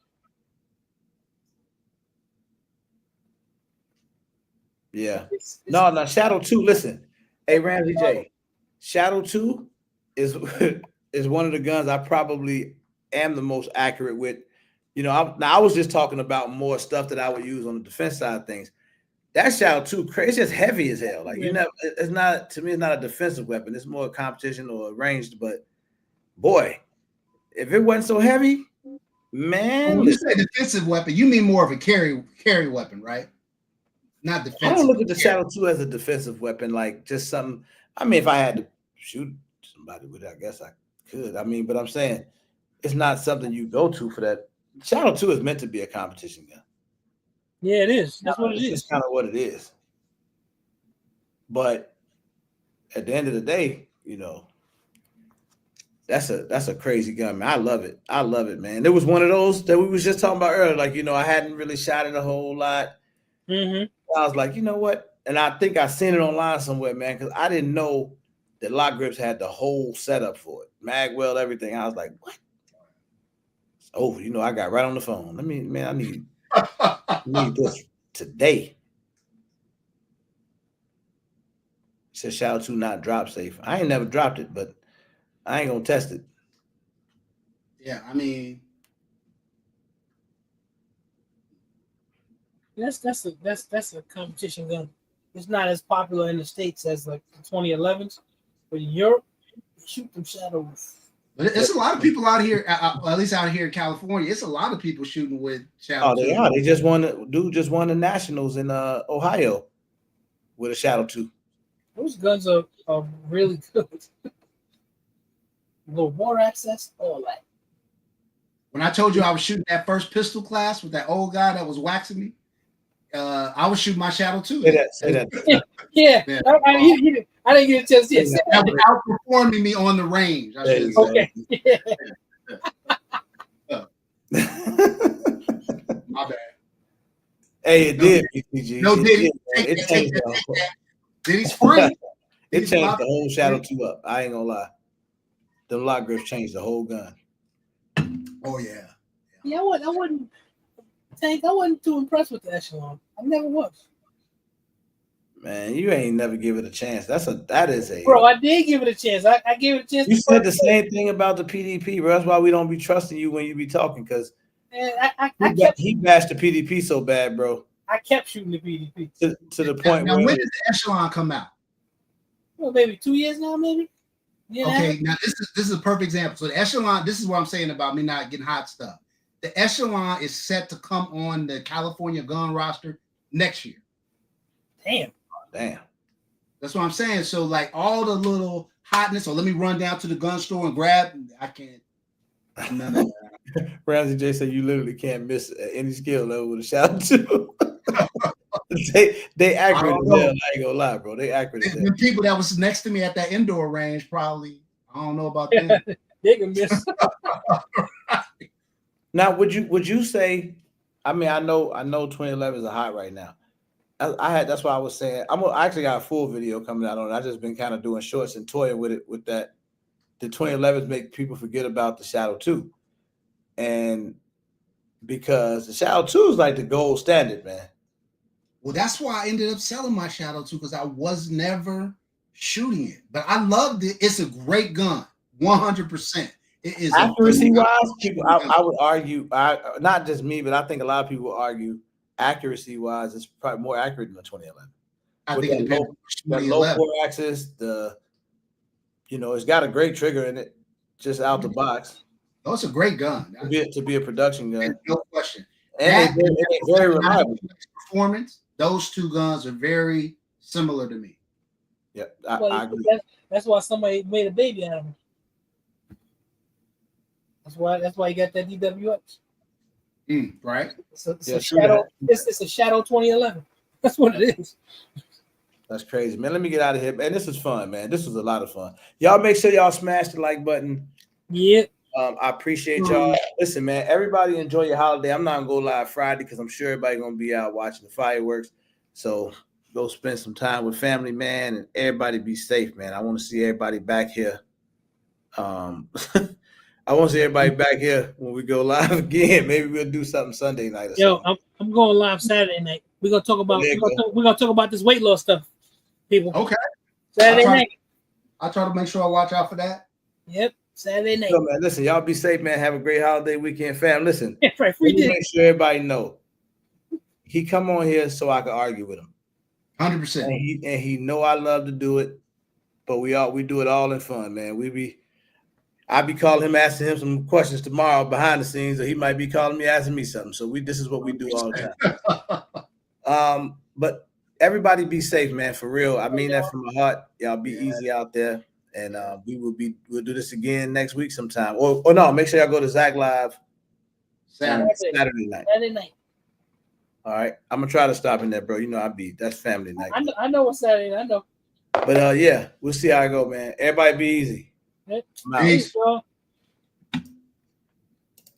Speaker 2: Yeah. No, Shadow 2. Listen, hey Ramsey J. Shadow 2 is one of the guns I probably am the most accurate with. You know, I was just talking about more stuff that I would use on the defense side of things. That Shadow 2, it's just heavy as hell. Like it's not, to me, it's not a defensive weapon. It's more a competition or ranged. But boy, if it wasn't so heavy, man.
Speaker 3: When you say defensive weapon, you mean more of a carry weapon, right? Not defensive.
Speaker 2: I don't look at the Shadow 2 as a defensive weapon, like just something. I mean, if I had to shoot somebody with it, I guess I could. I mean, but I'm saying it's not something you go to for that. Shadow 2 is meant to be a competition gun.
Speaker 1: Yeah, it is. That's what it is.
Speaker 2: It's kind of what it is. But at the end of the day, you know, that's a crazy gun, man. I love it. I love it, man. It was one of those that we was just talking about earlier. Like, you know, I hadn't really shot it a whole lot.
Speaker 1: Mm-hmm.
Speaker 2: I was like, you know what? And I think I seen it online somewhere, man, because I didn't know that Lock Grips had the whole setup for it. Mag weld, everything. I was like, what? Oh, you know, I got right on the phone. I need this today. It says Shadow 2 not drop safe. I ain't never dropped it, but I ain't gonna test it.
Speaker 3: Yeah, I mean,
Speaker 1: that's a competition gun. It's not as popular in the States as like the 2011s, but in Europe, shoot them shadows.
Speaker 3: But it's a lot of people out here, at least out here in California. It's a lot of people shooting with Shadow 2.
Speaker 2: They are. They just won. Dude just won the Nationals in Ohio with a Shadow 2.
Speaker 1: Those guns are really good. The war access, all that.
Speaker 3: When I told you I was shooting that first pistol class with that old guy that was waxing me, I was shooting my Shadow 2.
Speaker 2: Say that.
Speaker 1: Yeah. I didn't get a chance to see it.
Speaker 3: That was outperforming me on the range. I should
Speaker 1: say. Okay.
Speaker 3: My bad.
Speaker 2: Hey, it did, BTG.
Speaker 3: No, did
Speaker 2: it changed
Speaker 3: Did he spring?
Speaker 2: It changed the whole Shadow 2 up. I ain't gonna lie. The Lock Grips changed the whole gun.
Speaker 3: Oh yeah.
Speaker 1: Yeah, I wouldn't. Tank, I wasn't too impressed with the Echelon. I never was.
Speaker 2: Man, you ain't never give it a chance. That is a
Speaker 1: Bro, I did give it a chance. I gave it a chance.
Speaker 2: You said the same thing about the PDP, bro. That's why we don't be trusting you when you be talking, because he bashed the PDP so bad, bro.
Speaker 1: I kept shooting the PDP
Speaker 2: to the point
Speaker 3: now
Speaker 2: where
Speaker 3: when did the Echelon come out?
Speaker 1: Well, maybe 2 years now, maybe. Yeah.
Speaker 3: Okay, now this is a perfect example. So the Echelon, this is what I'm saying about me not getting hot stuff. The Echelon is set to come on the California gun roster next year.
Speaker 1: Damn.
Speaker 3: That's what I'm saying. So like all the little hotness, or let me run down to the gun store and grab. I can't. None of that.
Speaker 2: Ramsey J said you literally can't miss any skill level with a shout out to. they accurate as hell. I ain't gonna lie, bro. They accurate as hell.
Speaker 3: The people that was next to me at that indoor range probably, I don't know about them.
Speaker 1: They can miss.
Speaker 2: Now, would you say? I mean, I know 2011s are hot right now. That's why I was saying I actually got a full video coming out on it. I just been kind of doing shorts and toying with it with that. The 2011s make people forget about the Shadow 2, and because the Shadow 2 is like the gold standard, man.
Speaker 3: Well, that's why I ended up selling my Shadow 2, because I was never shooting it, but I loved it. It's a great gun, 100%. It is
Speaker 2: accuracy wise. People, I would argue, not just me, but I think a lot of people would argue. Accuracy wise, it's probably more accurate than the 2011.
Speaker 3: I think
Speaker 2: that low bore axis, it's got a great trigger in it, just out the box.
Speaker 3: Oh, it's a great gun.
Speaker 2: To be a production gun,
Speaker 3: no question.
Speaker 2: And it's very reliable.
Speaker 3: Performance. Those two guns are very similar to me.
Speaker 2: Yeah, I agree.
Speaker 1: That's why somebody made a baby out of him. That's why you got that DWX.
Speaker 3: Right.
Speaker 1: It's a Shadow. It's a Shadow 2011. That's what it is.
Speaker 2: That's crazy, man. Let me get out of here, man. This was fun, man. This was a lot of fun. Y'all make sure y'all smash the like button.
Speaker 1: Yeah.
Speaker 2: I appreciate y'all. Listen, man, everybody enjoy your holiday. I'm not gonna go live Friday because I'm sure everybody gonna be out watching the fireworks. So go spend some time with family, man, and everybody be safe, man. I want to see everybody back here. I want to see everybody back here when we go live again. Maybe we'll do something Sunday night or something.
Speaker 1: I'm going live Saturday night. We're gonna talk about this weight loss stuff, people.
Speaker 3: Okay.
Speaker 1: Saturday night.
Speaker 3: I try to make sure I watch out for that.
Speaker 1: Yep. Saturday night.
Speaker 2: So, man, listen, y'all be safe, man. Have a great holiday weekend, fam. Listen,
Speaker 1: right,
Speaker 2: make sure everybody know he come on here so I can argue with him.
Speaker 3: 100%.
Speaker 2: And he know I love to do it, but we do it all in fun, man. I be calling him, asking him some questions tomorrow behind the scenes, or he might be calling me, asking me something. So this is what we do all the time. But everybody be safe, man, for real. I mean that from my heart. Y'all be easy out there, and we'll do this again next week sometime. Or no, make sure y'all go to Zach Live Saturday night.
Speaker 1: Saturday night.
Speaker 2: All right, I'm gonna try to stop in there, bro. You know that's family night.
Speaker 1: I know what's Saturday. I know.
Speaker 2: But yeah, we'll see how I go, man. Everybody be easy.
Speaker 1: Peace.